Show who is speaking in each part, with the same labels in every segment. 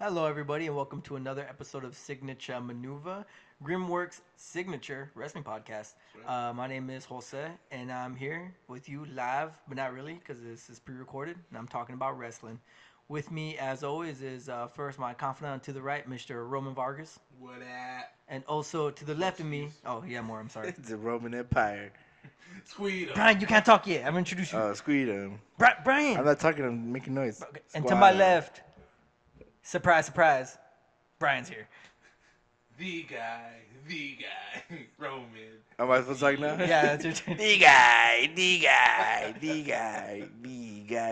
Speaker 1: Hello, everybody, and welcome to another episode of Signature Maneuver, Grimworks' signature wrestling podcast.
Speaker 2: That's right.
Speaker 1: My name is Jose, and I'm here with you live, but not really because this is pre recorded, and I'm talking about wrestling. With me, as always, is first my confidant to the right, Mr. Roman Vargas,
Speaker 2: What at?
Speaker 1: and also to the left of me.
Speaker 2: Portuguese.
Speaker 1: Oh, yeah, more, I'm sorry.
Speaker 3: It's the Roman Empire.
Speaker 2: Squeedum.
Speaker 1: Brian, you can't talk yet. I'm going to introduce you.
Speaker 3: Squeedum.
Speaker 1: Brian!
Speaker 3: I'm not talking. I'm making noise.
Speaker 1: Okay, and to my
Speaker 3: Squad.
Speaker 1: left, surprise, surprise, Brian's here.
Speaker 2: The guy. Roman.
Speaker 3: Am I supposed to talk now?
Speaker 1: Yeah, that's your turn.
Speaker 3: The guy.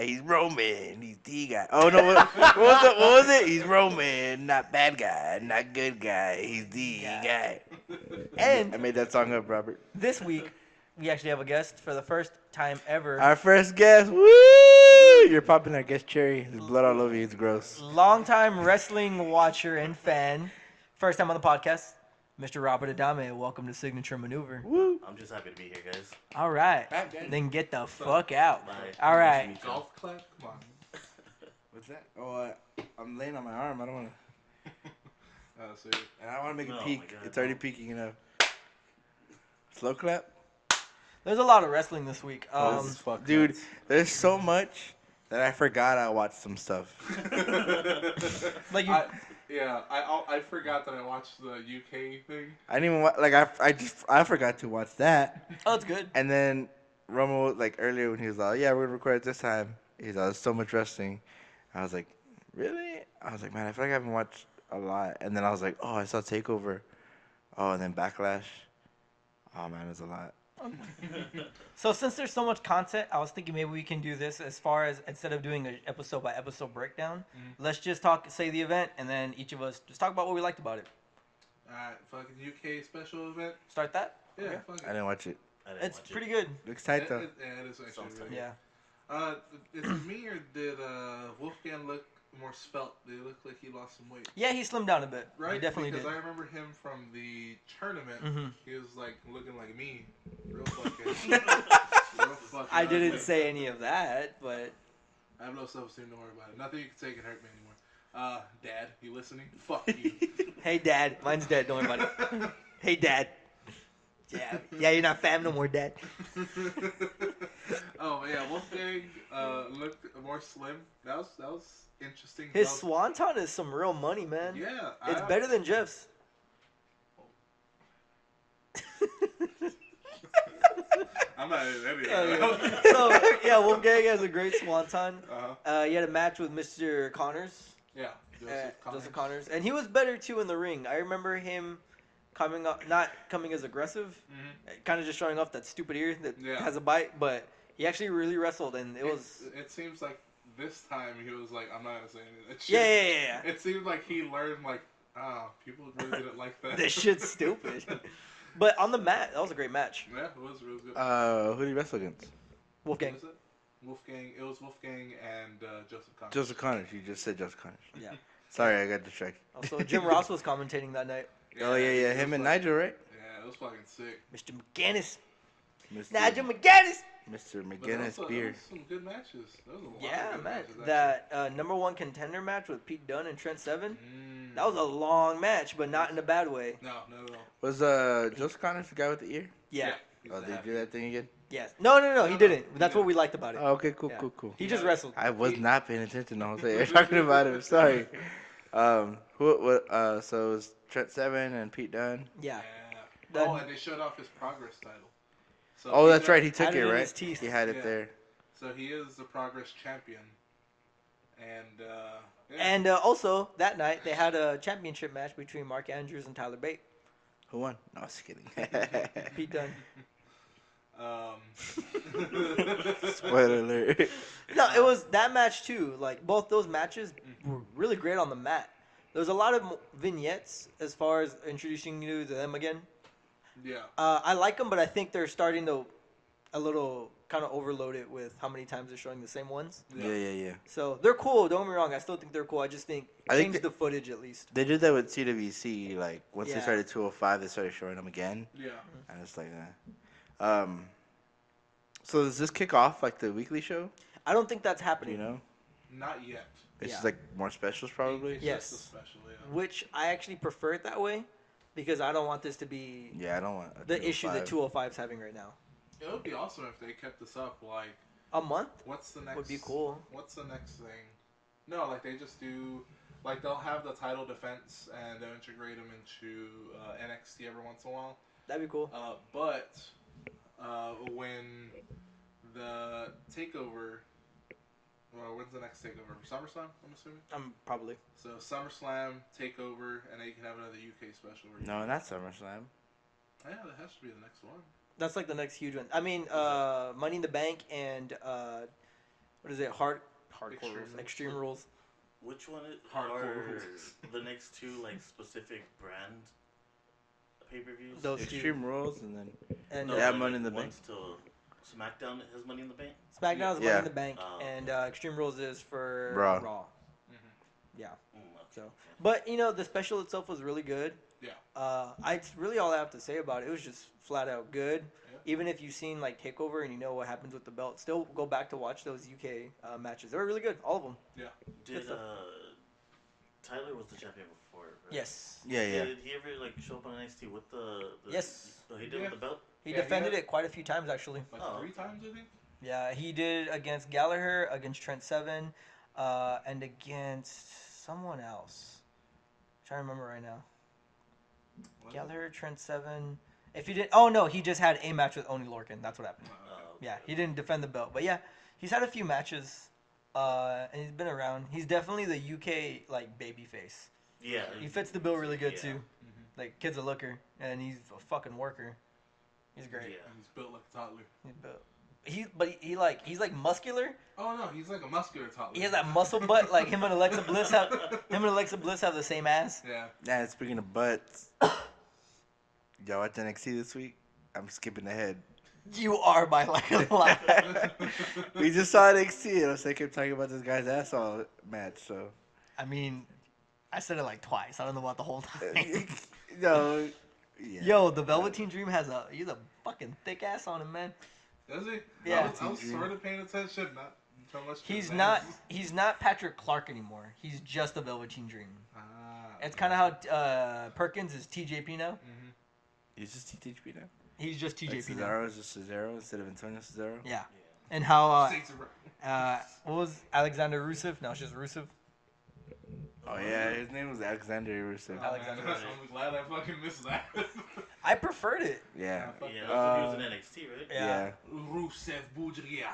Speaker 3: He's Roman. He's the guy. Oh no! What was it? He's Roman, not bad guy, not good guy. He's the guy.
Speaker 1: And
Speaker 3: I made that song up, Robert.
Speaker 1: this week, we actually have a guest for the first time ever.
Speaker 3: Our first guest. Woo! You're popping our guest cherry. There's blood all over you. It's gross.
Speaker 1: Longtime wrestling watcher and fan. First time on the podcast, Mr. Robert Adame. Welcome to Signature Maneuver.
Speaker 3: Woo!
Speaker 4: I'm just happy to be here, guys.
Speaker 1: All right.
Speaker 2: Back then.
Speaker 1: Then get the fuck out.
Speaker 4: Bye.
Speaker 1: All right.
Speaker 4: Nice to meet you.
Speaker 2: Golf clap? Come on.
Speaker 3: What's that? Oh, I'm laying on my arm. I don't want to.
Speaker 2: So
Speaker 3: And I want to make it
Speaker 4: Oh
Speaker 3: peak.
Speaker 4: my God,
Speaker 3: It's already
Speaker 4: no.
Speaker 3: peaking enough. Slow clap.
Speaker 1: There's a lot of wrestling this week.
Speaker 3: Oh, dude, there's so much that I forgot I watched some stuff.
Speaker 1: Like you,
Speaker 2: I forgot that I watched the UK thing.
Speaker 3: I didn't even I forgot to watch that.
Speaker 1: oh, it's good.
Speaker 3: And then Romo like earlier when he was like, "Yeah, we're gonna record it this time." He's like, "There's so much wrestling." I was like, "Really?" I was like, "Man, I feel like I haven't watched a lot." And then I was like, "Oh, I saw Takeover." Oh, and then Backlash. Oh man, there's a lot.
Speaker 1: So since there's so much content, I was thinking maybe we can do this as far as instead of doing an episode by episode breakdown, let's just say the event, and then each of us just talk about what we liked about it.
Speaker 2: Alright, fucking UK special event.
Speaker 1: Start that.
Speaker 2: Yeah,
Speaker 1: Okay.
Speaker 2: fuck it.
Speaker 3: I didn't watch it.
Speaker 4: I didn't
Speaker 1: It's
Speaker 4: watch it.
Speaker 1: pretty good.
Speaker 3: Looks tight though.
Speaker 2: It is actually
Speaker 4: Sounds
Speaker 2: really
Speaker 1: Yeah.
Speaker 2: Is it me or did Wolfgang look more svelte? Did it look like he lost some weight?
Speaker 1: Yeah, he slimmed down a bit.
Speaker 2: Right?
Speaker 1: He definitely
Speaker 2: because
Speaker 1: did.
Speaker 2: I remember him from the tournament.
Speaker 1: Mhm.
Speaker 2: He was like looking like me. Real fucking.
Speaker 1: I didn't
Speaker 2: ugly.
Speaker 1: say any of that, but
Speaker 2: I have no self-esteem. Don't worry about it. Nothing you can say can hurt me anymore. Dad, you listening? Fuck you.
Speaker 1: hey, Dad, mine's dead. Don't worry about it. Hey, Dad. Yeah, you're not fam no more, Dad.
Speaker 2: Oh yeah, Wolfgang looked more slim. That was interesting.
Speaker 1: His
Speaker 2: That was-
Speaker 1: swanton is some real money, man.
Speaker 2: Yeah,
Speaker 1: It's better than Jeff's.
Speaker 2: I'm not in any
Speaker 1: Oh,
Speaker 2: of
Speaker 1: yeah.
Speaker 2: that.
Speaker 1: So yeah, Wolfgang has a great swanton.
Speaker 2: Uh-huh.
Speaker 1: He had a match with Mr. Connors,
Speaker 2: Yeah.
Speaker 1: Joseph Connors, and he was better too in the ring. I remember him coming up, not coming as aggressive,
Speaker 2: Mhm.
Speaker 1: kind of just showing off that stupid ear that
Speaker 2: Yeah.
Speaker 1: has a bite. But he actually really wrestled, and it was
Speaker 2: It seems like this time he was like, I'm not gonna say anything. That shit.
Speaker 1: yeah.
Speaker 2: It seemed like he learned like, people really didn't like that.
Speaker 1: This shit's stupid. But on the mat, that was a great match.
Speaker 2: Yeah, it was really good.
Speaker 3: Who did he wrestle against?
Speaker 1: Wolfgang.
Speaker 2: What was it? Wolfgang. It was Wolfgang and Joseph Connors.
Speaker 3: Joseph Connors. You just said Joseph Connors.
Speaker 1: Yeah.
Speaker 3: Sorry, I got distracted.
Speaker 1: Also, Jim Ross was commentating that night.
Speaker 3: Oh yeah.
Speaker 2: it
Speaker 3: Him
Speaker 2: was
Speaker 3: and
Speaker 2: like-
Speaker 3: Nigel, right?
Speaker 2: Yeah, it was fucking sick.
Speaker 1: Mr. McGinnis.
Speaker 3: Mr.
Speaker 1: Nigel McGinnis.
Speaker 3: Mr.
Speaker 2: But
Speaker 3: McGinnis
Speaker 2: that
Speaker 3: Beer.
Speaker 2: was some good matches. That was a lot
Speaker 1: Yeah,
Speaker 2: of good
Speaker 1: man.
Speaker 2: matches, actually.
Speaker 1: That number one contender match with Pete Dunne and Trent Seven.
Speaker 2: Mm.
Speaker 1: That was a long match, but not in a bad way.
Speaker 2: No, not at all.
Speaker 3: Was Joseph Connors the guy with the ear?
Speaker 1: Yeah.
Speaker 2: He's
Speaker 3: Oh,
Speaker 2: the
Speaker 3: did he
Speaker 2: happy-
Speaker 3: do that thing again?
Speaker 1: Yes. No, he
Speaker 2: No,
Speaker 1: didn't.
Speaker 2: he
Speaker 1: That's what
Speaker 2: didn't.
Speaker 1: we liked about it.
Speaker 3: Oh, okay, cool,
Speaker 1: Yeah.
Speaker 3: cool.
Speaker 1: He just
Speaker 2: Yeah.
Speaker 1: wrestled.
Speaker 3: I was not paying attention the whole time. You're talking about him. Sorry. So it was Trent Seven and Pete Dunne.
Speaker 1: Yeah.
Speaker 2: Yeah. Oh, and they showed off his progress title. So
Speaker 3: Oh,
Speaker 2: he
Speaker 3: that's
Speaker 2: does-
Speaker 3: right. He took
Speaker 1: Had
Speaker 3: it,
Speaker 1: it in
Speaker 3: right?
Speaker 1: his teeth.
Speaker 3: He had it
Speaker 2: Yeah.
Speaker 3: there.
Speaker 2: So he is the progress champion. And yeah.
Speaker 1: And also that night they had a championship match between Mark Andrews and Tyler Bate.
Speaker 3: Who won? No, I was kidding.
Speaker 1: Pete Dunne.
Speaker 3: Spoiler alert.
Speaker 1: No, it was that match too. Like both those matches were really great on the mat. There was a lot of vignettes as far as introducing you to them again.
Speaker 2: Yeah.
Speaker 1: I like them, but I think they're starting to a little kind of overload it with how many times they're showing the same ones.
Speaker 3: Yeah.
Speaker 1: So they're cool. Don't get me wrong. I still think they're cool. I just think
Speaker 3: I think
Speaker 1: change the footage at least.
Speaker 3: They did that with CWC. Like once
Speaker 1: Yeah.
Speaker 3: they started 205, they started showing them again,
Speaker 2: Yeah.
Speaker 3: and it's like that. So does this kick off like the weekly show?
Speaker 1: I don't think that's
Speaker 3: Do
Speaker 1: happening.
Speaker 3: you know?
Speaker 2: Not yet.
Speaker 3: It's
Speaker 1: Yeah.
Speaker 3: just like more specials, probably.
Speaker 2: It's
Speaker 1: Yes.
Speaker 2: just a special, yeah.
Speaker 1: Which I actually prefer it that way because I don't want this to be
Speaker 3: Yeah, I don't want a
Speaker 1: the issue that
Speaker 3: 205.
Speaker 1: 205's having right now.
Speaker 2: It would be awesome if they kept this up. Like,
Speaker 1: A month
Speaker 2: what's the next?
Speaker 1: would be cool.
Speaker 2: What's the next thing? No, like they just do. Like they'll have the title defense and they'll integrate them into NXT every once in a while.
Speaker 1: That'd be cool.
Speaker 2: But when the takeover, well, when's the next takeover? SummerSlam, I'm assuming.
Speaker 1: Probably.
Speaker 2: So SummerSlam, takeover, and then you can have another UK special. Where you
Speaker 3: No, not SummerSlam.
Speaker 2: Yeah, that has to be the next one.
Speaker 1: That's like the next huge one. I mean, Money in the Bank and what is it? Hardcore
Speaker 2: Extreme
Speaker 1: rules.
Speaker 2: Rules.
Speaker 1: Extreme Rules.
Speaker 4: Which one
Speaker 2: Hardcore
Speaker 4: are
Speaker 2: rules.
Speaker 4: the next two like specific brand pay-per-views?
Speaker 1: Those two.
Speaker 3: Extreme Rules, and then
Speaker 1: And
Speaker 3: Yeah,
Speaker 4: like,
Speaker 3: Money in the Bank.
Speaker 4: one's still SmackDown has Money in the Bank.
Speaker 1: SmackDown is Money
Speaker 3: Yeah.
Speaker 1: in the Bank,
Speaker 4: Oh,
Speaker 1: and
Speaker 4: okay.
Speaker 1: Extreme Rules is for
Speaker 3: Raw.
Speaker 1: Yeah.
Speaker 4: Mm, okay.
Speaker 1: So, but you know, the special itself was really good.
Speaker 2: Yeah.
Speaker 1: It's really all I have to say about it. It was just flat out good.
Speaker 2: Yeah.
Speaker 1: Even if you've seen like Takeover and you know what happens with the belt, still go back to watch those UK matches. They were really good, all of them.
Speaker 4: Did
Speaker 1: stuff.
Speaker 4: Tyler was the champion before? Right?
Speaker 1: Yes.
Speaker 3: yeah, yeah.
Speaker 4: Did he ever like show up on NXT with the
Speaker 1: Yes.
Speaker 4: So he did
Speaker 2: Yeah.
Speaker 4: with the belt.
Speaker 1: He
Speaker 2: Yeah, he
Speaker 1: defended
Speaker 2: had-
Speaker 1: it quite a few times actually.
Speaker 2: Like
Speaker 4: Oh.
Speaker 2: 3 times, I think.
Speaker 1: Yeah, he did against Gallagher, against Trent Seven, and against someone else. I'm trying to remember right now.
Speaker 2: Was it?
Speaker 1: Gallagher, Trent Seven. If he didn't, oh no, he just had a match with Oni Lorcan. That's what happened. Yeah, he didn't defend the belt, but yeah, he's had a few matches, and he's been around. He's definitely the UK like baby face.
Speaker 4: Yeah.
Speaker 1: He fits the bill really good
Speaker 4: Yeah.
Speaker 1: too. Like kid's a looker, and he's a fucking worker. He's great.
Speaker 4: Yeah.
Speaker 2: He's built like a toddler.
Speaker 1: He's built. He's like muscular.
Speaker 2: Oh no, he's like a muscular toddler.
Speaker 1: He has that muscle butt. Like him and Alexa Bliss have the same ass.
Speaker 2: Yeah.
Speaker 3: Nah, speaking of butts, y'all watch NXT this week? I'm skipping ahead.
Speaker 1: You are by like a lot.
Speaker 3: We just saw NXT, and I kept talking about this guy's ass all match. So,
Speaker 1: I mean, I said it like twice. I don't know about the whole time.
Speaker 3: no, yeah.
Speaker 1: Yo, the Velveteen Dream he's a fucking thick ass on him, man.
Speaker 2: Does he?
Speaker 1: Yeah.
Speaker 2: I was sort of paying attention, not so much. to
Speaker 1: He's
Speaker 2: his
Speaker 1: not
Speaker 2: ass.
Speaker 1: Patrick Clark anymore. He's just the Velveteen Dream.
Speaker 2: Ah.
Speaker 1: It's kind of how Perkins is TJP now.
Speaker 2: Mhm.
Speaker 3: He's just THP now.
Speaker 1: He's just
Speaker 3: Like
Speaker 1: TJP now.
Speaker 3: Cesaro is just Cesaro instead of Antonio Cesaro.
Speaker 1: Yeah.
Speaker 4: Yeah.
Speaker 1: And how
Speaker 2: States around.
Speaker 1: what was Alexander Rusev? No, it's just Rusev.
Speaker 3: Oh yeah, his name was Alexander Rusev.
Speaker 2: Oh,
Speaker 1: Alexander
Speaker 2: man,
Speaker 1: Rusev.
Speaker 2: I'm glad I fucking missed that.
Speaker 1: I preferred it.
Speaker 3: Yeah.
Speaker 2: Fuck
Speaker 4: Yeah.
Speaker 2: that.
Speaker 4: That's when he was in NXT, right?
Speaker 1: Yeah.
Speaker 2: Rusev Budria.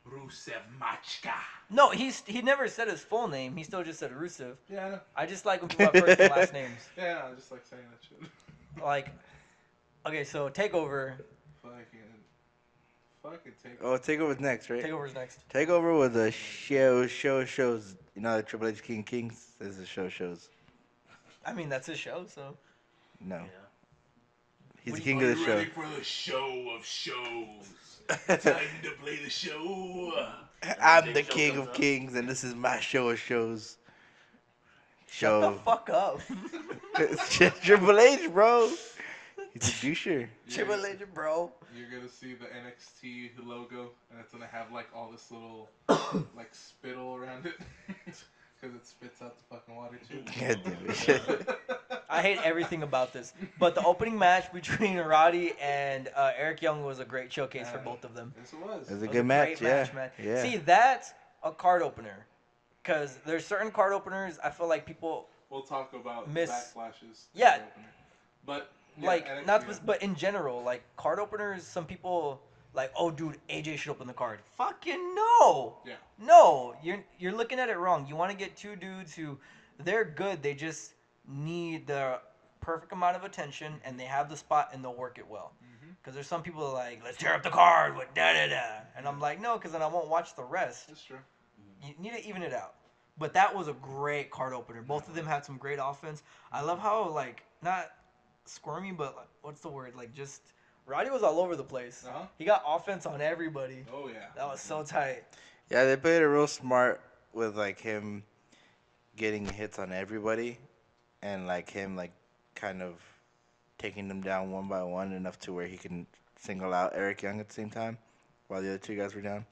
Speaker 2: Rusev Machka.
Speaker 1: No, he never said his full name. He still just said Rusev.
Speaker 2: Yeah, I know.
Speaker 1: I just like when people have first and last names.
Speaker 2: Yeah, I just like saying that shit.
Speaker 1: Like, okay, so Takeover.
Speaker 2: Fucking take.
Speaker 3: Oh, Takeover's next, right?
Speaker 1: Takeover's next.
Speaker 3: Takeover was a shows. You know, Triple H King of Kings is a shows.
Speaker 1: I mean, that's his show, so.
Speaker 3: No,
Speaker 4: Yeah.
Speaker 3: he's the
Speaker 1: Are
Speaker 3: king of the show.
Speaker 2: Ready for the show of shows? Time to play the show.
Speaker 3: I'm
Speaker 4: Big
Speaker 3: the
Speaker 4: Show
Speaker 3: king
Speaker 4: comes
Speaker 3: of
Speaker 4: up.
Speaker 3: kings, and this is my show of shows.
Speaker 1: Shut the
Speaker 3: Show.
Speaker 1: fuck up.
Speaker 3: Triple H, bro. He's a doucher.
Speaker 1: Triple H, bro.
Speaker 2: You're gonna see the NXT logo, and it's gonna have like all this little like spittle around it, because it spits out the fucking water too.
Speaker 3: God damn it.
Speaker 1: I hate everything about this. But the opening match between Roddy and Eric Young was a great showcase for both of them.
Speaker 2: Yes, it was.
Speaker 3: It was a
Speaker 1: It was
Speaker 3: good match,
Speaker 1: great
Speaker 3: yeah.
Speaker 1: man.
Speaker 3: Yeah.
Speaker 1: See, that's a card opener. Because there's certain card openers I feel like people,
Speaker 2: We'll talk about
Speaker 1: Miss-
Speaker 2: backflashes. to
Speaker 1: Yeah.
Speaker 2: the opener. But yeah,
Speaker 1: like,
Speaker 2: NXT,
Speaker 1: not,
Speaker 2: yeah.
Speaker 1: but in general, like, card openers, some people, like, oh, dude, AJ should open the card. Fucking no!
Speaker 2: Yeah.
Speaker 1: No! You're looking at it wrong. You want to get two dudes who, they're good, they just need the perfect amount of attention, and they have the spot, and they'll work it well.
Speaker 2: Mhm.
Speaker 1: Because there's some people like, let's tear up the card with da-da-da. And I'm like, no, because then I won't watch the rest.
Speaker 2: That's true.
Speaker 1: You need to even it out. But that was a great card opener. Both of them had some great offense. I love how, like, not squirmy, but like, what's the word? Like, just Roddy was all over the place.
Speaker 2: Uh-huh.
Speaker 1: He got offense on everybody.
Speaker 2: Oh yeah.
Speaker 1: That was so tight.
Speaker 3: Yeah, they played it real smart with like him getting hits on everybody, and like him like kind of taking them down one by one enough to where he can single out Eric Young at the same time, while the other two guys were down.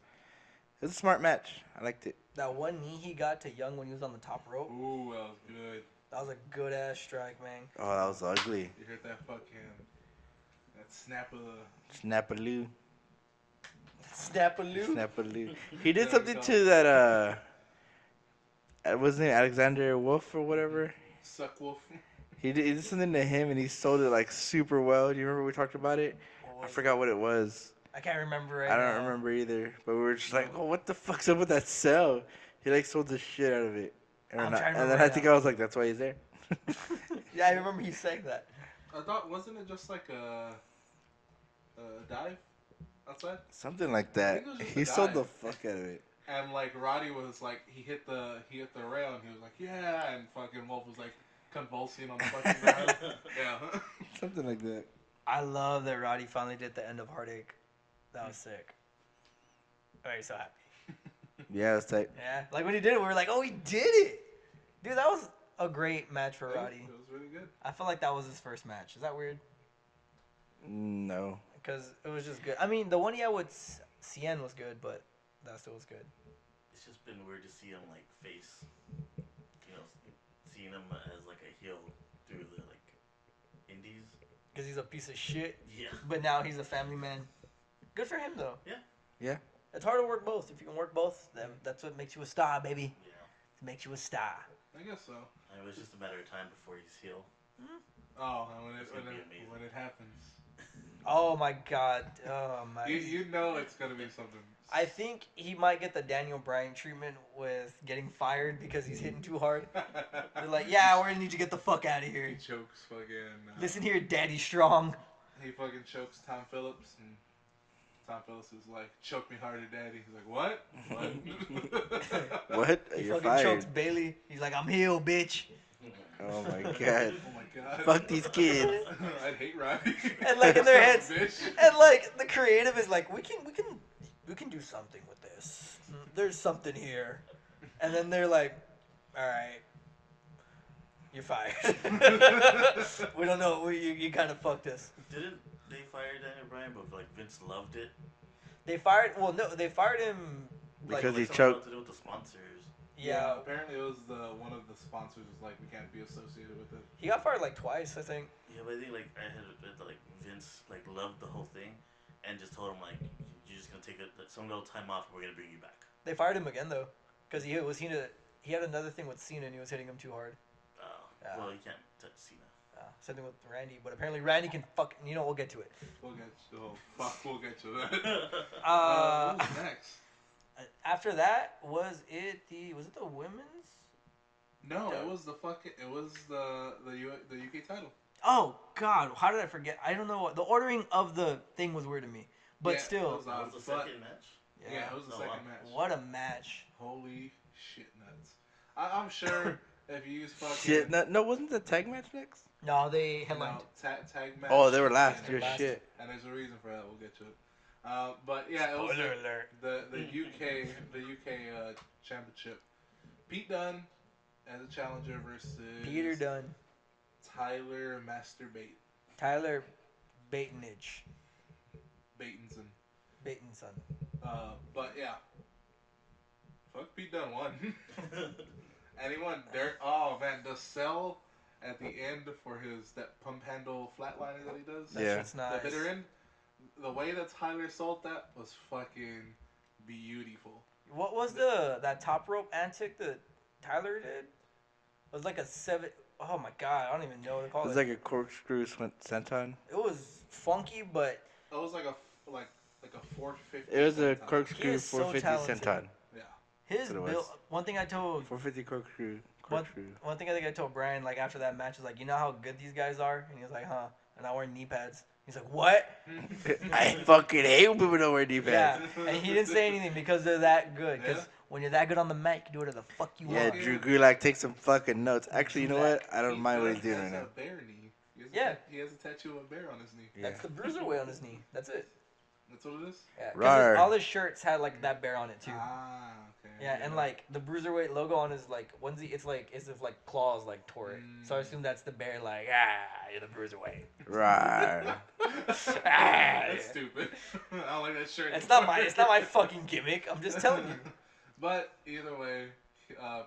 Speaker 3: It was a smart match. I liked it.
Speaker 1: That one knee he got to Young when he was on the top rope.
Speaker 2: Ooh, that was good.
Speaker 1: That was a good ass strike, man.
Speaker 3: Oh, that was ugly.
Speaker 2: You heard that fucking that snap of the.
Speaker 3: Snapaloo.
Speaker 1: Snapaloo.
Speaker 3: Snapaloo. He did
Speaker 2: Yeah,
Speaker 3: something
Speaker 2: go.
Speaker 3: to that. Wasn't it Alexander Wolf or whatever?
Speaker 2: Suck wolf.
Speaker 3: He did something to him and he sold it like super well. Do you remember we talked about it?
Speaker 1: What
Speaker 3: I
Speaker 1: was
Speaker 3: forgot what it was.
Speaker 1: I can't remember right
Speaker 3: I
Speaker 1: now.
Speaker 3: don't remember either. But we were just like, oh, what the fuck's up with that sell? He like sold the shit out of it. And,
Speaker 1: I'm
Speaker 3: I-
Speaker 1: trying to
Speaker 3: and then
Speaker 1: remember
Speaker 3: I
Speaker 1: right
Speaker 3: think
Speaker 1: now.
Speaker 3: I was like, that's why he's there.
Speaker 1: Yeah, I remember he saying that.
Speaker 2: I thought wasn't it just like a dive outside?
Speaker 3: Something like
Speaker 2: I
Speaker 3: that.
Speaker 2: think it was just
Speaker 3: He
Speaker 2: a
Speaker 3: sold the
Speaker 2: dive.
Speaker 3: fuck out of it.
Speaker 2: And like Roddy was like he hit the rail and he was like yeah and fucking Wolf was like convulsing on the fucking ground. Yeah.
Speaker 3: Something like that.
Speaker 1: I love that Roddy finally did the end of Heartache. That was sick. I made me so happy.
Speaker 3: Yeah, it's like,
Speaker 1: Yeah, like when he did it, we were like, oh, he did it. Dude, that was a great match for
Speaker 2: It
Speaker 1: Roddy.
Speaker 2: was really good.
Speaker 1: I felt like that was his first match. Is that weird?
Speaker 3: no.
Speaker 1: Because it was just good. I mean, the one he had with Cien was good, but that still was good.
Speaker 4: It's just been weird to see him like face, seeing him as like a heel through the like indies.
Speaker 1: Because he's a piece of shit,
Speaker 4: Yeah.
Speaker 1: but now he's a family man. Good for him, though.
Speaker 4: Yeah.
Speaker 3: Yeah.
Speaker 1: It's hard to work both. If you can work both, then that's what makes you a star, baby.
Speaker 4: Yeah.
Speaker 1: It makes you a star.
Speaker 2: I guess so.
Speaker 4: It was just a matter of time before he's heel.
Speaker 2: Oh, and
Speaker 4: It's gonna be amazing.
Speaker 2: when it happens,
Speaker 1: Oh my god. Oh my.
Speaker 2: you know it's gonna be something.
Speaker 1: I think he might get the Daniel Bryan treatment with getting fired because he's hitting too hard. They're like, yeah, we're gonna need you to get the fuck out of
Speaker 2: He
Speaker 1: here.
Speaker 2: chokes fucking.
Speaker 1: Listen here, Daddy Strong.
Speaker 2: He fucking chokes Tom Phillips, and Tom Phillips is like, "Choke me harder, Daddy." He's like, "What? What?"
Speaker 3: What?
Speaker 1: He
Speaker 3: You're
Speaker 1: fucking chokes
Speaker 3: fired.
Speaker 1: Bailey. He's like, I'm healed, bitch.
Speaker 3: Oh my god.
Speaker 2: Oh my god.
Speaker 3: Fuck these kids.
Speaker 2: I'd hate Roddy.
Speaker 1: And like in their heads,
Speaker 2: Bitch.
Speaker 1: and like the creative is like, we can do something with this. There's something here. And then they're like, all right, you're fired. We don't know. You kind of fucked us.
Speaker 4: Didn't they fire Daniel Bryan, but like Vince loved it?
Speaker 1: They fired. Well, no, they fired him. Like,
Speaker 3: Because he
Speaker 4: something
Speaker 3: choked.
Speaker 4: to do with the sponsors.
Speaker 1: yeah,
Speaker 2: Apparently, it was one of the sponsors was like, we can't be associated with it.
Speaker 1: he got fired like twice, I think.
Speaker 4: Yeah, but I think like I had like Vince like loved the whole thing, and just told him like you're just gonna take some little time off, and we're gonna bring you back.
Speaker 1: They fired him again though, because he had another thing with Cena and he was hitting him too hard. Yeah.
Speaker 4: Well, you can't touch Cena.
Speaker 1: Same thing with Randy, but apparently Randy can fucking. We'll get to it.
Speaker 2: We'll get to. Oh fuck, we'll get to that. What's next?
Speaker 1: After that, was it the women's?
Speaker 2: No,
Speaker 1: Yeah.
Speaker 2: it was the UK title.
Speaker 1: Oh God, how did I forget? I don't know what the ordering of the thing was weird to me, but
Speaker 2: Yeah,
Speaker 1: still,
Speaker 2: it was
Speaker 4: That was the
Speaker 2: but-
Speaker 4: second match.
Speaker 2: Yeah, it was the
Speaker 4: Oh,
Speaker 2: second
Speaker 4: wow.
Speaker 2: match.
Speaker 1: what a match!
Speaker 2: Holy shit nuts! I'm sure if you use fucking
Speaker 3: Shit. No, wasn't the tag match next?
Speaker 1: No, they headlined.
Speaker 2: tag match.
Speaker 3: Oh, they were last.
Speaker 2: and-
Speaker 3: Your
Speaker 1: last.
Speaker 3: shit.
Speaker 2: And there's a reason for that. We'll get to it. But yeah, it was
Speaker 1: Spoiler alert.
Speaker 2: the UK championship. Pete Dunne as a challenger versus
Speaker 1: Peter Dunn,
Speaker 2: Tyler Masturbate
Speaker 1: Tyler Batonage,
Speaker 2: Batonson.
Speaker 1: Batonson.
Speaker 2: But yeah, fuck Pete Dunne won. And he won dirt. Oh man, the sell at the end for that pump handle flatliner that he does.
Speaker 1: That
Speaker 3: Yeah.
Speaker 1: shit's nice.
Speaker 2: The bitter end. The way that Tyler sold that was fucking beautiful.
Speaker 1: What was that top rope antic that Tyler did? It was like a 7. Oh my God, I don't even know what to call
Speaker 3: It
Speaker 1: it.
Speaker 3: was like a corkscrew senton.
Speaker 1: It was funky, but
Speaker 2: It was like a 450.
Speaker 3: It was a
Speaker 2: sometime.
Speaker 3: corkscrew
Speaker 1: He is so
Speaker 3: 450
Speaker 1: talented.
Speaker 3: senton.
Speaker 2: Yeah.
Speaker 1: his
Speaker 3: That's what it
Speaker 1: build.
Speaker 3: was.
Speaker 1: One thing I told
Speaker 3: 450 corkscrew.
Speaker 1: One
Speaker 3: Corkscrew.
Speaker 1: thing I think I told Brian like after that match is like, you know how good these guys are, and he was like, huh? And I wear knee pads. He's like, what?
Speaker 3: I fucking hate when people don't wear knee
Speaker 1: Yeah,
Speaker 3: pads.
Speaker 1: and he didn't say anything because they're that good. Because
Speaker 2: Yeah.
Speaker 1: when you're that good on the mat, you can do whatever the fuck you
Speaker 3: Yeah,
Speaker 1: want.
Speaker 3: Drew Gulak takes some fucking notes. Actually, you know what? I don't
Speaker 2: Pete
Speaker 3: mind what
Speaker 2: Dunne
Speaker 3: he's doing right
Speaker 2: has
Speaker 3: now.
Speaker 2: a bear knee.
Speaker 1: Yeah.
Speaker 2: He has a tattoo of a bear on his knee.
Speaker 3: Yeah.
Speaker 1: That's the bruiserweight on his knee. That's it.
Speaker 2: That's what it is?
Speaker 1: Yeah. 'Cause
Speaker 3: Rawr.
Speaker 1: all his shirts had like that bear on it too.
Speaker 2: Ah, okay.
Speaker 1: Yeah, and like the bruiserweight logo on his like onesie, it's like as if like claws like tore it. So I assume that's the bear like you're the bruiserweight.
Speaker 3: Right.
Speaker 2: That's stupid. I don't like that shirt.
Speaker 1: It's not my fucking gimmick. I'm just telling you.
Speaker 2: But either way,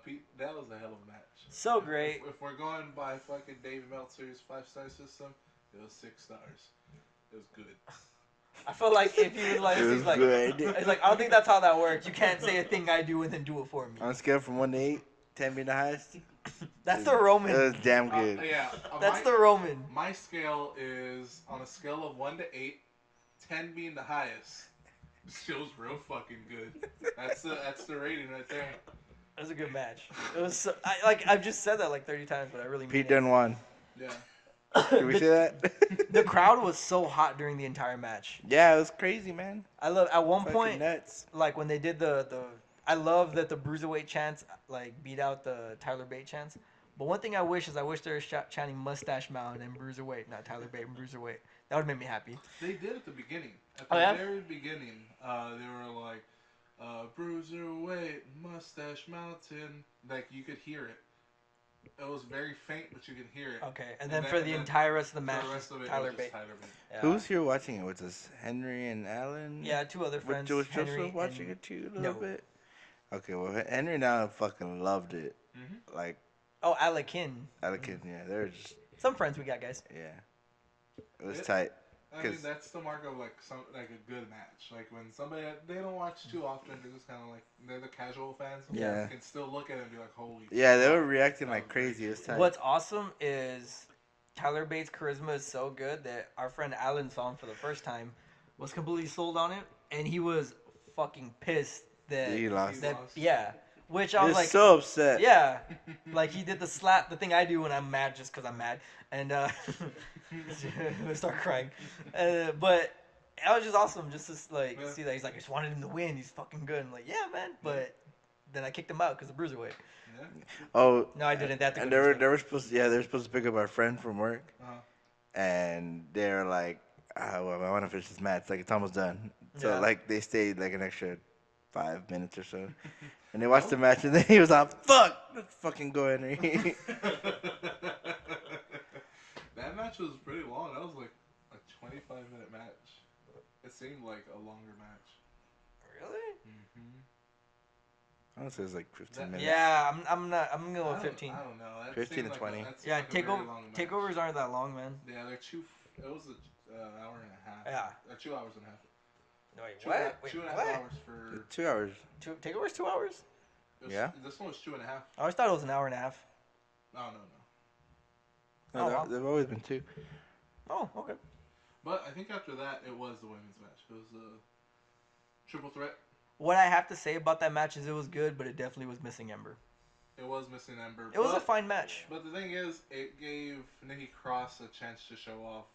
Speaker 2: Pete, that was a hell of a match.
Speaker 1: So great.
Speaker 2: If we're going by fucking Dave Meltzer's 5-star system, it was 6 stars. It was good.
Speaker 1: I feel like if he was like,
Speaker 3: It was
Speaker 1: he's like,
Speaker 3: good.
Speaker 1: it's like I don't think that's how that works. You can't say a thing I do and then do it for me.
Speaker 3: On a scale from 1 to 8, 10 being the highest.
Speaker 1: That's the
Speaker 3: It
Speaker 1: Roman.
Speaker 3: was damn good.
Speaker 1: That's the Roman.
Speaker 2: My scale is on a scale of 1 to 8, 10 being the highest. Show's real fucking good. That's the rating right there.
Speaker 1: It was a good match. It was so, I've just said that like 30 times, but I really mean
Speaker 3: Pete
Speaker 1: it.
Speaker 3: done won.
Speaker 2: Yeah.
Speaker 3: Can we say that?
Speaker 1: The crowd was so hot during the entire match.
Speaker 3: Yeah, it was crazy, man.
Speaker 1: I love at one
Speaker 3: Fucking
Speaker 1: point,
Speaker 3: nuts.
Speaker 1: like when they did the I love that the bruiserweight chants like beat out the Tyler Bate chants. But one thing I wish they were chanting Mustache Mountain and Bruiserweight, not Tyler Bate and Bruiserweight. That would make me happy.
Speaker 2: They did at the beginning. At
Speaker 1: Oh,
Speaker 2: the
Speaker 1: yeah?
Speaker 2: very beginning, they were like, Bruiserweight, Mustache Mountain. Like, you could hear it. It was very faint, but you could hear it.
Speaker 1: Okay, and then for the entire rest of the match,
Speaker 2: For the rest of it,
Speaker 1: Tyler
Speaker 2: it was
Speaker 1: Bate.
Speaker 2: just Tyler Bate.
Speaker 1: Yeah.
Speaker 3: Who's here watching it with us? Henry and Alan?
Speaker 1: Yeah, two other friends.
Speaker 3: Was
Speaker 1: Henry
Speaker 3: Joseph watching
Speaker 1: and-
Speaker 3: it too a little
Speaker 1: No.
Speaker 3: bit? Okay, well, Henry and Alan fucking loved it.
Speaker 2: Mhm.
Speaker 3: Like,
Speaker 1: Oh, Alekin.
Speaker 3: Anakin, yeah, they were just,
Speaker 1: Some friends we got, guys.
Speaker 3: yeah. It was
Speaker 2: It-
Speaker 3: tight.
Speaker 2: I mean,
Speaker 3: 'Cause-
Speaker 2: that's the mark of like a good match. Like when somebody they don't watch too often, they're just kind of like they're the casual fans.
Speaker 3: Yeah.
Speaker 2: Can still look at it and be like, holy.
Speaker 3: Yeah, they
Speaker 2: fuck.
Speaker 3: were reacting
Speaker 2: That
Speaker 3: like
Speaker 2: was very
Speaker 3: crazy. It was tight.
Speaker 1: What's awesome is Tyler Bates' charisma is so good that our friend Alan saw him for the first time, was completely sold on it, and he was fucking pissed that
Speaker 3: He lost.
Speaker 1: that
Speaker 2: lost.
Speaker 1: yeah. Which I
Speaker 3: He
Speaker 1: was
Speaker 3: was
Speaker 1: like,
Speaker 3: so upset.
Speaker 1: yeah, like he did the slap, the thing I do when I'm mad just because I'm mad, and start crying. But it was just awesome just to like
Speaker 2: Yeah.
Speaker 1: see that he's like, I just wanted him to win. He's fucking good. I'm like, yeah, man. But then I kicked him out because of bruiserweight.
Speaker 2: Yeah.
Speaker 3: Oh,
Speaker 1: No, I didn't. That
Speaker 3: and they were supposed to, they were supposed to pick up our friend from work,
Speaker 2: Uh-huh.
Speaker 3: and they're like, well, I want to finish this match. Like it's almost done. So
Speaker 1: Yeah.
Speaker 3: like they stayed like an extra 5 minutes or so, and they watched the match, and then he was like, "Fuck, let's fucking go, Henry."
Speaker 2: That match was pretty long. That was like a 25-minute match. It seemed like a longer match.
Speaker 1: Really?
Speaker 2: Mm-hmm.
Speaker 3: Honestly, it was like 15 minutes.
Speaker 1: Yeah, I'm gonna go with 15.
Speaker 2: I don't know. That
Speaker 3: 15
Speaker 2: seemed
Speaker 3: to
Speaker 2: like
Speaker 3: 20.
Speaker 2: That seemed
Speaker 1: Yeah,
Speaker 2: like a very long match.
Speaker 1: takeovers aren't that long, man.
Speaker 2: Yeah, they're two. It was an hour and a half.
Speaker 1: Yeah.
Speaker 2: 2 hours and a half.
Speaker 1: No, wait,
Speaker 2: Two and a
Speaker 1: what?
Speaker 2: half-
Speaker 1: Wait,
Speaker 2: 2.5
Speaker 1: what?
Speaker 2: hours for.
Speaker 3: 2 hours.
Speaker 1: Takeovers 2 hours?
Speaker 3: Yeah.
Speaker 2: This one was 2.5.
Speaker 1: I always thought it was an hour and a half.
Speaker 2: No.
Speaker 3: No,
Speaker 1: Oh, wow.
Speaker 3: they've always been 2.
Speaker 1: Oh, okay.
Speaker 2: But I think after that, it was the women's match. It was a triple threat.
Speaker 1: What I have to say about that match is it was good, but it definitely was missing Ember.
Speaker 2: It was missing Ember.
Speaker 1: It was a
Speaker 2: but-
Speaker 1: fine match.
Speaker 2: But the thing is, it gave Nikki Cross a chance to show off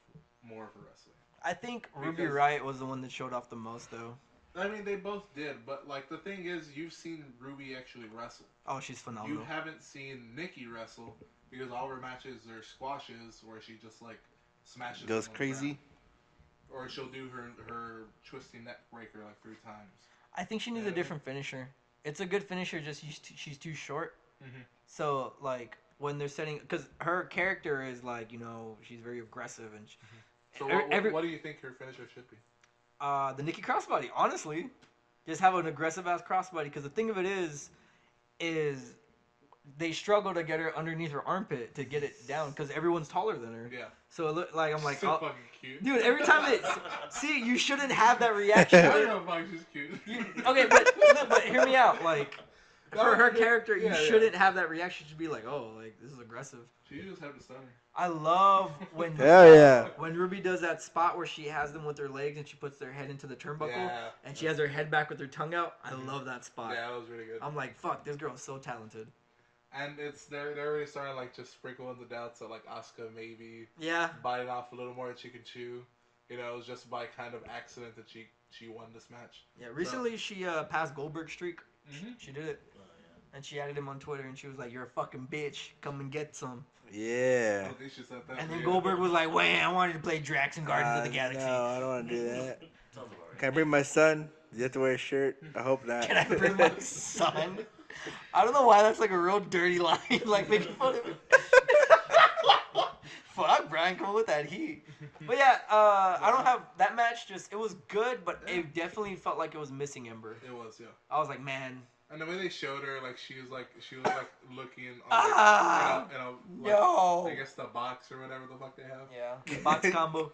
Speaker 2: more of her wrestling.
Speaker 1: I think Ruby
Speaker 2: Because-
Speaker 1: Riott was the one that showed off the most, though.
Speaker 2: I mean, they both did, but like the thing is, you've seen Ruby actually wrestle.
Speaker 1: Oh, she's
Speaker 2: You
Speaker 1: phenomenal.
Speaker 2: haven't seen Nikki wrestle because all her matches are squashes where she just like smashes.
Speaker 3: Goes
Speaker 2: them on the
Speaker 3: crazy.
Speaker 2: ground. Or she'll do her twisting neck breaker like 3 times.
Speaker 1: I think she needs a
Speaker 2: Yeah.
Speaker 1: different finisher. It's a good finisher, just she's too short.
Speaker 2: Mm-hmm.
Speaker 1: So, like, when they're setting... Because her character is, like, you know, she's very aggressive. And
Speaker 2: So
Speaker 1: Every-
Speaker 2: what do you think her finisher should be?
Speaker 1: the Nikki crossbody, honestly. Just have an aggressive-ass crossbody. Because the thing of it is they struggle to get her underneath her armpit to get it down. Because everyone's taller than her.
Speaker 2: Yeah.
Speaker 1: So, it look like, I'm like...
Speaker 2: so
Speaker 1: I'll-
Speaker 2: fucking cute.
Speaker 1: Dude, every time they... See, you shouldn't have that
Speaker 2: I
Speaker 1: reaction.
Speaker 2: don't know if fuck, she's cute.
Speaker 1: Okay, but hear me out. Like, for her character, you
Speaker 2: Yeah, yeah.
Speaker 1: shouldn't have that reaction. You should be like, oh, like, this is aggressive.
Speaker 2: She just had to stun her.
Speaker 1: I love when
Speaker 3: Hell yeah.
Speaker 1: when Ruby does that spot where she has them with her legs and she puts their head into the turnbuckle
Speaker 2: Yeah.
Speaker 1: and she has her head back with her tongue out. I love that spot.
Speaker 2: Yeah, that was really good.
Speaker 1: I'm like, fuck, this girl is so talented.
Speaker 2: And they're already starting like just sprinkling the doubts that like Asuka maybe
Speaker 1: Yeah.
Speaker 2: biting off a little more than she could chew. You know, it was just by kind of accident that she won this match.
Speaker 1: Yeah. Recently, she passed Goldberg's streak.
Speaker 2: Mm-hmm.
Speaker 1: She did it.
Speaker 4: Oh, yeah.
Speaker 1: And she added him on Twitter and she was like, you're a fucking bitch. Come and get some.
Speaker 3: Yeah.
Speaker 2: I think she said that.
Speaker 1: And then
Speaker 2: yeah.
Speaker 1: Goldberg was like, wham, I wanted to play Drax and Guardians of the Galaxy.
Speaker 3: No, I don't want to do that.
Speaker 4: Sounds about right.
Speaker 3: Can I bring my son? You have to wear a shirt. I hope not.
Speaker 1: Can I bring my son? I don't know why that's like a real dirty line, like making fun of him. Fuck, Brian, come on with that heat. But yeah, I don't have that match. Just it was good, but it definitely felt like it was missing Ember.
Speaker 2: It was, yeah.
Speaker 1: I was like, man,
Speaker 2: And the way they showed her, like she was like looking on
Speaker 1: Ah,
Speaker 2: like,
Speaker 1: no.
Speaker 2: I guess the box or whatever the fuck they have.
Speaker 1: Yeah, box combo.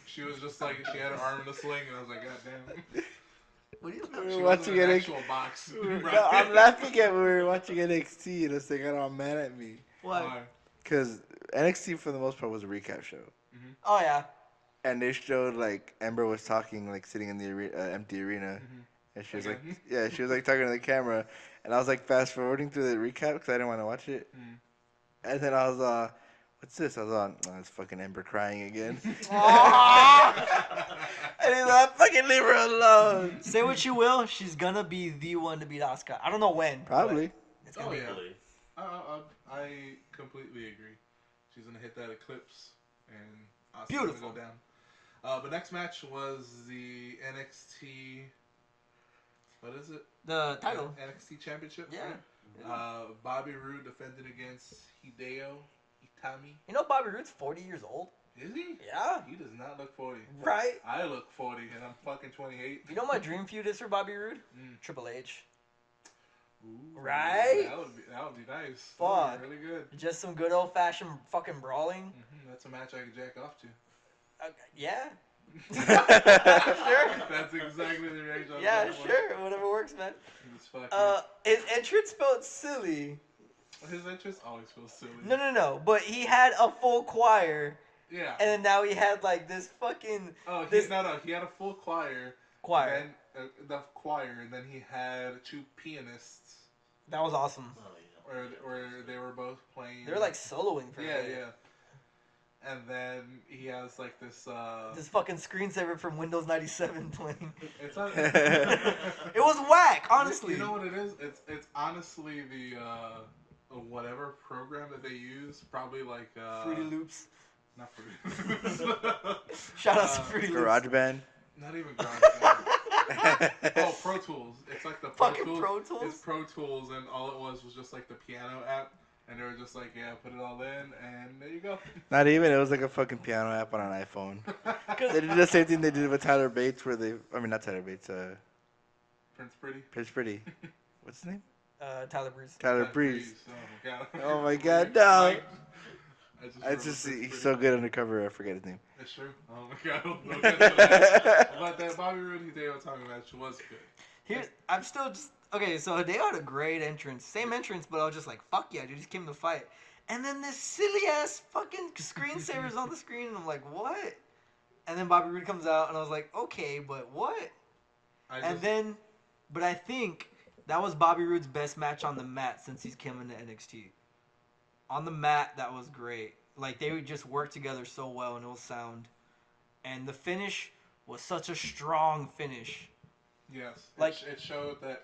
Speaker 2: She was just like she had her arm in a sling, and I was like, God damn.
Speaker 1: What are you
Speaker 3: We
Speaker 2: She
Speaker 3: were
Speaker 2: wasn't
Speaker 3: watching
Speaker 2: an
Speaker 3: it.
Speaker 2: actual box.
Speaker 3: No, I'm laughing at when we were watching NXT and they got all mad at me.
Speaker 1: What?
Speaker 2: Why?
Speaker 3: Because NXT for the most part was a recap show.
Speaker 1: Oh yeah.
Speaker 3: And they showed like Ember was talking, like sitting in the empty arena. And she was like,
Speaker 2: Again?
Speaker 3: yeah, she was like talking to the camera. And I was like fast forwarding through the recap because I didn't want to watch it. And then I was, what's this? I was on, oh, it's fucking Ember crying again. And he's like, fucking leave her alone.
Speaker 1: Say what you will, she's gonna be the one to beat Asuka. I don't know when. but
Speaker 3: Probably.
Speaker 1: It's gonna
Speaker 2: Oh,
Speaker 1: be.
Speaker 2: yeah.
Speaker 4: Hopefully.
Speaker 2: I completely agree. She's gonna hit that eclipse and Asuka's
Speaker 1: Beautiful.
Speaker 2: gonna go down. But next match was the NXT. What is it?
Speaker 1: The title.
Speaker 2: NXT Championship.
Speaker 1: Yeah.
Speaker 2: Bobby Roode defended against Hideo Itami.
Speaker 1: You know Bobby Roode's 40 years old?
Speaker 2: Is he?
Speaker 1: Yeah.
Speaker 2: He does not look 40.
Speaker 1: Right?
Speaker 2: I look 40 and I'm fucking 28.
Speaker 1: You know my dream feud is for Bobby Roode? Triple H.
Speaker 2: Ooh,
Speaker 1: Right?
Speaker 2: That would be nice.
Speaker 1: Fuck.
Speaker 2: That would be really good.
Speaker 1: Just some good old fashioned fucking brawling.
Speaker 2: That's a match I could jack off to.
Speaker 1: Yeah.
Speaker 2: Sure. That's exactly the range I was
Speaker 1: Yeah,
Speaker 2: going for.
Speaker 1: sure. Whatever works, man.
Speaker 2: He's fucking,
Speaker 1: His entrance felt silly.
Speaker 2: his entrance always feels silly.
Speaker 1: No. But he had a full choir,
Speaker 2: Yeah.
Speaker 1: and then now he had like this fucking
Speaker 2: Oh,
Speaker 1: this
Speaker 2: he had a full choir.
Speaker 1: choir.
Speaker 2: And then, the choir, and then he had two pianists,
Speaker 1: That was awesome.
Speaker 4: Oh yeah.
Speaker 2: where they were both playing.
Speaker 1: They were like soloing for a
Speaker 2: Yeah,
Speaker 1: bit.
Speaker 2: yeah. And then he has like this.
Speaker 1: This fucking screensaver from Windows 97 playing.
Speaker 2: It's not.
Speaker 1: It was whack, honestly.
Speaker 2: You know what it is? It's honestly the whatever program that they use. Probably like
Speaker 1: Fruity Loops.
Speaker 2: Not Fruity Loops.
Speaker 1: Shout out to Fruity Loops.
Speaker 3: GarageBand.
Speaker 2: Not even GarageBand. Oh, Pro Tools. It's like the
Speaker 1: Fucking
Speaker 2: Tools.
Speaker 1: Pro Tools?
Speaker 2: It's Pro Tools, and all it was just like the piano app, and they were just like, yeah, put it all in, and there you go.
Speaker 3: Not even. It was like a fucking piano app on an iPhone. They did the same thing they did with Tyler Bates, not Tyler Bates,
Speaker 2: Prince Pretty.
Speaker 3: Prince Pretty. What's his name?
Speaker 1: Tyler Breeze.
Speaker 3: Tyler Breeze.
Speaker 2: Oh my god.
Speaker 3: Oh my god, no.
Speaker 2: I just remember Prince
Speaker 3: He's
Speaker 2: Pretty.
Speaker 3: so good undercover, I forget his name.
Speaker 2: It's true. Oh my god. We'll get to that. But that Bobby Roode Hideo Itami match was good.
Speaker 1: I'm still just okay. So Hideo had a great entrance, same entrance, but I was just like, "Fuck yeah, dude!" He just came to fight, and then this silly ass fucking screensaver's on the screen, and I'm like, "What?" And then Bobby Roode comes out, and I was like, "Okay, but what?" But I think that was Bobby Roode's best match on the mat since he's come into NXT. On the mat, that was great. Like they would just work together so well, and it was sound. And the finish was such a strong finish.
Speaker 2: Yes.
Speaker 1: Like-
Speaker 2: it showed that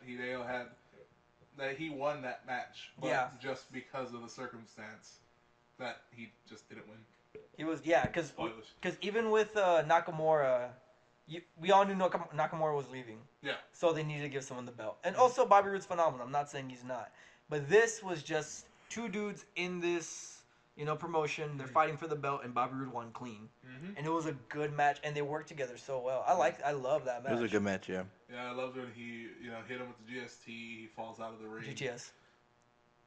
Speaker 2: he won that match, but
Speaker 1: Yeah.
Speaker 2: just because of the circumstance that he just didn't win.
Speaker 1: He was because
Speaker 2: Spoilers.
Speaker 1: even with Nakamura, we all knew Nakamura was leaving.
Speaker 2: Yeah.
Speaker 1: So they needed to give someone the belt, and also Bobby Roode's phenomenal. I'm not saying he's not, but this was just two dudes in this promotion. They're fighting for the belt, and Bobby Roode won clean, and it was a good match, and they worked together so well. I love that match.
Speaker 3: It was a good match, yeah.
Speaker 2: Yeah, I loved when he hit him with the GST. He falls out of the ring.
Speaker 1: GTS,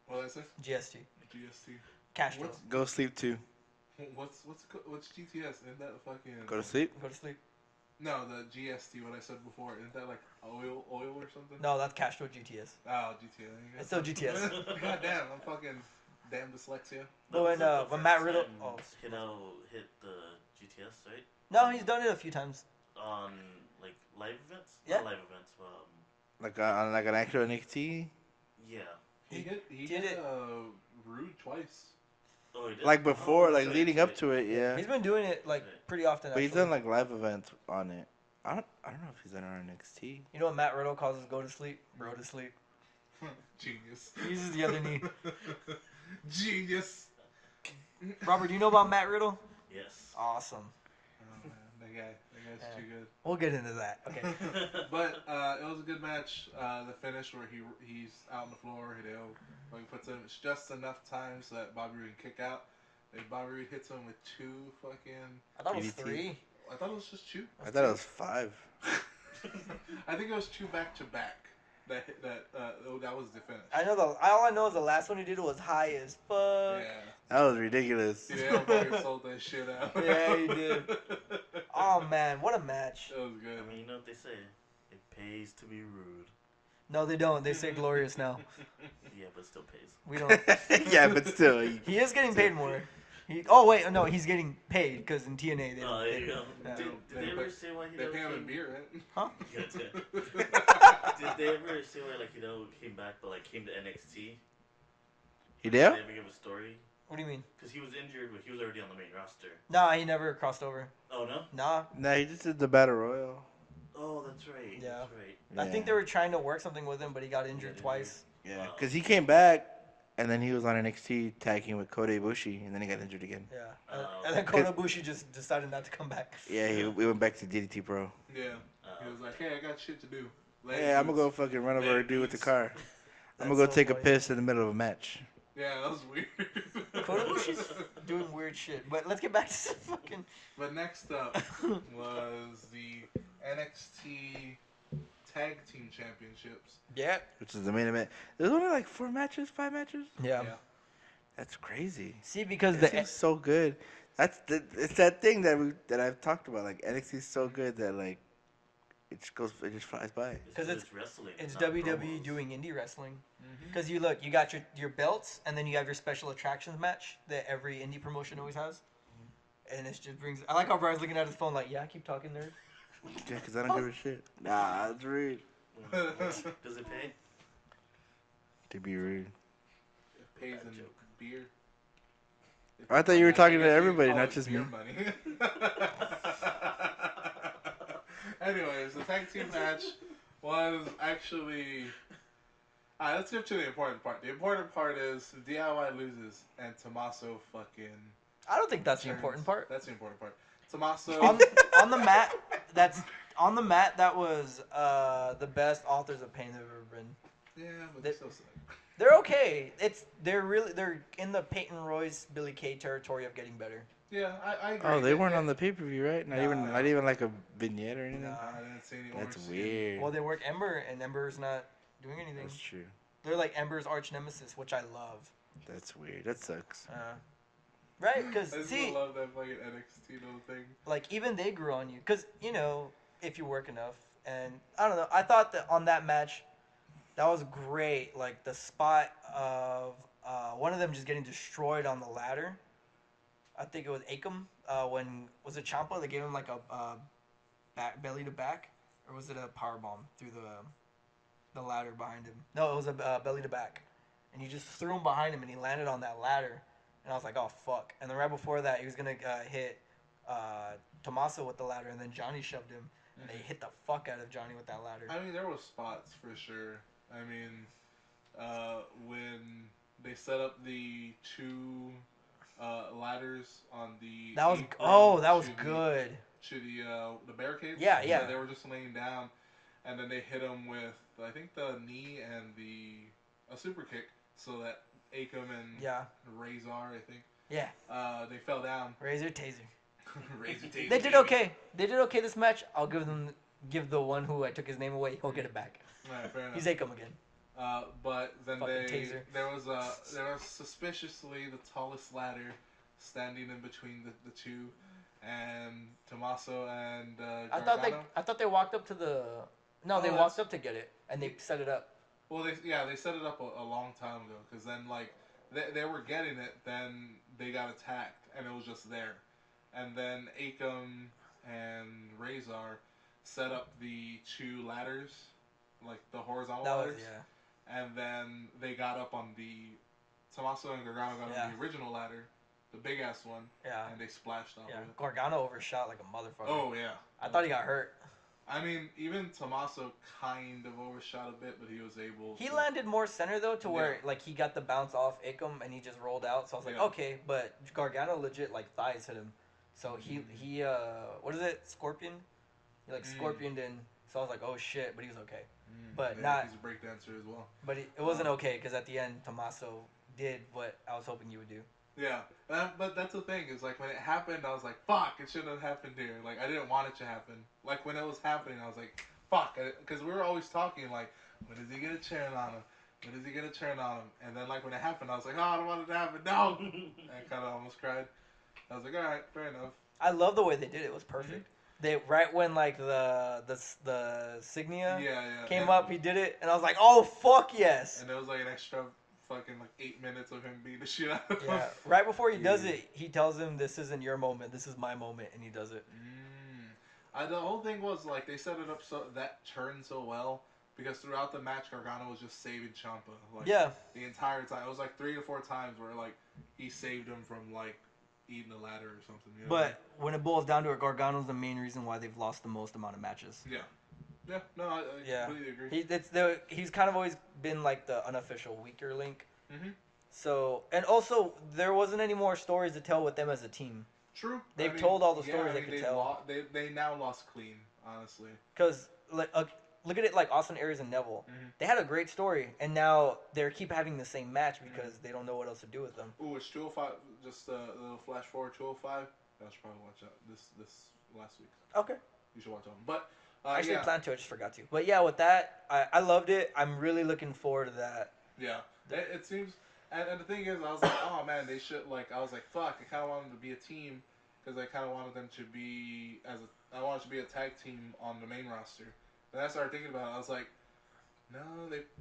Speaker 2: What did I say?
Speaker 1: GST,
Speaker 2: GST.
Speaker 1: Castro.
Speaker 3: Go sleep too.
Speaker 2: What's GTS? Isn't that fucking?
Speaker 3: Go to sleep.
Speaker 1: Go to sleep.
Speaker 2: No, the GST. What I said before. Isn't that like oil or something?
Speaker 1: No, that's Castro GTS.
Speaker 2: Oh, GTS.
Speaker 1: It's still GTS.
Speaker 2: God damn, I'm fucking damn dyslexia.
Speaker 1: But when Matt Riddle,
Speaker 4: Hideo hit the GTS, right?
Speaker 1: no, he's done it a few times.
Speaker 4: On like live events.
Speaker 1: Yeah.
Speaker 4: Not live events.
Speaker 3: Like on like an actual NXT.
Speaker 4: Yeah.
Speaker 2: He
Speaker 1: did
Speaker 2: hit
Speaker 1: it.
Speaker 2: Rude twice.
Speaker 4: Oh, he did?
Speaker 3: Like before,
Speaker 4: Oh,
Speaker 3: like
Speaker 4: shit,
Speaker 3: leading
Speaker 4: shit.
Speaker 3: up to it, yeah.
Speaker 1: He's been doing it like pretty often.
Speaker 3: But he's
Speaker 1: actually.
Speaker 3: done like live events on it. I don't know if he's done it on NXT.
Speaker 1: You know what Matt Riddle calls his go to sleep? Bro to sleep.
Speaker 2: Genius.
Speaker 1: He uses the other knee.
Speaker 2: Genius.
Speaker 1: Robert, do you know about Matt Riddle?
Speaker 4: Yes.
Speaker 1: Awesome.
Speaker 2: Oh man, that guy guy's
Speaker 1: Yeah.
Speaker 2: too good.
Speaker 1: We'll get into that. Okay.
Speaker 2: But it was a good match. The finish where he's out on the floor, Hideo like puts him just enough time so that Bobby Roode can kick out. Then Bobby Roode hits him with 2 fucking.
Speaker 1: I thought it was
Speaker 3: DDT.
Speaker 1: 3.
Speaker 2: I thought it was just 2.
Speaker 3: I thought it was 5.
Speaker 2: I think it was 2 back to back. That was the finish.
Speaker 1: I know all I know is the last one he did was high as fuck.
Speaker 2: Yeah.
Speaker 3: That was ridiculous.
Speaker 2: Yeah, Bobby sold that shit out.
Speaker 1: Yeah, he did. Oh man, what a match!
Speaker 2: That was good.
Speaker 4: I mean, you know what they say? It pays to be rude.
Speaker 1: No, they don't. They say glorious now.
Speaker 4: Yeah, but it still pays.
Speaker 1: We don't.
Speaker 3: Yeah, but still.
Speaker 1: He is getting paid more. No, he's getting paid because in TNA they don't.
Speaker 4: Oh, there you go.
Speaker 1: Yeah.
Speaker 4: Did they ever say why he
Speaker 2: They
Speaker 4: never
Speaker 2: pay him in
Speaker 4: came?
Speaker 2: beer, right?
Speaker 1: Huh?
Speaker 4: Did they ever say why, like, came back, but, like, came to NXT?
Speaker 3: You
Speaker 4: Did
Speaker 3: there?
Speaker 4: they ever give a story?
Speaker 1: What do you mean?
Speaker 4: Because he was injured, but he was already on the main roster.
Speaker 1: Nah, he never crossed over.
Speaker 4: Oh, no?
Speaker 1: Nah,
Speaker 3: Nah, he just did the Battle Royal.
Speaker 4: Oh, that's right.
Speaker 1: Yeah.
Speaker 4: That's right.
Speaker 1: I think they were trying to work something with him, but he got injured twice.
Speaker 3: Yeah,
Speaker 4: Wow.
Speaker 3: because he came back, and then he was on NXT tagging with Kota Ibushi, and then he got injured again.
Speaker 1: Yeah,
Speaker 4: Oh.
Speaker 1: and then Kota Ibushi just decided not to come back.
Speaker 3: Yeah, we went back to DDT Pro.
Speaker 2: Yeah. He was like, hey, I got shit to do.
Speaker 3: Yeah, I'm gonna go fucking run over a dude with the car. I'm gonna
Speaker 1: That's
Speaker 3: go
Speaker 1: so
Speaker 3: take a
Speaker 1: funny.
Speaker 3: piss in the middle of a match.
Speaker 2: Yeah, that was weird.
Speaker 1: Kota Ibushi's doing weird shit. But let's get back to some fucking.
Speaker 2: But next up was the NXT Tag Team Championships.
Speaker 1: Yeah.
Speaker 3: Which is the main event. There's only like 5 matches.
Speaker 1: Yeah.
Speaker 3: That's crazy.
Speaker 1: See, because
Speaker 3: NXT's so good. It's that thing that I've talked about. Like NXT's so good that like it just flies by.
Speaker 1: Because it's
Speaker 4: wrestling.
Speaker 1: it's
Speaker 4: not
Speaker 1: WWE
Speaker 4: promos.
Speaker 1: doing indie wrestling.
Speaker 2: Mm-hmm.
Speaker 1: Because you got your belts, and then you have your special attractions match that every indie promotion always has. And it just brings. I like how Brian's looking at his phone, like, yeah, keep talking, nerd.
Speaker 3: Yeah, because I don't give a shit. Nah, that's rude.
Speaker 4: Does it pay?
Speaker 3: To be rude.
Speaker 2: It pays
Speaker 4: Bad
Speaker 2: in
Speaker 4: joke.
Speaker 2: beer.
Speaker 3: I thought you were talking to
Speaker 2: I guess
Speaker 3: everybody,
Speaker 2: call
Speaker 3: not
Speaker 2: it
Speaker 3: just
Speaker 2: beer
Speaker 3: me.
Speaker 2: money. Anyways, the tag team match was actually. Alright, let's get to the important part. The important part is DIY loses and Tommaso fucking.
Speaker 1: I don't think that's the
Speaker 2: turns.
Speaker 1: important part.
Speaker 2: That's the important part. Tommaso.
Speaker 1: on the mat, that was the best Authors of Pain they've ever been.
Speaker 2: Yeah, but
Speaker 1: They-
Speaker 2: they still suck.
Speaker 1: They're okay. They're in the Peyton Royce, Billy Kay territory of getting better.
Speaker 2: Yeah, I agree.
Speaker 3: Oh, they weren't on the pay-per-view, right? Not
Speaker 1: Nah.
Speaker 3: even like a vignette or anything.
Speaker 1: Nah.
Speaker 2: I didn't see any
Speaker 3: That's
Speaker 2: orange
Speaker 3: weird.
Speaker 1: Well, they work Ember, and Ember's not doing anything.
Speaker 3: That's true.
Speaker 1: They're like Ember's arch nemesis, which I love.
Speaker 3: That's weird. That sucks.
Speaker 1: Right? Because
Speaker 2: I just
Speaker 1: see,
Speaker 2: love that fucking NXT little thing.
Speaker 1: like even they grew on you. Because if you work enough, and I don't know. I thought that on that match, that was great. Like the spot of one of them just getting destroyed on the ladder. I think it was Akam. When was it Ciampa? They gave him like a belly to back, or was it a power bomb through the ladder behind him? No, it was a belly to back, and he just threw him behind him, and he landed on that ladder. And I was like, oh fuck! And then right before that, he was gonna hit Tommaso with the ladder, and then Johnny shoved him. And they hit the fuck out of Johnny with that ladder.
Speaker 2: I mean, there was spots for sure. I mean, when they set up the 2 ladders on the
Speaker 1: That was
Speaker 2: apron
Speaker 1: that was
Speaker 2: to the-
Speaker 1: good.
Speaker 2: to the barricades.
Speaker 1: Yeah, yeah.
Speaker 2: So they were just laying down, and then they hit him with I think the knee and a super kick, so that Akam and
Speaker 1: Yeah,
Speaker 2: Razor, I think,
Speaker 1: yeah.
Speaker 2: they fell down.
Speaker 1: Razor Taser.
Speaker 2: Razor
Speaker 1: They
Speaker 2: Taser.
Speaker 1: did okay. They did okay this match. I'll give the one who I took his name away. He'll get it back.
Speaker 2: Alright, fair enough.
Speaker 1: He's Akam again.
Speaker 2: But then
Speaker 1: Fucking taser.
Speaker 2: there was suspiciously the tallest ladder standing in between the 2, and Tommaso and
Speaker 1: I
Speaker 2: Gargano.
Speaker 1: thought they walked up to the. No, they
Speaker 2: Oh,
Speaker 1: walked up to get it, and they set it up.
Speaker 2: Well, they set it up a long time ago, because then like they were getting it, then they got attacked, and it was just there, and then Akam and Razor set up the 2 ladders, like the horizontal
Speaker 1: That was
Speaker 2: ladders, and then they got up on the Tommaso and Gargano got
Speaker 1: Yeah.
Speaker 2: on the original ladder, the big ass one,
Speaker 1: yeah.
Speaker 2: and they splashed off
Speaker 1: Yeah,
Speaker 2: of it.
Speaker 1: Gargano overshot like a motherfucker.
Speaker 2: Oh yeah.
Speaker 1: I thought he got hurt.
Speaker 2: I mean, even Tommaso kind of overshot a bit, but he was able.
Speaker 1: He
Speaker 2: to...
Speaker 1: landed more center though, to where
Speaker 2: Yeah.
Speaker 1: like he got the bounce off Akam and he just rolled out. So I was like,
Speaker 2: Yeah.
Speaker 1: okay, but Gargano legit like thighs hit him. So he what is it? Scorpion? He like scorpioned in. So I was like, oh shit, but he was okay. But
Speaker 2: yeah,
Speaker 1: not.
Speaker 2: he's a breakdancer as well.
Speaker 1: But it wasn't okay because at the end, Tommaso did what I was hoping he would do.
Speaker 2: Yeah, but that's the thing is like when it happened, I was like, fuck, it shouldn't have happened here. Like I didn't want it to happen. Like when it was happening, I was like, fuck, because we were always talking like, when is he gonna turn on him? When is he gonna turn on him? And then like when it happened, I was like, oh, I don't want it to happen. No, I kind of almost cried. I was like, all right, fair enough.
Speaker 1: I love the way they did it. It was perfect. They right when like the Signia
Speaker 2: Yeah.
Speaker 1: came
Speaker 2: and,
Speaker 1: up, he did it, and I was like, oh fuck yes.
Speaker 2: And there was like an extra fucking like 8 minutes of him beating the shit out of him.
Speaker 1: Yeah, right before he does it, he tells him, "This isn't your moment. This is my moment," and he does it.
Speaker 2: The whole thing was like they set it up so that turned so well because throughout the match, Gargano was just saving Ciampa. Like,
Speaker 1: Yeah.
Speaker 2: The entire time, it was like 3 to 4 times where like he saved him from like eating a ladder or something. You know
Speaker 1: But when it boils down to it, Gargano's the main reason why they've lost the most amount of matches.
Speaker 2: Yeah, no, I completely agree.
Speaker 1: He's kind of always been like the unofficial weaker link.
Speaker 2: Mm-hmm.
Speaker 1: So, and also there wasn't any more stories to tell with them as a team.
Speaker 2: True.
Speaker 1: They've told all the stories they could tell.
Speaker 2: They now lost clean, honestly.
Speaker 1: Because like, look at it like Austin Aries and Neville.
Speaker 2: Mm-hmm.
Speaker 1: They had a great story, and now they keep having the same match because they don't know what else to do with them.
Speaker 2: Ooh, it's 205. Just a little flash forward. 205. I should probably watch that this last week.
Speaker 1: Okay.
Speaker 2: You should watch them. But
Speaker 1: I actually planned to. I just forgot to. But yeah, with that, I loved it. I'm really looking forward to that.
Speaker 2: Yeah, it seems. And the thing is, I was like, oh man, they should like. I was like, fuck. I kind of wanted them to be a team because I kind of wanted them to be I wanted to be a tag team on the main roster. And I started thinking about it. I was like, no,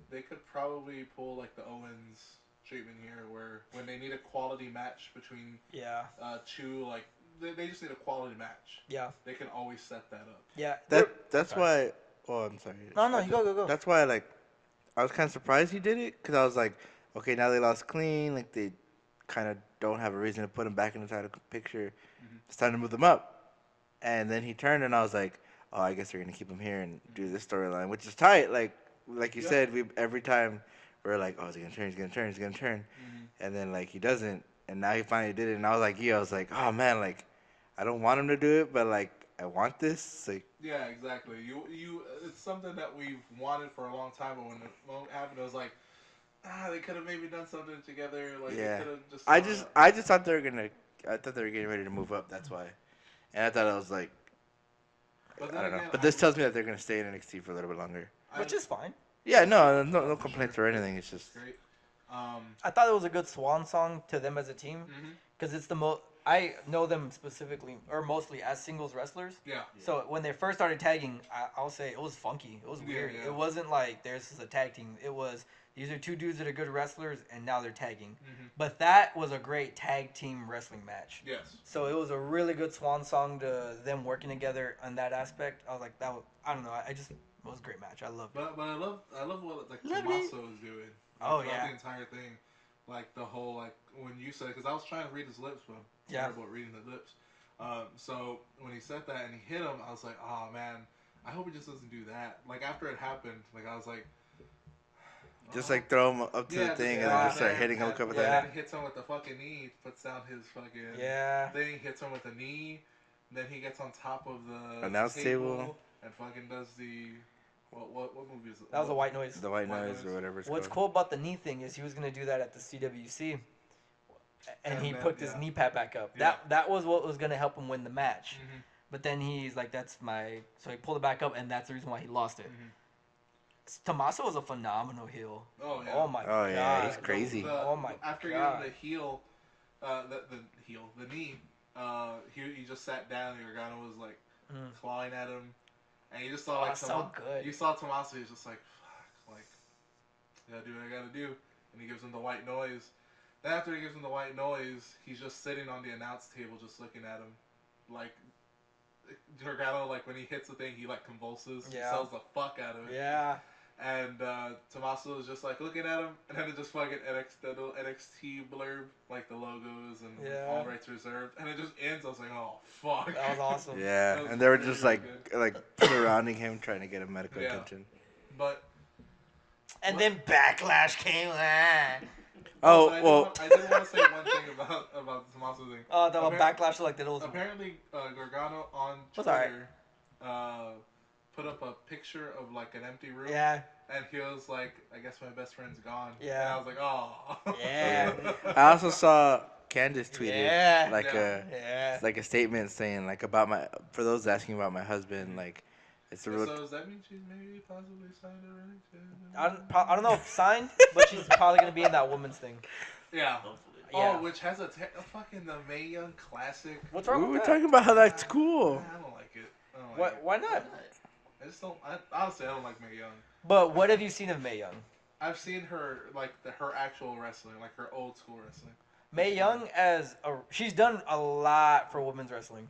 Speaker 2: they could probably pull like the Owens treatment here, where when they need a quality match between two like. They just need a quality match.
Speaker 1: Yeah.
Speaker 2: They can always set that up.
Speaker 1: Yeah.
Speaker 3: That's why. Oh, I'm sorry.
Speaker 1: No, you go.
Speaker 3: That's why, like, I was kind of surprised he did it because I was like, okay, now they lost clean. Like, they kind of don't have a reason to put him back in the title picture.
Speaker 2: Mm-hmm.
Speaker 3: It's time to move them up. And then he turned, and I was like, oh, I guess they're gonna keep him here and do this storyline, which is tight. Like you said, we every time we're like, oh, he's gonna turn.
Speaker 2: Mm-hmm.
Speaker 3: And then like he doesn't, and now he finally did it. And I was like, oh man, like. I don't want him to do it, but like I want this. Like
Speaker 2: yeah, exactly. You it's something that we've wanted for a long time, but when it won't happen, it was like they could have maybe done something together. Like
Speaker 3: yeah,
Speaker 2: they could have just.
Speaker 3: I just thought they were gonna. I thought they were getting ready to move up. That's why, and I thought it was like. I don't know, but this tells me that they're gonna stay in NXT for a little bit longer,
Speaker 1: which is fine.
Speaker 3: Yeah, no complaints or anything. It's just.
Speaker 2: Great.
Speaker 1: I thought it was a good swan song to them as a team because it's the most. I know them specifically or mostly as singles wrestlers.
Speaker 2: Yeah.
Speaker 1: So when they first started tagging, I'll say it was funky. It was weird.
Speaker 2: Yeah.
Speaker 1: It wasn't like this is a tag team. It was these are two dudes that are good wrestlers and now they're tagging.
Speaker 2: Mm-hmm.
Speaker 1: But that was a great tag team wrestling match.
Speaker 2: Yes.
Speaker 1: So it was a really good swan song to them working together on that aspect. I was like that was I don't know. It was a great match. I loved it.
Speaker 2: But I love what like Tommaso is doing.
Speaker 1: Oh
Speaker 2: throughout
Speaker 1: yeah.
Speaker 2: The entire thing, like the whole like when you said because I was trying to read his lips, but I'm terrible at reading the lips. So when he said that and he hit him, I was like, oh man, I hope he just doesn't do that. Like after it happened, like I was like,
Speaker 3: just like throw him up to the thing and then just start hitting him a couple times.
Speaker 2: Yeah, he hits him with the fucking knee, puts down his fucking.
Speaker 1: Yeah.
Speaker 2: Then he hits him with the knee. Then he gets on top of the
Speaker 3: announce table
Speaker 2: and fucking does the. What movie is it?
Speaker 1: That was a White Noise.
Speaker 3: The White Noise or whatever it's
Speaker 1: What's
Speaker 3: called.
Speaker 1: cool about the knee thing is he was gonna do that at the CWC, and he put his knee pad back up.
Speaker 2: Yeah.
Speaker 1: That was what was gonna help him win the match.
Speaker 2: Mm-hmm.
Speaker 1: But then he's like, "That's my." So he pulled it back up, and that's the reason why he lost it.
Speaker 2: Mm-hmm.
Speaker 1: Tommaso was a phenomenal heel.
Speaker 2: Oh yeah.
Speaker 1: Oh my god.
Speaker 3: Oh yeah, he's crazy.
Speaker 1: Oh my
Speaker 2: after
Speaker 1: god.
Speaker 2: getting the heel, the knee, he just sat down. And Gargano was like clawing at him, and you just saw like
Speaker 1: so good.
Speaker 2: You saw Tommaso. He's just like, fuck, like, gotta do what I gotta do, and he gives him the white noise. Then after he gives him the white noise, he's just sitting on the announce table, just looking at him, like. Gargano, like when he hits the thing, he like convulses.
Speaker 1: Yeah.
Speaker 2: He sells the fuck out of it.
Speaker 1: Yeah.
Speaker 2: And Tommaso is just like looking at him, and then it just fucking NXT blurb, like the logos and all rights reserved, and it just ends. I was like, oh fuck.
Speaker 1: That was awesome.
Speaker 3: Yeah, and they were just like surrounding him, trying to get him medical attention.
Speaker 2: But.
Speaker 1: And then Backlash came.
Speaker 3: Oh
Speaker 2: I
Speaker 3: well.
Speaker 2: I did want to say one thing about the Tommaso thing.
Speaker 1: Oh, the Backlash like that was.
Speaker 2: Apparently, Gargano on
Speaker 1: Was
Speaker 2: Twitter.
Speaker 1: alright.
Speaker 2: put up a picture of like an empty room.
Speaker 1: Yeah.
Speaker 2: And he was like, I guess my best friend's gone.
Speaker 1: Yeah.
Speaker 2: And I was like, oh.
Speaker 1: Yeah.
Speaker 3: I also saw Candace tweeted
Speaker 1: Yeah.
Speaker 3: like
Speaker 2: Yeah.
Speaker 1: Yeah.
Speaker 3: like a statement saying like about my for those asking about my husband like it's a real
Speaker 2: So does that mean she's maybe possibly signed already?
Speaker 1: I don't know if signed, but she's probably gonna be in that woman's thing.
Speaker 2: Yeah.
Speaker 4: Hopefully.
Speaker 1: Yeah.
Speaker 2: Oh, which has a fucking the Mae Young classic.
Speaker 1: What's
Speaker 3: we
Speaker 1: wrong
Speaker 3: were
Speaker 1: with
Speaker 3: talking about how that's cool.
Speaker 2: I don't like it. I don't like
Speaker 1: What?
Speaker 2: it.
Speaker 1: Why not?
Speaker 2: I just don't. Honestly, I don't like Mae Young.
Speaker 1: But what have you seen of Mae Young?
Speaker 2: I've seen her like her actual wrestling, like her old school wrestling.
Speaker 1: Mae Young she's done a lot for women's wrestling.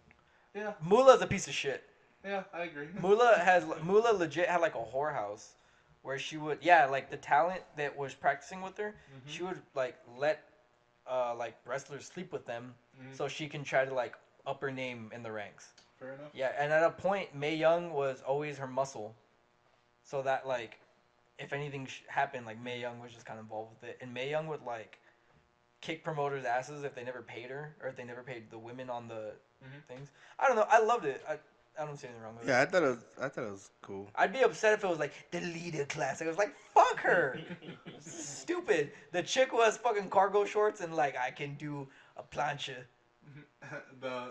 Speaker 2: Yeah,
Speaker 1: Moolah's a piece of shit.
Speaker 2: yeah, I agree.
Speaker 1: Moolah legit had like a whorehouse where she would like the talent that was practicing with her, she would like let like wrestlers sleep with them so she can try to like up her name in the ranks.
Speaker 2: Fair enough.
Speaker 1: Yeah, and at a point Mae Young was always her muscle. So that like if anything happened like Mae Young was just kind of involved with it, and Mae Young would like kick promoters' asses if they never paid her or if they never paid the women on the things. I don't know. I loved it. I don't see anything wrong with it.
Speaker 3: Yeah, I thought it was cool.
Speaker 1: I'd be upset if it was like the leader classic. I was like, fuck her. Stupid. The chick was fucking cargo shorts and like I can do a plancha.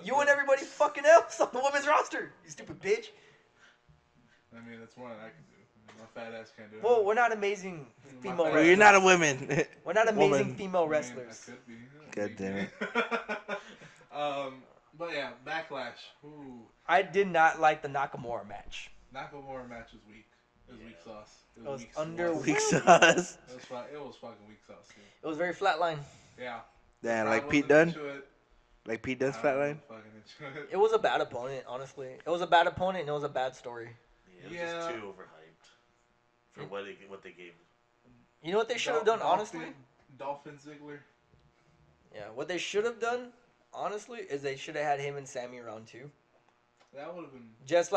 Speaker 1: You and everybody fucking else on the women's roster. You stupid bitch.
Speaker 2: I mean, that's one I can do. I mean, my fat ass can't do it.
Speaker 1: Well, we're not amazing female
Speaker 2: Well,
Speaker 3: Well,
Speaker 1: wrestlers.
Speaker 3: you're not a woman.
Speaker 1: We're not amazing
Speaker 3: woman.
Speaker 1: female
Speaker 2: I mean,
Speaker 1: wrestlers.
Speaker 2: I could be.
Speaker 3: God damn it.
Speaker 2: But yeah, Backlash. Ooh,
Speaker 1: I did not like the Nakamura match.
Speaker 2: Nakamura match was weak. It was weak sauce.
Speaker 1: It was
Speaker 2: weak
Speaker 1: under-
Speaker 2: sauce.
Speaker 3: Weak sauce.
Speaker 2: It was fucking weak sauce, dude.
Speaker 1: It was very flatline.
Speaker 2: Yeah.
Speaker 3: Damn,
Speaker 2: I
Speaker 3: like Pete
Speaker 2: wasn't
Speaker 3: Dunne.
Speaker 2: into it.
Speaker 3: Like Pete Dunne's
Speaker 2: I
Speaker 3: flatline.
Speaker 2: wasn't fucking into it.
Speaker 1: It was a bad opponent, honestly. It was a bad opponent and it was a bad story.
Speaker 4: Yeah, it was
Speaker 2: Yeah.
Speaker 4: just too overhyped for what they gave.
Speaker 1: You know what they should have done, honestly?
Speaker 2: Dolphin Ziggler.
Speaker 1: Yeah, what they should have done, honestly, is they should have had him and Sammy round two.
Speaker 2: That would have been.
Speaker 1: Just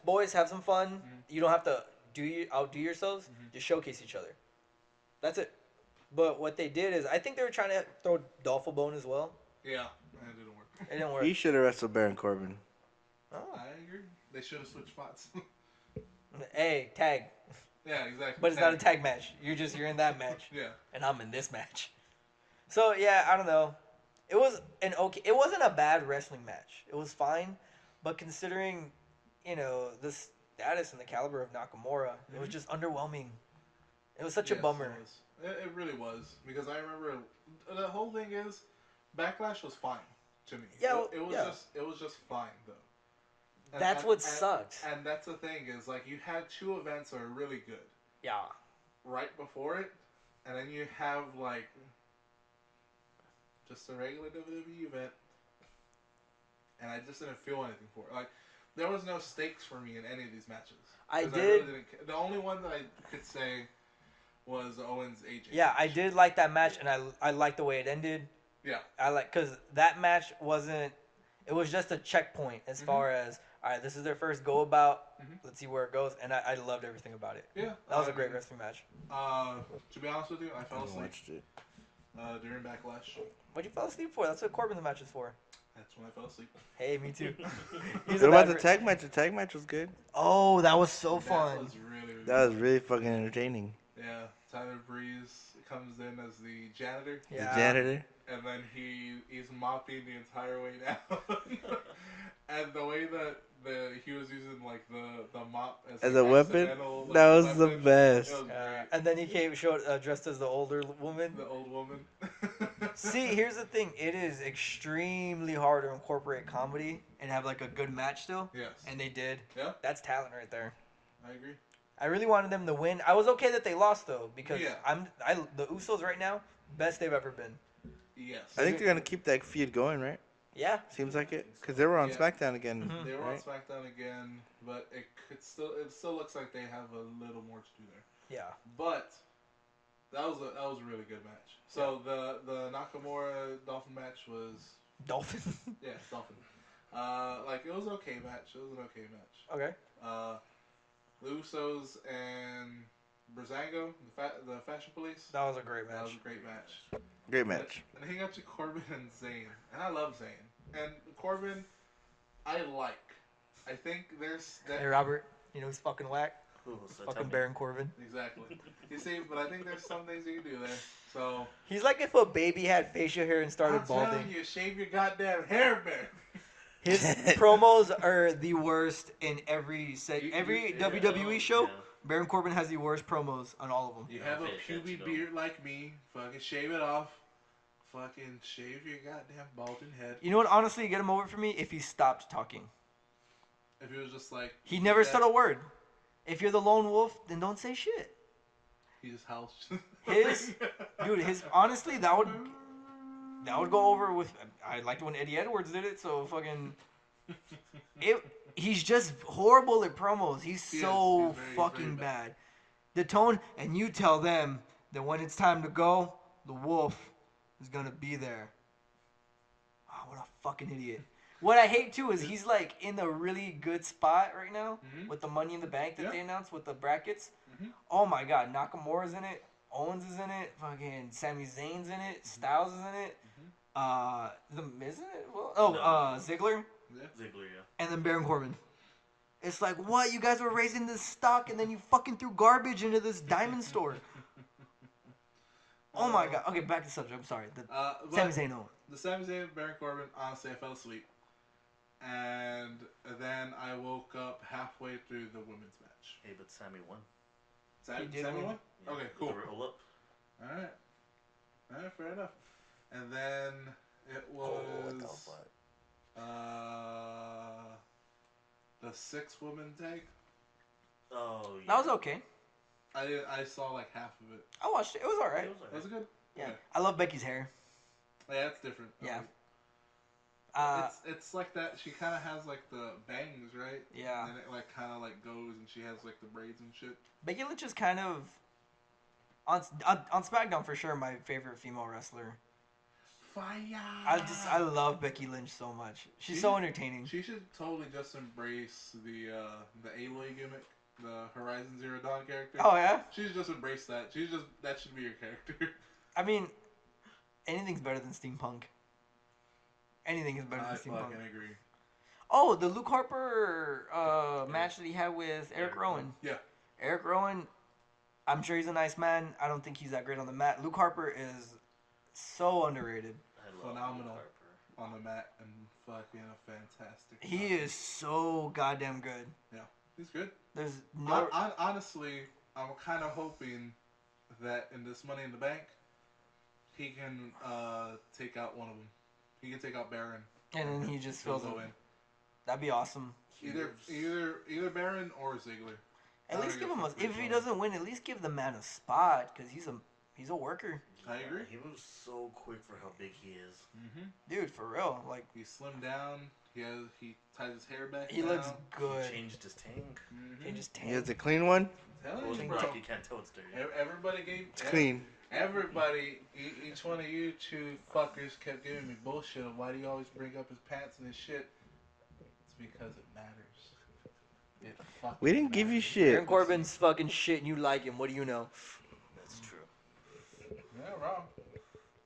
Speaker 1: boys have some fun. You don't have to outdo yourselves. Just showcase each other. That's it. But what they did is, I think they were trying to throw Dolph a bone as well.
Speaker 2: Yeah, it didn't work.
Speaker 1: It didn't work.
Speaker 3: He should have wrestled Baron Corbin.
Speaker 1: Oh.
Speaker 2: I agree. They should have switched spots.
Speaker 1: Hey, tag.
Speaker 2: Yeah, exactly.
Speaker 1: But it's not a tag match. You're in that match.
Speaker 2: Yeah.
Speaker 1: And I'm in this match. So yeah, I don't know. It was it wasn't a bad wrestling match. It was fine, but considering, the status and the caliber of Nakamura, it was just underwhelming. It was such a
Speaker 2: Yes,
Speaker 1: bummer.
Speaker 2: It really was, because I remember the whole thing is Backlash was fine to me.
Speaker 1: Yeah,
Speaker 2: it was
Speaker 1: yeah.
Speaker 2: just fine though.
Speaker 1: That's what sucks.
Speaker 2: And that's the thing is, like, you had two events that are really good
Speaker 1: Yeah.
Speaker 2: right before it, and then you have like just a regular WWE event, and I just didn't feel anything for it. Like, there was no stakes for me in any of these matches.
Speaker 1: I
Speaker 2: 'Cause
Speaker 1: did.
Speaker 2: really didn't ca- the only one that I could say was Owens AJ.
Speaker 1: Yeah, I did like that match, and I liked the way it ended.
Speaker 2: Yeah.
Speaker 1: Because that match wasn't. It was just a checkpoint as far as, all right, this is their first go about. Let's see where it goes, and I loved everything about it.
Speaker 2: Yeah.
Speaker 1: That was a great wrestling match.
Speaker 2: To be honest with you, I fell
Speaker 3: I
Speaker 2: asleep
Speaker 3: watched it.
Speaker 2: during Backlash.
Speaker 1: What'd you fall asleep for? That's what Corbin's match is for.
Speaker 2: That's when I fell asleep.
Speaker 1: Hey, me too.
Speaker 3: What about the tag match? The tag match was good.
Speaker 1: Oh, that was so
Speaker 2: That
Speaker 1: fun.
Speaker 2: was really
Speaker 3: That was really fucking entertaining.
Speaker 2: Yeah. Tyler Breeze comes in as the janitor,
Speaker 1: Yeah.
Speaker 3: The janitor.
Speaker 2: and then he's mopping the entire way down. And the way that he was using like the mop
Speaker 3: As
Speaker 2: like,
Speaker 3: a weapon?
Speaker 2: accidental, like,
Speaker 3: That was the
Speaker 2: weapon,
Speaker 3: best.
Speaker 2: It was great.
Speaker 1: And then he showed dressed as the older woman.
Speaker 2: The old woman.
Speaker 1: See, here's the thing. It is extremely hard to incorporate comedy and have like a good match still.
Speaker 2: Yes.
Speaker 1: And they did.
Speaker 2: Yeah.
Speaker 1: That's talent right there.
Speaker 2: I agree.
Speaker 1: I really wanted them to win. I was okay that they lost though, because
Speaker 2: Yeah.
Speaker 1: the Usos right now, best they've ever been.
Speaker 2: Yes.
Speaker 3: I think they're gonna keep that feud going, right?
Speaker 1: Yeah.
Speaker 3: Seems like it, cause they were on
Speaker 2: Yeah.
Speaker 3: SmackDown again.
Speaker 2: They were
Speaker 3: right?
Speaker 2: on SmackDown again, but it still looks like they have a little more to do there.
Speaker 1: Yeah.
Speaker 2: But that was a really good match. So the Nakamura Dolphin match was
Speaker 1: Dolphin.
Speaker 2: Dolphin. Like, it was an okay match. It was an okay match.
Speaker 1: Okay.
Speaker 2: The Usos and Breezango, the Fashion Police.
Speaker 1: That was a great
Speaker 2: That was
Speaker 1: match.
Speaker 2: a great match.
Speaker 3: Great match.
Speaker 2: And he got to Corbin and Zayn, and I love Zayn. And Corbin, I like. I think there's
Speaker 1: Hey
Speaker 2: that
Speaker 1: Robert, you know he's fucking whack.
Speaker 4: Ooh, so
Speaker 1: Fucking
Speaker 4: tell me.
Speaker 1: Baron Corbin.
Speaker 2: exactly. You see, but I think there's some things you can do there. So
Speaker 1: He's like if a baby had facial hair and started
Speaker 2: I'm
Speaker 1: balding.
Speaker 2: telling you, shave your goddamn hair, man.
Speaker 1: His promos are the worst in every
Speaker 2: You-
Speaker 1: WWE show.
Speaker 4: Yeah.
Speaker 1: Baron Corbin has the worst promos on all of them.
Speaker 2: You
Speaker 4: Yeah,
Speaker 2: have a
Speaker 4: pay attention,
Speaker 2: pubic
Speaker 4: though.
Speaker 2: beard like me. Fucking shave it off. Fucking shave your goddamn balding head.
Speaker 1: You know what? Honestly, get him over for me if he stopped talking.
Speaker 2: If it was just like
Speaker 1: He never
Speaker 2: that,
Speaker 1: said a word. If you're the lone wolf, then don't say shit.
Speaker 2: he just howls.
Speaker 1: His honestly that would go over with. I liked when Eddie Edwards did it. So fucking he's just horrible at promos. He's
Speaker 2: He is.
Speaker 1: so
Speaker 2: He's very,
Speaker 1: fucking
Speaker 2: very bad.
Speaker 1: bad. The tone, and you tell them that when it's time to go, the wolf is gonna be there. Oh, what a fucking idiot. What I hate too is he's like in a really good spot right now
Speaker 2: Mhm.
Speaker 1: with the Money in the Bank that
Speaker 2: Yeah.
Speaker 1: they announced with the brackets.
Speaker 2: Mhm.
Speaker 1: Oh my god, Nakamura's in it, Owens is in it, fucking Sami Zayn's in it, Styles is in it, The Miz in it?
Speaker 4: No.
Speaker 1: Ziggler,
Speaker 4: Ziggler, yeah.
Speaker 1: and then Baron Corbin. It's like, what? You guys were raising this stock and then you fucking threw garbage into this diamond store. Oh my god. Okay, back to the subject. I'm sorry.
Speaker 2: But
Speaker 1: Sami Zayn Owens.
Speaker 2: the Sami Zayn Baron Corbin. Honestly, I fell asleep, and then I woke up halfway through the women's match.
Speaker 4: Hey, but Sammy won.
Speaker 1: He did
Speaker 2: Sammy
Speaker 1: win.
Speaker 2: won?
Speaker 4: Yeah,
Speaker 2: Okay,
Speaker 4: with
Speaker 2: cool.
Speaker 4: the roll up.
Speaker 2: All right, fair enough. And then it was the 6-woman tag.
Speaker 4: Oh, yeah.
Speaker 1: That was okay.
Speaker 2: I saw like half of it.
Speaker 1: I watched it. It was alright.
Speaker 4: It was alright.
Speaker 2: Was it good?
Speaker 1: Yeah.
Speaker 2: Okay.
Speaker 1: I love Becky's hair.
Speaker 2: Yeah, it's different.
Speaker 1: Yeah.
Speaker 2: Okay. It's like that. She kind of has like the bangs, right?
Speaker 1: Yeah.
Speaker 2: And then it like kind of like goes, and she has like the braids and shit.
Speaker 1: Becky Lynch is kind of on SmackDown for sure my favorite female wrestler.
Speaker 2: Fire!
Speaker 1: I love Becky Lynch so much. She's so entertaining.
Speaker 2: She should totally just embrace the Aloy gimmick, the Horizon Zero Dawn character.
Speaker 1: Oh yeah.
Speaker 2: She should just embrace that. That should be your character.
Speaker 1: I mean, anything's better than steampunk. Anything is better
Speaker 2: I
Speaker 1: than steampunk.
Speaker 2: fucking agree.
Speaker 1: Oh, the Luke Harper match that he had with Eric
Speaker 4: Eric
Speaker 1: Rowan.
Speaker 2: Yeah.
Speaker 1: Eric Rowan, I'm sure he's a nice man. I don't think he's that great on the mat. Luke Harper is so underrated.
Speaker 4: I love
Speaker 2: Phenomenal.
Speaker 4: Luke Harper.
Speaker 2: On the mat and fucking a fantastic.
Speaker 1: He is so goddamn good.
Speaker 2: He's good.
Speaker 1: There's no.
Speaker 2: Honestly, I'm kind of hoping that in this Money in the Bank, he can take out one of them. He can take out Baron.
Speaker 1: And then he just
Speaker 2: He'll
Speaker 1: fills
Speaker 2: go
Speaker 1: it.
Speaker 2: in.
Speaker 1: That'd be awesome.
Speaker 2: Either Baron or Ziggler.
Speaker 1: At least give him a.
Speaker 2: That'd be
Speaker 1: If he
Speaker 2: fun.
Speaker 1: doesn't win, at least give the man a spot because he's a worker,
Speaker 2: I agree.
Speaker 4: He moves so quick for how big he is.
Speaker 2: Mm-hmm.
Speaker 1: dude. For real, like
Speaker 2: He slimmed down. He ties his hair back.
Speaker 1: he
Speaker 2: down.
Speaker 1: looks good.
Speaker 4: He changed his tank.
Speaker 2: Mhm.
Speaker 1: He just
Speaker 3: He has
Speaker 1: tan.
Speaker 3: a clean one.
Speaker 2: Tell
Speaker 4: Well,
Speaker 2: you,
Speaker 1: Clean
Speaker 2: bro.
Speaker 1: tank.
Speaker 4: you can't tell it's dirty.
Speaker 2: Everybody gave.
Speaker 3: It's clean.
Speaker 2: Everybody, each one of you two fuckers kept giving me bullshit. Of why do you always bring up his pants and his shit? It's because it matters. It fucking
Speaker 3: We didn't give you
Speaker 2: matters.
Speaker 3: shit.
Speaker 1: Baron Corbin's fucking shit, and you like him. What do you know?
Speaker 4: That's true.
Speaker 2: Yeah, wrong.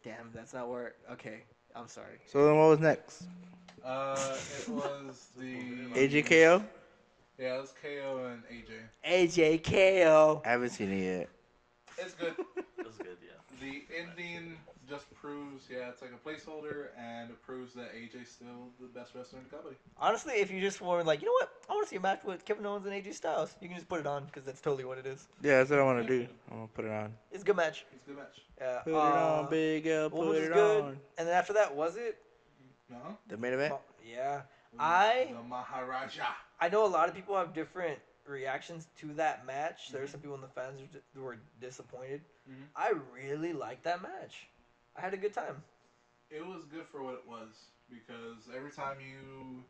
Speaker 1: Damn, that's not where. Okay, I'm sorry.
Speaker 3: So then what was next?
Speaker 2: It was the
Speaker 3: AJKO?
Speaker 2: Yeah, it was KO and AJ.
Speaker 1: AJKO.
Speaker 3: I haven't seen it yet.
Speaker 2: It's good.
Speaker 4: That's good, yeah.
Speaker 2: The ending just proves, it's like a placeholder, and it proves that AJ's still the best wrestler in the company.
Speaker 1: Honestly, if you just were like, you know what, I want to see a match with Kevin Owens and AJ Styles, you can just put it on because that's totally what it is.
Speaker 3: Yeah, that's what I want to do. I'm going to put it on.
Speaker 1: It's a good match.
Speaker 2: It's a good match.
Speaker 1: Yeah.
Speaker 3: Put it on, Big L.
Speaker 1: Women's
Speaker 3: Put
Speaker 1: is
Speaker 3: it
Speaker 1: good.
Speaker 3: on.
Speaker 1: And then after that, was it?
Speaker 2: Uh-huh.
Speaker 3: The main event?
Speaker 1: Yeah.
Speaker 2: The Maharaja.
Speaker 1: I know a lot of people have different reactions to that match. There are some people in the fans who were disappointed.
Speaker 2: Mhm.
Speaker 1: I really liked that match. I had a good time.
Speaker 2: It was good for what it was, because every time you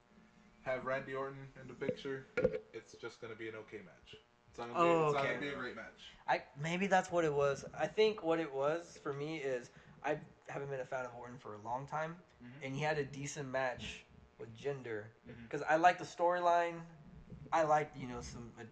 Speaker 2: have Randy Orton in the picture, it's just going to be an okay match. It's not going to
Speaker 1: okay.
Speaker 2: be a great match.
Speaker 1: Maybe that's what it was. I think what it was for me is I haven't been a fan of Orton for a long time,
Speaker 2: Mhm.
Speaker 1: and he had a decent match with Jinder
Speaker 2: Mhm.
Speaker 1: because I like the storyline. I like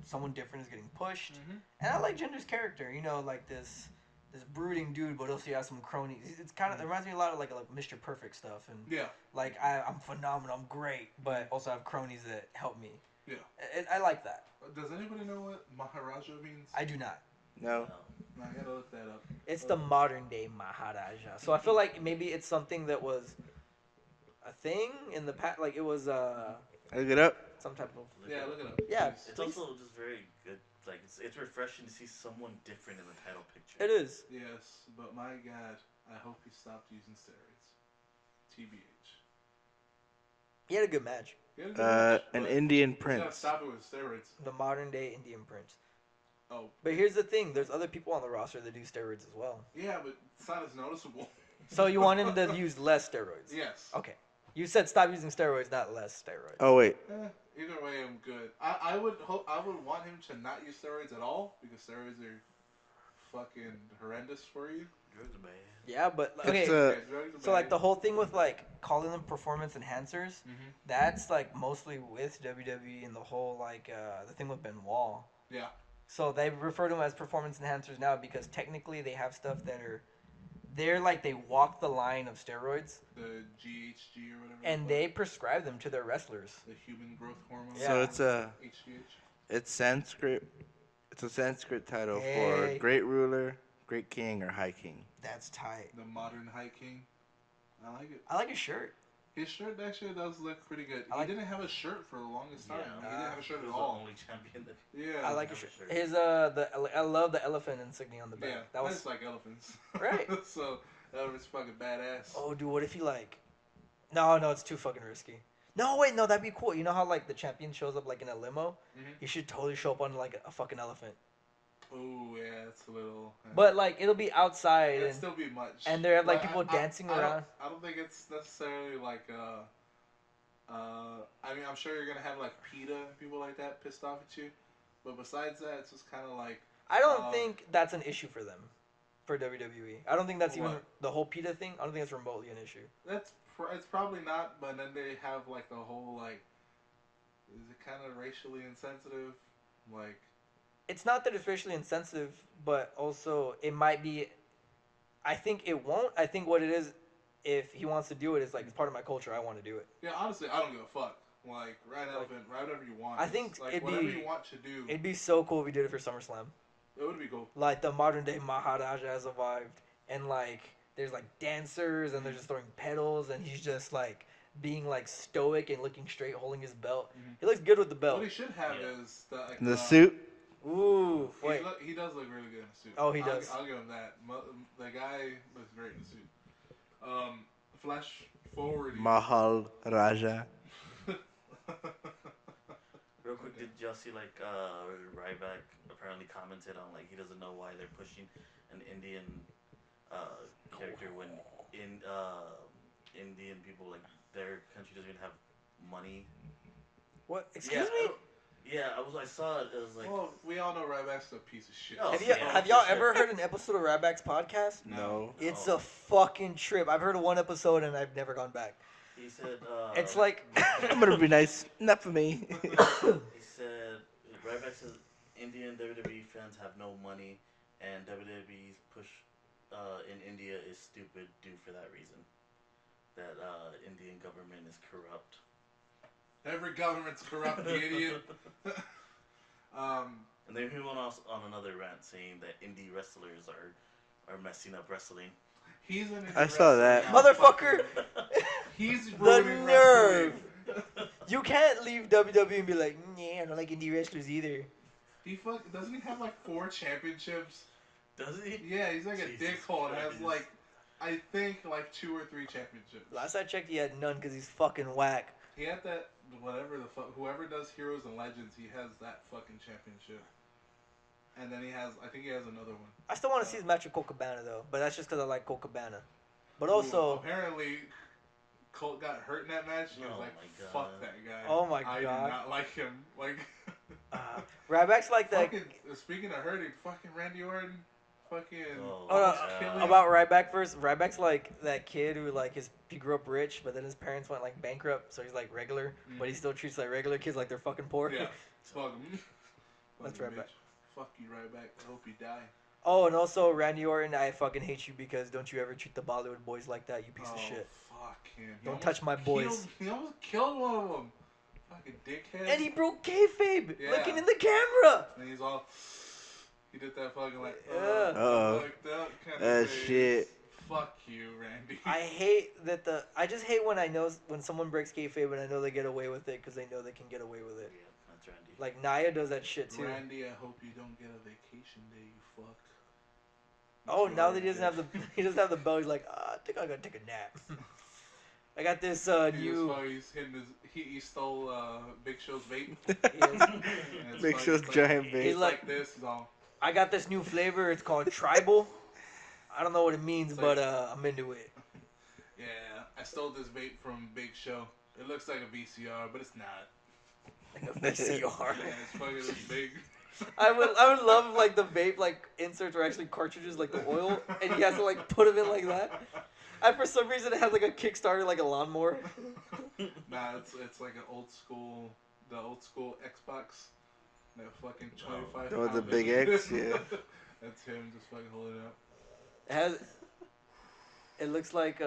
Speaker 1: someone different is getting pushed,
Speaker 2: Mhm.
Speaker 1: and I like Jinder's character. Like this this brooding dude, but also he has some cronies. It's kind of it reminds me a lot of like Mr. Perfect stuff, and
Speaker 2: Yeah.
Speaker 1: like I'm phenomenal, I'm great, but also I have cronies that help me.
Speaker 2: Yeah.
Speaker 1: I like that.
Speaker 2: Does anybody know what Maharaja means?
Speaker 1: I do not.
Speaker 3: No.
Speaker 2: No, I gotta look that up.
Speaker 1: It's the modern day Maharaja. So I feel like maybe it's something that was a thing in the past. Like it was
Speaker 3: Look it up.
Speaker 1: some type of
Speaker 2: Yeah, look it up.
Speaker 1: Yeah.
Speaker 2: please.
Speaker 4: It's also just very good. Like it's refreshing to see someone different in the title picture.
Speaker 1: It is.
Speaker 2: Yes, but my God, I hope he stopped using steroids. TBH.
Speaker 1: He had a good match.
Speaker 2: He had a good match,
Speaker 3: An
Speaker 2: but
Speaker 3: Indian
Speaker 2: he's gotta
Speaker 3: prince.
Speaker 2: stop it with steroids.
Speaker 1: The modern day Indian Prince.
Speaker 2: Oh,
Speaker 1: But here's the thing: there's other people on the roster that do steroids as well.
Speaker 2: yeah, but it's not as noticeable.
Speaker 1: So you want him to use less steroids?
Speaker 2: Yes.
Speaker 1: Okay. You said stop using steroids, not less steroids.
Speaker 3: Oh wait.
Speaker 2: Either way, I'm good. I would want him to not use steroids at all because steroids are fucking horrendous for you.
Speaker 4: Drugs are bad.
Speaker 1: Yeah, but
Speaker 3: It's
Speaker 1: okay.
Speaker 2: Yeah, drugs are
Speaker 1: So like
Speaker 2: bad.
Speaker 1: the whole thing with like calling them performance enhancers,
Speaker 2: Mhm.
Speaker 1: that's like mostly with WWE and the whole like the thing with Benoit.
Speaker 2: Yeah.
Speaker 1: So they refer to them as performance enhancers now because technically they have stuff that they're like they walk the line of steroids
Speaker 2: The GHG or whatever.
Speaker 1: and
Speaker 2: it's
Speaker 1: they
Speaker 2: called.
Speaker 1: prescribe them to their wrestlers.
Speaker 2: The human growth hormone.
Speaker 1: Yeah.
Speaker 3: So it's
Speaker 2: HGH.
Speaker 3: it's Sanskrit. It's a Sanskrit title
Speaker 1: Hey.
Speaker 3: for great ruler, great king, or high king.
Speaker 1: That's tight.
Speaker 2: The modern high king. I like it.
Speaker 1: I like his shirt.
Speaker 2: His shirt actually does look pretty good.
Speaker 1: I like-
Speaker 2: He didn't have a shirt for the longest time.
Speaker 4: Yeah.
Speaker 2: He didn't have a shirt
Speaker 4: He
Speaker 2: at
Speaker 4: was the
Speaker 2: all.
Speaker 4: only champion that.
Speaker 2: Yeah.
Speaker 1: I like his
Speaker 4: have
Speaker 1: shirt.
Speaker 4: a shirt.
Speaker 1: His I love the elephant insignia on the back.
Speaker 2: Yeah.
Speaker 1: That
Speaker 2: I
Speaker 1: was
Speaker 2: just like elephants.
Speaker 1: Right.
Speaker 2: So that was fucking badass.
Speaker 1: Oh, dude, what if he like? No, it's too fucking risky. No, wait, no, that'd be cool. You know how like the champion shows up like in a limo?
Speaker 2: Mhm.
Speaker 1: He should totally show up on like a fucking elephant.
Speaker 2: Ooh, yeah, it's a little.
Speaker 1: But like it'll be outside
Speaker 2: it'd
Speaker 1: and
Speaker 2: still be much.
Speaker 1: and there have, like,
Speaker 2: But
Speaker 1: people dancing
Speaker 2: I
Speaker 1: around.
Speaker 2: I don't think it's necessarily like I mean, I'm sure you're gonna have like PETA and people like that pissed off at you, but besides that, it's just kind of like
Speaker 1: I don't think that's an issue for them, for WWE. I don't think that's even
Speaker 2: What?
Speaker 1: the whole PETA thing. I don't think that's remotely an issue.
Speaker 2: it's probably not. But then they have like the whole like, is it kind of racially insensitive? Like,
Speaker 1: It's not that it's racially insensitive, but also it might be. I think it won't. I think what it is, if he wants to do it, is like it's part of my culture. I want to do it.
Speaker 2: yeah, honestly, I don't give a fuck. Like, ride elephant, ride whatever you want.
Speaker 1: I think
Speaker 2: like
Speaker 1: it'd
Speaker 2: whatever
Speaker 1: be-
Speaker 2: you want to do,
Speaker 1: It'd be so cool if we did it for SummerSlam.
Speaker 2: it would be cool.
Speaker 1: Like the modern day Maharaja has arrived, and like there's like dancers, and they're just throwing pedals, and he's just like being like stoic and looking straight, holding his belt.
Speaker 2: Mhm.
Speaker 1: He looks good with the
Speaker 2: What
Speaker 1: belt.
Speaker 2: he should have
Speaker 4: Yeah.
Speaker 2: is the like,
Speaker 3: The suit.
Speaker 1: Ooh, wait.
Speaker 2: He does look really good in a suit.
Speaker 1: Oh, he does.
Speaker 2: I'll give him that. The guy looks great in a suit. Flash forward.
Speaker 3: Mahal Raja.
Speaker 4: Real quick, did y'all see like Ryback apparently commented on like he doesn't know why they're pushing an Indian character when Indian people like their country doesn't even have money.
Speaker 1: What? Excuse
Speaker 4: yeah,
Speaker 1: me?
Speaker 4: Yeah, I saw it. It was like
Speaker 2: Well, we all know Ryback's a piece of shit.
Speaker 4: Oh,
Speaker 1: Have you
Speaker 4: yeah,
Speaker 1: have
Speaker 4: for
Speaker 1: y'all
Speaker 4: sure.
Speaker 1: ever heard an episode of Ryback's podcast?
Speaker 3: No.
Speaker 1: It's
Speaker 4: Oh.
Speaker 1: a fucking trip. I've heard one episode and I've never gone back.
Speaker 4: he said.
Speaker 1: It's like
Speaker 3: I'm gonna be nice. Not for me.
Speaker 4: He said Ryback says Indian WWE fans have no money, and WWE's push in India is stupid due for that reason. That Indian government is corrupt.
Speaker 2: Every government's corrupt, you idiot.
Speaker 4: And then he went off on another rant saying that indie wrestlers are messing up wrestling.
Speaker 2: He's an
Speaker 3: I saw that.
Speaker 1: Motherfucker.
Speaker 2: He's
Speaker 1: The
Speaker 2: ruining
Speaker 1: nerve.
Speaker 2: wrestling.
Speaker 1: you can't leave WWE and be like, yeah, I don't like indie wrestlers either.
Speaker 2: Doesn't he have like 4 championships?
Speaker 4: Does he?
Speaker 2: Yeah, he's like a
Speaker 4: Jesus
Speaker 2: dickhole and has
Speaker 4: Christ.
Speaker 2: like, I think like 2 or 3 championships.
Speaker 1: Last I checked, he had none because he's fucking whack.
Speaker 2: He had that, whatever the fuck, whoever does Heroes and Legends, he has that fucking championship. And then I think he has another one.
Speaker 1: I still want to see his match with Colt Cabana though, but that's just because I like Colt Cabana. But
Speaker 2: Ooh,
Speaker 1: also,
Speaker 2: apparently, Colt got hurt in that match. And he was
Speaker 4: Oh
Speaker 2: like,
Speaker 4: my
Speaker 2: "Fuck
Speaker 4: God.
Speaker 2: that guy."
Speaker 1: Oh my
Speaker 2: I
Speaker 1: God.
Speaker 2: do not like him. Like,
Speaker 1: Ryback's like that.
Speaker 2: fucking. Speaking of hurting, fucking Randy Orton, fucking.
Speaker 4: Oh,
Speaker 1: Oh, no,
Speaker 2: almost killing him.
Speaker 1: about Ryback first. Ryback's like that kid who like he grew up rich, but then his parents went like bankrupt, so he's like regular, but he still treats like regular kids like they're fucking poor.
Speaker 2: Yeah, fuck him.
Speaker 1: That's
Speaker 2: Fucking
Speaker 1: Ryback.
Speaker 2: bitch. Fuck you, Ryback. I hope you die.
Speaker 1: Oh, and also Randy Orton, I fucking hate you because don't you ever treat the Bollywood boys like that, you piece of shit.
Speaker 2: Fuck him. He
Speaker 1: Don't
Speaker 2: almost
Speaker 1: touch my boys.
Speaker 2: He almost killed one of them. Fucking dickhead.
Speaker 1: And he broke kayfabe,
Speaker 2: Yeah.
Speaker 1: looking in the camera.
Speaker 2: And he's all. He did that fucking like.
Speaker 1: Yeah.
Speaker 3: Uh-oh.
Speaker 2: Like that kind of face.
Speaker 3: Shit.
Speaker 2: Fuck you, Randy.
Speaker 1: I hate that I just hate when I know when someone breaks kayfabe and I know they get away with it because they know they can get away with it.
Speaker 4: Yeah, that's Randy.
Speaker 1: Like Nia does that shit too.
Speaker 2: Randy, I hope you don't get a vacation day, you fuck.
Speaker 1: Oh,
Speaker 2: You
Speaker 1: now
Speaker 2: are
Speaker 1: that he doesn't have the he doesn't have the belt, he's like, I think I'm gonna take a nap. I got this
Speaker 2: He's hitting he stole Big Show's vape. And it's
Speaker 3: Big
Speaker 2: like-
Speaker 3: Show's
Speaker 2: it's like-
Speaker 3: giant
Speaker 2: He's
Speaker 3: bait.
Speaker 1: He's
Speaker 2: like this. He's all.
Speaker 1: I got this new flavor. It's called Tribal. I don't know what it means,
Speaker 2: It's
Speaker 1: but
Speaker 2: like-
Speaker 1: I'm into it.
Speaker 2: Yeah, I stole this vape from Big Show. It looks like a VCR, but it's not.
Speaker 1: Like a VCR.
Speaker 2: Yeah, it's fucking this big.
Speaker 1: I would love like the vape like inserts are actually cartridges like the oil, and you have to like put them in like that. And for some reason it has like a Kickstarter like a lawnmower.
Speaker 2: Nah, it's like an old school Xbox. That fucking 25.
Speaker 3: Oh, the
Speaker 2: pound
Speaker 3: big
Speaker 2: thing.
Speaker 3: X, yeah.
Speaker 2: That's him just fucking holding it up.
Speaker 1: It looks like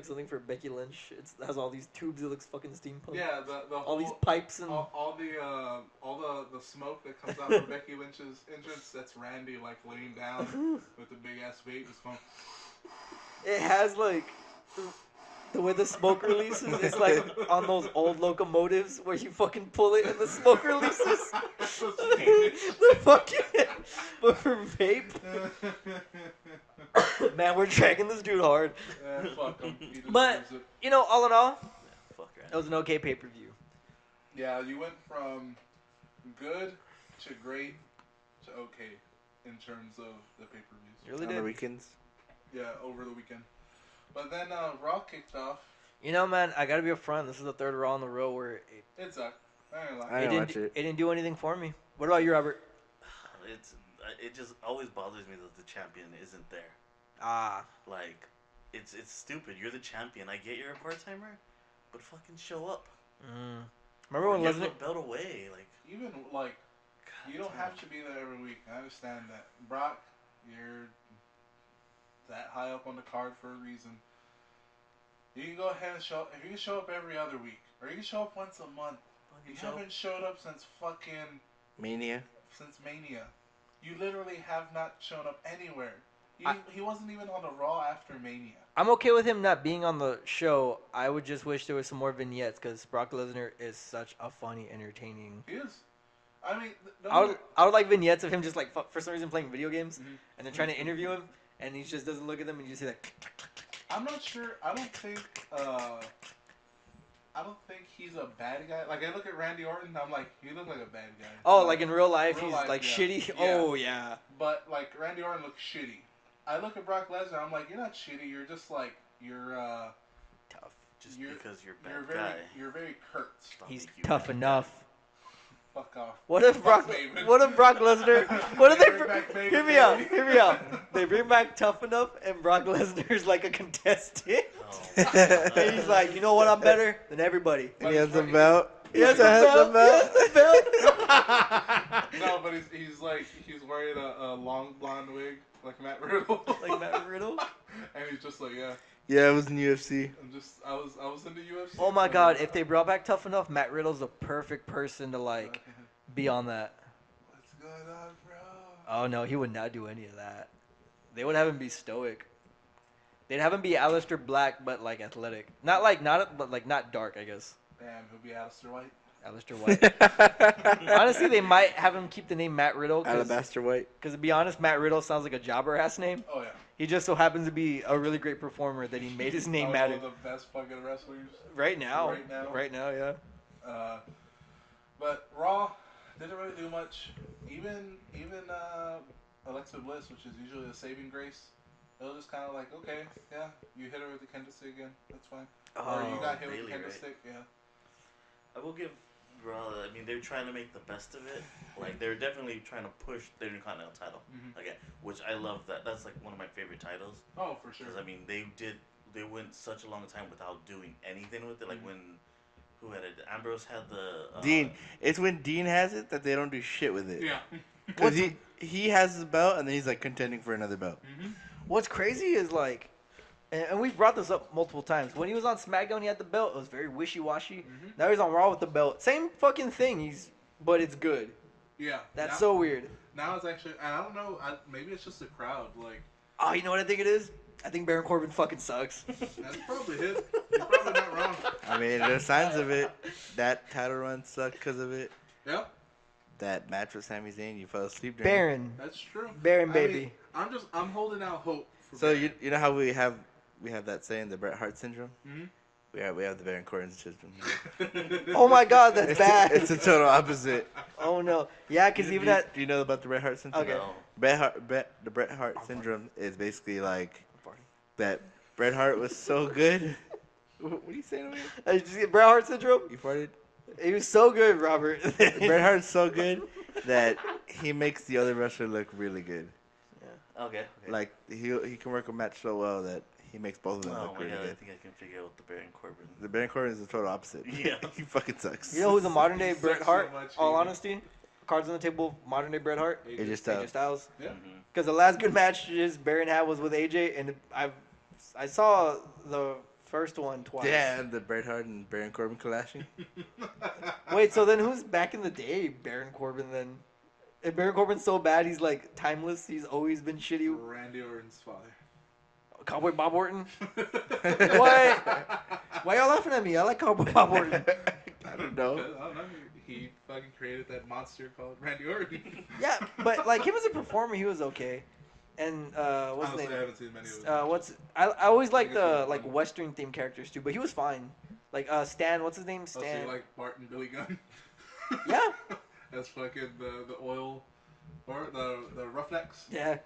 Speaker 1: something for Becky Lynch. It has all these tubes. It looks fucking steampunk.
Speaker 2: Yeah, the
Speaker 1: All these
Speaker 2: whole-
Speaker 1: pipes and
Speaker 2: all the smoke that comes out from Becky Lynch's entrance. That's Randy like laying down with the big ass vape. Just going.
Speaker 1: it has like the way the smoke releases. It's like on those old locomotives where you fucking pull it and the smoke releases. The fucking but for vape. Man, we're dragging this dude hard.
Speaker 2: Fuck him. He deserves
Speaker 1: But-
Speaker 2: it.
Speaker 1: You know, all in all,
Speaker 4: Fuck
Speaker 1: it
Speaker 4: Randy.
Speaker 1: was an okay pay per view.
Speaker 2: Yeah, you went from good to great to okay in terms of the pay per views.
Speaker 1: You really
Speaker 3: On the
Speaker 1: did.
Speaker 3: weekends.
Speaker 2: Yeah, over the weekend. But then Raw kicked off.
Speaker 1: You know, man, I gotta be upfront. This is the third Raw in the row where
Speaker 2: It sucked. I ain't
Speaker 3: I
Speaker 2: lying.
Speaker 3: didn't
Speaker 1: it
Speaker 3: watch
Speaker 1: didn't
Speaker 3: it.
Speaker 1: it didn't do anything for me. What about you, Robert?
Speaker 4: It just always bothers me that the champion isn't there.
Speaker 1: Ah,
Speaker 4: Like, it's stupid. You're the champion. I get you're a part timer, but fucking show up.
Speaker 1: remember when
Speaker 4: Give
Speaker 1: Lesnar?
Speaker 4: the belt away? Like,
Speaker 2: Even like
Speaker 4: God
Speaker 2: you don't
Speaker 4: damn
Speaker 2: have
Speaker 4: it.
Speaker 2: to be there every week. I understand that. Brock, you're that high up on the card for a reason. You can go ahead and show. If you can show up every other week, or you can show up once a month. You
Speaker 4: Fucking show.
Speaker 2: haven't showed up since fucking
Speaker 3: Mania.
Speaker 2: since Mania. You literally have not shown up anywhere.
Speaker 1: I-
Speaker 2: He wasn't even on the Raw after Mania.
Speaker 1: I'm okay with him not being on the show. I would just wish there was some more vignettes because Brock Lesnar is such a funny, entertaining.
Speaker 2: He is. I mean,
Speaker 1: I would like vignettes of him just like for some reason playing video games,
Speaker 2: Mhm.
Speaker 1: and they're trying to interview him, and he just doesn't look at them, and you see that.
Speaker 2: I'm not sure. I don't think he's a bad guy. Like I look at Randy Orton, I'm like, he look like a bad guy.
Speaker 1: Oh, like in real life,
Speaker 2: Real
Speaker 1: he's
Speaker 2: life,
Speaker 1: like
Speaker 2: yeah.
Speaker 1: shitty.
Speaker 2: Yeah.
Speaker 1: Oh yeah.
Speaker 2: But like Randy Orton looks shitty. I look at Brock Lesnar, I'm like, you're not shitty. You're just like you're
Speaker 1: Tough.
Speaker 4: Just
Speaker 2: you're-
Speaker 4: because you're a
Speaker 2: you're
Speaker 4: bad
Speaker 2: very
Speaker 4: guy.
Speaker 2: you're very curt.
Speaker 4: Stop
Speaker 1: He's
Speaker 4: making you
Speaker 1: tough
Speaker 4: bad
Speaker 1: enough.
Speaker 2: Fuck off.
Speaker 1: What if Brock?
Speaker 2: Maven.
Speaker 1: What if Brock Lesnar? What if they?
Speaker 2: Bring back Maven,
Speaker 1: Hear me out.
Speaker 2: baby.
Speaker 1: Hear me out. They bring back Tough Enough, and Brock Lesnar's like a contestant.
Speaker 4: guy.
Speaker 1: And he's like, you know what? I'm better than everybody.
Speaker 3: And he has the belt.
Speaker 1: He has the
Speaker 3: the
Speaker 1: belt. He has the belt.
Speaker 2: No, but he's wearing a long blonde wig like Matt Riddle.
Speaker 1: Like Matt Riddle.
Speaker 2: And he's just like, yeah.
Speaker 3: Yeah, it was in UFC.
Speaker 2: I was into UFC.
Speaker 1: Oh my God! If they brought back Tough Enough, Matt Riddle's the perfect person to like be on that.
Speaker 2: What's going on, bro?
Speaker 1: Oh no, he would not do any of that. They would have him be stoic. They'd have him be Aleister Black, but like athletic. But like not dark, I guess.
Speaker 2: Damn, he'll be Aleister White.
Speaker 1: Aleister White. Honestly, they might have him keep the name Matt Riddle.
Speaker 3: Alabaster White.
Speaker 1: Because to be honest, Matt Riddle sounds like a jobber ass name.
Speaker 2: Oh yeah.
Speaker 1: He just so happens to be a really great performer that he made his name Matt.
Speaker 2: One of the best fucking wrestlers.
Speaker 1: Right now.
Speaker 2: Right now.
Speaker 1: Right now, yeah.
Speaker 2: But Raw didn't really do much. Even Alexa Bliss, which is usually a saving grace, it was just kind of like, okay, yeah, you hit her with the kendo stick again, that's fine. Or you
Speaker 1: Oh,
Speaker 2: got hit with the
Speaker 4: Bayley,
Speaker 2: kendo
Speaker 4: right?
Speaker 2: stick, yeah.
Speaker 4: I will give Raw. I mean, they're trying to make the best of it. Like they're definitely trying to push their Intercontinental title
Speaker 2: Mhm.
Speaker 4: again, which I love. That's like one of my favorite titles.
Speaker 2: Oh, for sure.
Speaker 4: Because I mean, they went such a long time without doing anything with it. Like when who had it? Ambrose had the
Speaker 3: Dean. It's when Dean has it that they don't do shit with it.
Speaker 2: Yeah.
Speaker 3: Because he has his belt, and then he's like contending for another belt.
Speaker 1: What's crazy is like, and we've brought this up multiple times. When he was on SmackDown, he had the belt. It was very wishy-washy. Now he's on Raw with the belt. Same fucking thing. But it's good.
Speaker 2: Yeah.
Speaker 1: That's
Speaker 2: now,
Speaker 1: so weird.
Speaker 2: Now it's actually, and I don't know, maybe it's just the crowd. Like,
Speaker 1: Oh, you know what I think it is? I think Baron Corbin fucking sucks.
Speaker 2: that's probably it. You're probably not wrong.
Speaker 3: I mean, there's signs of it. That title run sucked because of it.
Speaker 2: Yeah,
Speaker 3: That match with Sami Zayn, you fell asleep during.
Speaker 1: Baron.
Speaker 2: that's true.
Speaker 1: Baron,
Speaker 2: I
Speaker 1: baby.
Speaker 2: mean, I'm holding out hope. For
Speaker 3: So
Speaker 2: Baron.
Speaker 3: you know how we have that saying, the Bret Hart syndrome.
Speaker 2: Mhm.
Speaker 3: We have the Baron Corbin syndrome.
Speaker 1: Oh my God, that's
Speaker 3: it's
Speaker 1: bad.
Speaker 3: It's a total opposite.
Speaker 1: Oh no. Yeah, because even at
Speaker 3: Do you know about the Bret Hart syndrome?
Speaker 1: Okay.
Speaker 4: No.
Speaker 3: The Bret Hart syndrome is basically like that. Bret Hart was so good. What are you saying to me?
Speaker 1: Did you get Bret Hart syndrome?
Speaker 3: You farted.
Speaker 1: He was so good, Robert.
Speaker 3: Bret Hart's so good that he makes the other wrestler look really good.
Speaker 4: Okay.
Speaker 3: Like he can work a match so well that he makes both of them
Speaker 4: Oh
Speaker 3: look
Speaker 4: my
Speaker 3: really
Speaker 4: god, I
Speaker 3: good.
Speaker 4: think I can figure out the Baron Corbin.
Speaker 3: The Baron Corbin is the total opposite.
Speaker 4: Yeah.
Speaker 3: He fucking sucks.
Speaker 1: You know who's the modern day
Speaker 2: He sucks
Speaker 1: Bret
Speaker 2: so
Speaker 1: Hart?
Speaker 2: much,
Speaker 1: All
Speaker 2: he-
Speaker 1: honesty, cards on the table. Modern day Bret Hart.
Speaker 3: AJ Styles.
Speaker 1: AJ Styles.
Speaker 2: Yeah.
Speaker 4: Mm-hmm.
Speaker 1: Because the last good match Baron had was with AJ, and I saw the first one twice.
Speaker 3: Yeah, and the Bret Hart and Baron Corbin clashing.
Speaker 1: Wait, so then who's back in the day Baron Corbin then? If Baron Corbin's so bad, he's like timeless. He's always been shitty.
Speaker 2: Randy Orton's father.
Speaker 1: Cowboy Bob Orton. What? Why y'all laughing at me? I like Cowboy Bob Orton.
Speaker 3: I don't know.
Speaker 2: I don't know. He fucking created that monster called Randy Orton.
Speaker 1: Yeah, but like him as a performer, he was okay. And what's his
Speaker 2: Honestly, I
Speaker 1: name?
Speaker 2: haven't seen many of them.
Speaker 1: I always like
Speaker 2: I guess
Speaker 1: the
Speaker 2: he's
Speaker 1: like
Speaker 2: fun.
Speaker 1: Western themed characters too, but he was fine. Like Stan, what's his name?
Speaker 2: Oh, so
Speaker 1: Stan.
Speaker 2: you like Bart and Billy Gunn?
Speaker 1: Yeah.
Speaker 2: That's fucking the oil, or the Roughnecks.
Speaker 1: Yeah.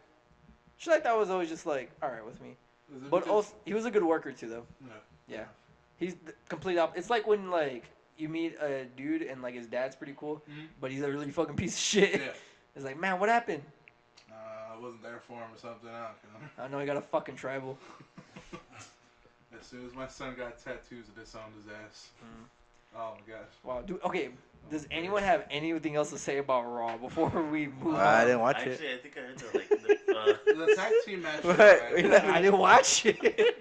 Speaker 1: Shit like that was always just like alright with me.
Speaker 2: Is it
Speaker 1: But
Speaker 2: because-
Speaker 1: also he was a good worker too though.
Speaker 2: No.
Speaker 1: Yeah. He's the complete It's like when like you meet a dude and like his dad's pretty cool,
Speaker 2: Mhm.
Speaker 1: but he's a really fucking piece of shit.
Speaker 2: Yeah.
Speaker 1: It's like, man, what happened?
Speaker 2: I wasn't there for him or something. I don't know.
Speaker 1: I know he got a fucking tribal.
Speaker 2: As soon as my son got tattoos, I disowned his ass. Oh my gosh.
Speaker 1: Wow, dude. Okay, does anyone have anything else to say about Raw before we move
Speaker 3: I
Speaker 1: on?
Speaker 3: didn't watch
Speaker 4: Actually,
Speaker 3: it.
Speaker 4: I think I heard that like
Speaker 2: The tag team match. was
Speaker 3: What?
Speaker 2: alright.
Speaker 1: I didn't watch it.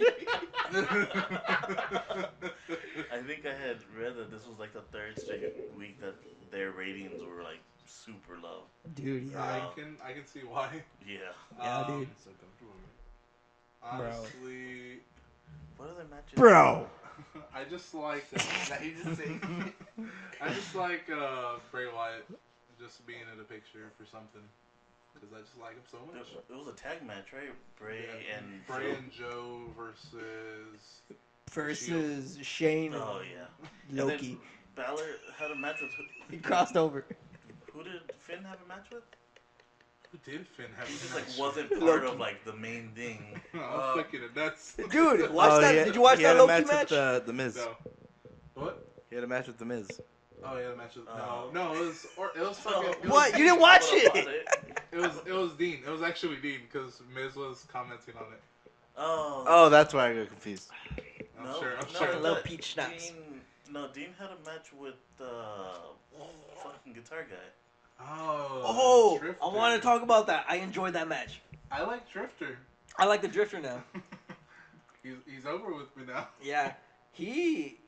Speaker 4: I think I had read that this was like the third straight week that their ratings were like super low.
Speaker 1: Dude,
Speaker 2: I can see why.
Speaker 4: Yeah.
Speaker 1: Yeah, dude.
Speaker 2: So comfortable. Honestly,
Speaker 4: What other matches?
Speaker 3: Bro.
Speaker 2: I just like I just like Bray Wyatt just being in the picture for something because I just like him so much.
Speaker 4: It was a tag match, right? Bray
Speaker 2: Yeah,
Speaker 4: and
Speaker 2: Bray
Speaker 4: Joe.
Speaker 2: and Joe versus
Speaker 1: versus Shane and
Speaker 4: Oh yeah.
Speaker 1: Loki.
Speaker 4: And then Balor had a match with
Speaker 1: He crossed over.
Speaker 4: who did Finn have a match with?
Speaker 2: who did Finn have?
Speaker 4: He
Speaker 2: a
Speaker 4: just like
Speaker 2: match?
Speaker 4: wasn't part
Speaker 1: Loki.
Speaker 4: of like the main thing.
Speaker 2: I'm fucking nuts.
Speaker 1: Dude, watch that.
Speaker 3: Oh,
Speaker 1: Did you watch
Speaker 3: he
Speaker 1: that
Speaker 3: had a
Speaker 1: Loki
Speaker 3: match?
Speaker 1: match?
Speaker 3: With the Miz.
Speaker 2: No. What?
Speaker 3: He had a match with the Miz.
Speaker 2: Oh yeah, the match with
Speaker 4: Oh.
Speaker 2: no, it was fucking. It
Speaker 1: What?
Speaker 2: Was
Speaker 1: You didn't watch
Speaker 4: What
Speaker 1: it?
Speaker 4: about
Speaker 2: It was Dean. It was actually Dean because Miz was commenting on it.
Speaker 4: Oh.
Speaker 3: Oh, that's why I got confused.
Speaker 2: I'm
Speaker 4: no,
Speaker 2: sure. I'm
Speaker 4: no,
Speaker 2: sure.
Speaker 1: I love
Speaker 4: that
Speaker 1: peach schnapps.
Speaker 4: Dean had a match with fucking guitar guy.
Speaker 1: Oh,
Speaker 2: Drifter.
Speaker 1: I want to talk about that. I enjoyed that match.
Speaker 2: I like Drifter.
Speaker 1: I like the Drifter now.
Speaker 2: He's over with me now.
Speaker 1: Yeah.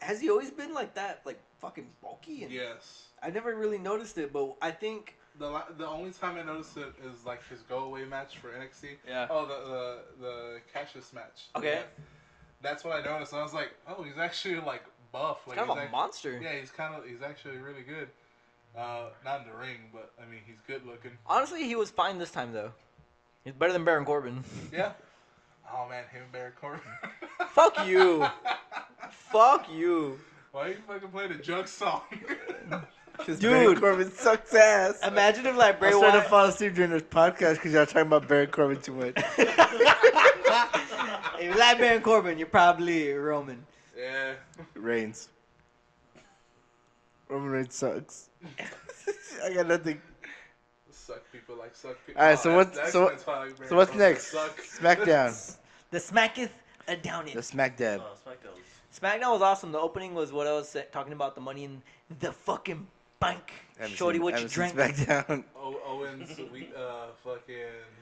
Speaker 1: Has he always been like that, like fucking bulky? And
Speaker 2: Yes.
Speaker 1: I never really noticed it, but I think.
Speaker 2: The only time I noticed it is like his go away match for NXT.
Speaker 1: Yeah.
Speaker 2: Oh, the Cassius match.
Speaker 1: Okay.
Speaker 2: Yeah. That's what I noticed. I was like, oh, he's actually like buff. Like
Speaker 1: Kind of
Speaker 2: he's
Speaker 1: a monster.
Speaker 2: Yeah, he's actually really good. Not in the ring, but I mean he's good looking.
Speaker 1: Honestly, he was fine this time though. He's better than Baron Corbin.
Speaker 2: Yeah. Oh man, him and Baron Corbin.
Speaker 1: Fuck you. Fuck you.
Speaker 2: Why you fucking playing a jug song?
Speaker 3: Because
Speaker 1: Dude.
Speaker 3: Baron Corbin sucks ass.
Speaker 1: Imagine if like Bray
Speaker 3: I started to
Speaker 1: Wyatt.
Speaker 3: fall asleep during this podcast because y'all talking about Baron Corbin too much.
Speaker 1: If you like Baron Corbin, you're probably Roman.
Speaker 2: Yeah.
Speaker 3: Reigns. Roman Reigns sucks. I got nothing.
Speaker 2: Suck people like suck people.
Speaker 3: All right, so what's-
Speaker 2: that's
Speaker 3: so-
Speaker 2: that's why Baron
Speaker 3: So what's
Speaker 2: Corbin
Speaker 3: next?
Speaker 2: suck.
Speaker 3: SmackDown.
Speaker 1: The smacketh a down
Speaker 3: The
Speaker 1: it.
Speaker 3: Smack Dab.
Speaker 4: SmackDown.
Speaker 1: SmackDown was awesome. The opening was what I was talking about, the money in the fucking bank.
Speaker 3: Haven't
Speaker 1: Shorty,
Speaker 3: seen-
Speaker 1: what you
Speaker 3: haven't seen
Speaker 1: drink?
Speaker 3: SmackDown.
Speaker 2: Owens fucking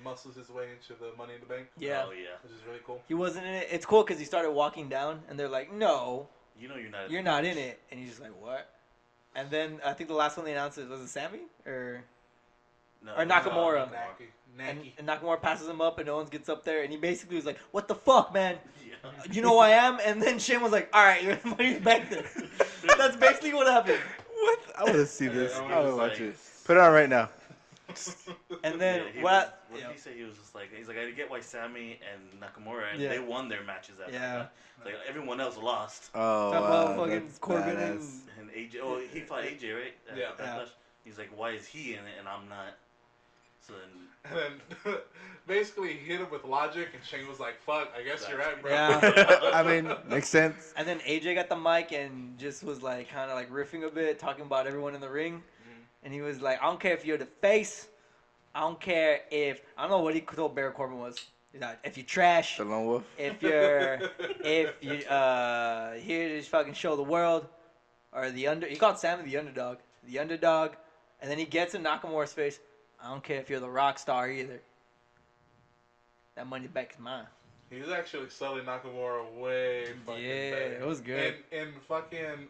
Speaker 2: muscles his way into the Money in the Bank,
Speaker 1: Yeah.
Speaker 4: Oh yeah.
Speaker 2: which is really cool.
Speaker 1: He wasn't in it. It's cool because he started walking down, and they're like, "No,
Speaker 4: You know you're not.
Speaker 1: you're not in it." And he's just like, "What?" And then I think the last one they announced was it Sammy or
Speaker 4: No,
Speaker 1: or Nakamura.
Speaker 2: Naki.
Speaker 1: and Nakamura passes him up, and Owens gets up there, and he basically was like, "What the fuck, man?
Speaker 4: Yeah.
Speaker 1: You know who I am?" And then Shane was like, "All right, you're the money back there." That's basically what happened.
Speaker 3: What? I want to see this.
Speaker 2: Yeah,
Speaker 3: I
Speaker 2: I
Speaker 3: want
Speaker 2: was
Speaker 3: to watch
Speaker 4: like-
Speaker 3: it. Put it on right now.
Speaker 1: And then
Speaker 4: Yeah, he
Speaker 1: what?
Speaker 4: was- what
Speaker 1: yeah.
Speaker 4: did he say? He was just like, he's like, I get why Sammy and Nakamura, and
Speaker 1: Yeah.
Speaker 4: they won their matches after
Speaker 1: Yeah.
Speaker 4: that. Like everyone else lost.
Speaker 3: Oh,
Speaker 1: Talk
Speaker 3: wow.
Speaker 1: about fucking
Speaker 3: That's
Speaker 1: Corbin
Speaker 3: badass.
Speaker 1: and
Speaker 4: And AJ, oh, he fought AJ, right? At
Speaker 2: Yeah.
Speaker 4: Backlash. He's like, why is he in it and I'm not? So then,
Speaker 2: And then basically he hit him with logic, and Shane was like, "Fuck, I guess you're right, bro."
Speaker 1: Yeah.
Speaker 3: I mean, makes sense.
Speaker 1: And then AJ got the mic and just was like kind of like riffing a bit, talking about everyone in the ring. And he was like, "I don't care if you're the face. I don't care if I don't know what he told Baron Corbin was. He's like, if you trash,
Speaker 3: The Lone Wolf.
Speaker 1: if you here to just fucking show the world, or the under. He called Sammy the underdog, and then he gets in Nakamura's face. I don't care if you're the rock star either. That money back is mine."
Speaker 2: He's actually selling Nakamura way fucking
Speaker 1: Yeah,
Speaker 2: better.
Speaker 1: it was good.
Speaker 2: In fucking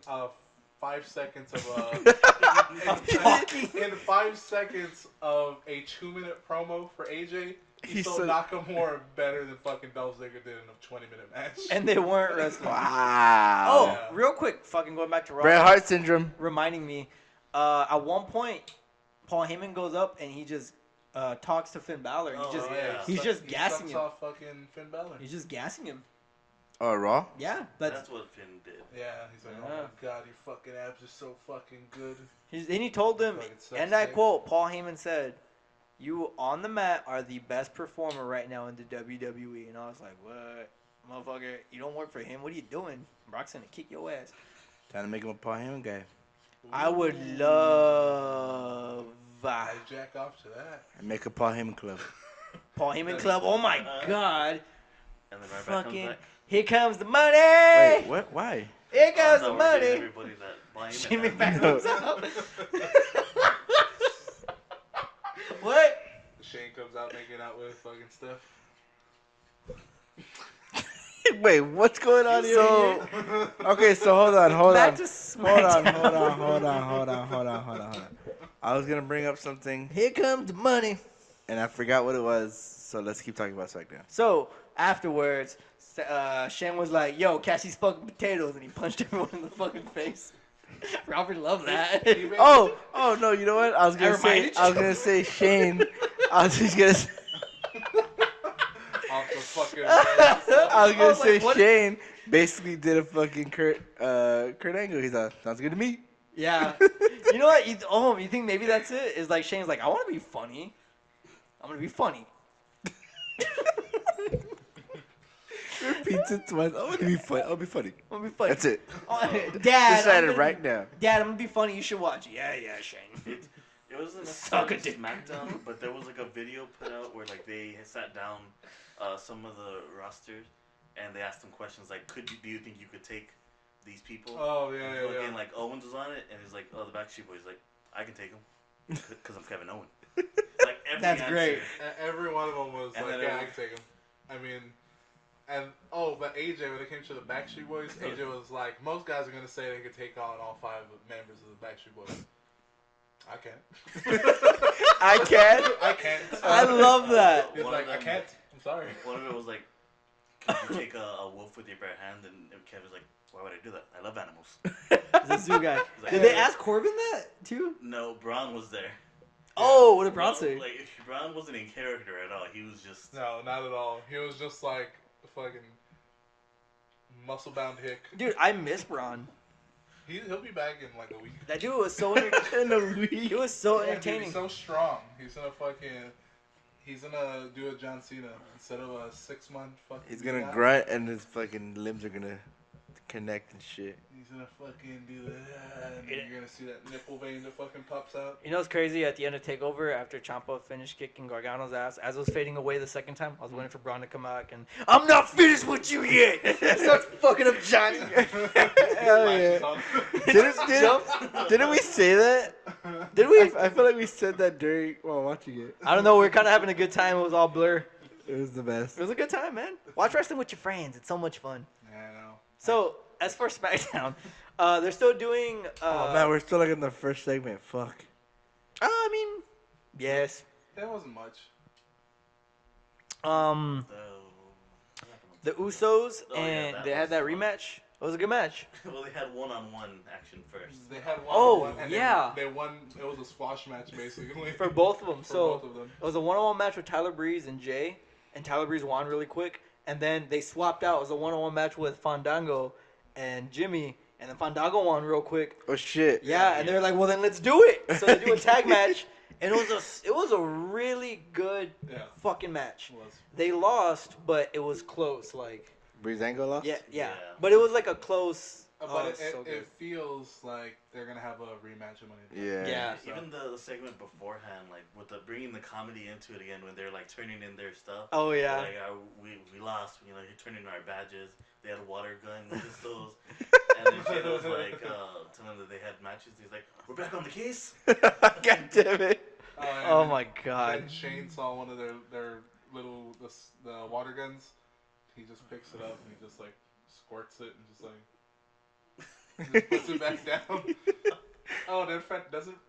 Speaker 2: 5 seconds of
Speaker 1: talking.
Speaker 2: in 5 seconds of a 2-minute promo for AJ, he
Speaker 3: He
Speaker 2: sold
Speaker 3: said-
Speaker 2: Nakamura better than fucking Dolph Ziggler did in a 20-minute match.
Speaker 1: And they weren't wrestling.
Speaker 3: Wow.
Speaker 1: Oh,
Speaker 2: Yeah.
Speaker 1: real quick, fucking going back to Raw.
Speaker 3: Bret Hart syndrome.
Speaker 1: Reminding me, at one point, Paul Heyman goes up and he just talks to Finn Balor.
Speaker 4: Oh,
Speaker 1: He just,
Speaker 4: yeah.
Speaker 1: he's just
Speaker 2: he
Speaker 1: gassing
Speaker 2: sucks
Speaker 1: him.
Speaker 2: off fucking Finn Balor.
Speaker 1: He's just gassing him.
Speaker 3: Oh, Raw.
Speaker 1: Yeah,
Speaker 4: that's what Finn did.
Speaker 2: Yeah, he's like, "Oh
Speaker 1: Yeah.
Speaker 2: my god, your fucking abs are so fucking good."
Speaker 1: Then he told him,
Speaker 2: Fucking sucks
Speaker 1: and I
Speaker 2: dick.
Speaker 1: quote, Paul Heyman said, "You on the mat are the best performer right now in the WWE." And I was like, "What, motherfucker? You don't work for him. What are you doing? Brock's gonna kick your ass."
Speaker 3: Time to make him a Paul Heyman guy.
Speaker 1: I would love
Speaker 2: I jack off to that.
Speaker 3: And make a Paul Heyman club.
Speaker 1: Paul Heyman Club. Oh my God!
Speaker 4: And then right back comes
Speaker 1: Fucking
Speaker 4: back.
Speaker 1: here comes the money.
Speaker 3: Wait, what? Why?
Speaker 1: Here
Speaker 4: Oh,
Speaker 1: comes
Speaker 4: no,
Speaker 1: the
Speaker 4: we're getting
Speaker 1: money.
Speaker 4: everybody that buy him
Speaker 1: Jimmy
Speaker 4: and-
Speaker 1: back comes out. What?
Speaker 2: Shane comes out making out with fucking stuff.
Speaker 3: Wait, what's going on here?
Speaker 2: So-
Speaker 3: Okay, so hold on.
Speaker 1: Back to
Speaker 3: Hold
Speaker 1: SmackDown.
Speaker 3: on. I was gonna bring up something
Speaker 1: Here comes the money.
Speaker 3: and I forgot what it was. So let's keep talking about SmackDown.
Speaker 1: So afterwards, Shane was like, "Yo, catch these fucking potatoes," and he punched everyone in the fucking face. Robert loved that.
Speaker 2: He made-
Speaker 3: Oh no! You know what? I was gonna
Speaker 1: reminded
Speaker 3: say Shane. I was just gonna.
Speaker 2: off the fucking.
Speaker 3: I was gonna
Speaker 1: was
Speaker 3: say
Speaker 1: like, what?
Speaker 3: Shane basically did a fucking Kurt Angle. He's like, sounds good to me.
Speaker 1: Yeah. You know what? You think maybe that's it? Is like Shane's like, "I want to be funny. I'm gonna be funny."
Speaker 3: Repeats it twice. I'm gonna be funny. I'll be funny.
Speaker 1: I'm gonna be funny.
Speaker 3: That's it.
Speaker 1: Oh, Dad,
Speaker 3: Decide
Speaker 1: I'm
Speaker 3: it
Speaker 1: gonna
Speaker 3: right
Speaker 1: be,
Speaker 3: now.
Speaker 1: Dad, I'm gonna be funny. You should watch it. Yeah, Shane.
Speaker 4: It wasn't
Speaker 1: Suck a
Speaker 4: necessarily
Speaker 1: dick.
Speaker 4: SmackDown, but there was like a video put out where like they had sat down some of the rosters and they asked them questions like, do you think you could take these people?
Speaker 2: Oh yeah.
Speaker 4: And like Owens was on it and he's like, oh, the Backstreet Boys, like, I can take them because I'm Kevin Owen. Like every
Speaker 1: That's
Speaker 4: answer.
Speaker 1: great.
Speaker 2: Every one of them was
Speaker 4: And
Speaker 2: like,
Speaker 4: then
Speaker 2: "Yeah, I
Speaker 4: it-
Speaker 2: can take him." I mean, but AJ, when it came to the Backstreet Boys, AJ was like, "Most guys are gonna say they could take on all 5 members of the Backstreet Boys." I can't.
Speaker 3: I can.
Speaker 2: I can't.
Speaker 1: I love that.
Speaker 2: He's
Speaker 4: One
Speaker 2: like,
Speaker 4: of
Speaker 2: "I
Speaker 4: them-
Speaker 2: can't. I'm sorry."
Speaker 4: One of it was like, could you take a wolf with your bare hand? And Kevin's like, why would I do that? I love animals.
Speaker 1: The zoo guy.
Speaker 4: like,
Speaker 1: Did they ask Corbin that too?
Speaker 4: No, Braun was there.
Speaker 1: Oh, what did Braun say?
Speaker 4: Like, Braun wasn't in character at all. He was just.
Speaker 2: No, not at all. He was just like fucking muscle-bound hick.
Speaker 1: Dude, I miss Braun.
Speaker 2: He'll be back in like a week.
Speaker 1: That dude was so he was so
Speaker 2: Yeah, dude,
Speaker 1: entertaining.
Speaker 2: he's so strong. He's gonna do a John Cena instead of a 6-month fucking.
Speaker 3: He's gonna
Speaker 2: guy.
Speaker 3: grunt and his fucking limbs are gonna connect and shit.
Speaker 2: He's gonna fucking do that, and then you're gonna see that nipple vein that fucking pops out.
Speaker 1: You know what's crazy? At the end of Takeover, after Ciampa finished kicking Gargano's ass, as it was fading away the second time, I was waiting for Braun to come back and I'm not finished with you yet. Starts fucking up Johnny.
Speaker 3: Hell yeah.
Speaker 2: Flashes on.
Speaker 3: Didn't we say that?
Speaker 1: Did we?
Speaker 3: I feel like we said that during while watching it.
Speaker 1: I don't know. We are kind of having a good time. It was all blur.
Speaker 3: It was the best.
Speaker 1: It was a good time, man. Watch wrestling with your friends. It's so much fun.
Speaker 2: Yeah, I know.
Speaker 1: So as for SmackDown, they're still doing.
Speaker 3: Oh man, we're still like in the first segment. Fuck.
Speaker 1: I mean, yes.
Speaker 2: That wasn't much.
Speaker 1: The Usos
Speaker 4: Oh, yeah,
Speaker 1: and
Speaker 4: that
Speaker 1: they had
Speaker 4: was
Speaker 1: that
Speaker 4: fun.
Speaker 1: rematch. It was a good match.
Speaker 4: Well, they had one-on-one action first.
Speaker 2: They had one.
Speaker 1: Oh,
Speaker 2: one, and
Speaker 1: yeah.
Speaker 2: They won. It was a squash match basically.
Speaker 1: For both of them.
Speaker 2: For
Speaker 1: So
Speaker 2: both of them.
Speaker 1: it was a one-on-one match with Tyler Breeze and Jay, and Tyler Breeze won really quick. And then they swapped out. It was a one-on-one match with Fandango and Jimmy, and then Fandango won real quick.
Speaker 3: Oh shit.
Speaker 1: Yeah, and they're like, well then let's do it. So they do a tag match, and it was a really good
Speaker 2: Yeah.
Speaker 1: fucking match.
Speaker 2: It was.
Speaker 1: They lost, but it was close. Like
Speaker 3: Breezango lost?
Speaker 1: yeah,
Speaker 4: Yeah.
Speaker 1: but it was like a close.
Speaker 2: But
Speaker 1: Oh,
Speaker 2: it,
Speaker 1: it's so good.
Speaker 2: it feels like they're gonna have a rematch of Money in the
Speaker 3: Yeah.
Speaker 2: Bank.
Speaker 1: Yeah.
Speaker 2: So-
Speaker 4: Even the segment beforehand, like with the bringing the comedy into it again, when they're like turning in their stuff.
Speaker 1: Oh yeah.
Speaker 4: Like we lost, you know, you're turning in our badges. They had a water gun pistols, and then Shane was like telling them that they had matches. He's like, "We're back on the case."
Speaker 3: God damn it.
Speaker 2: and
Speaker 1: Oh
Speaker 2: then-
Speaker 1: my god.
Speaker 2: Then Shane saw one of their little the water guns. He just picks it up and he just like squirts it and just like just puts it back down. Oh, then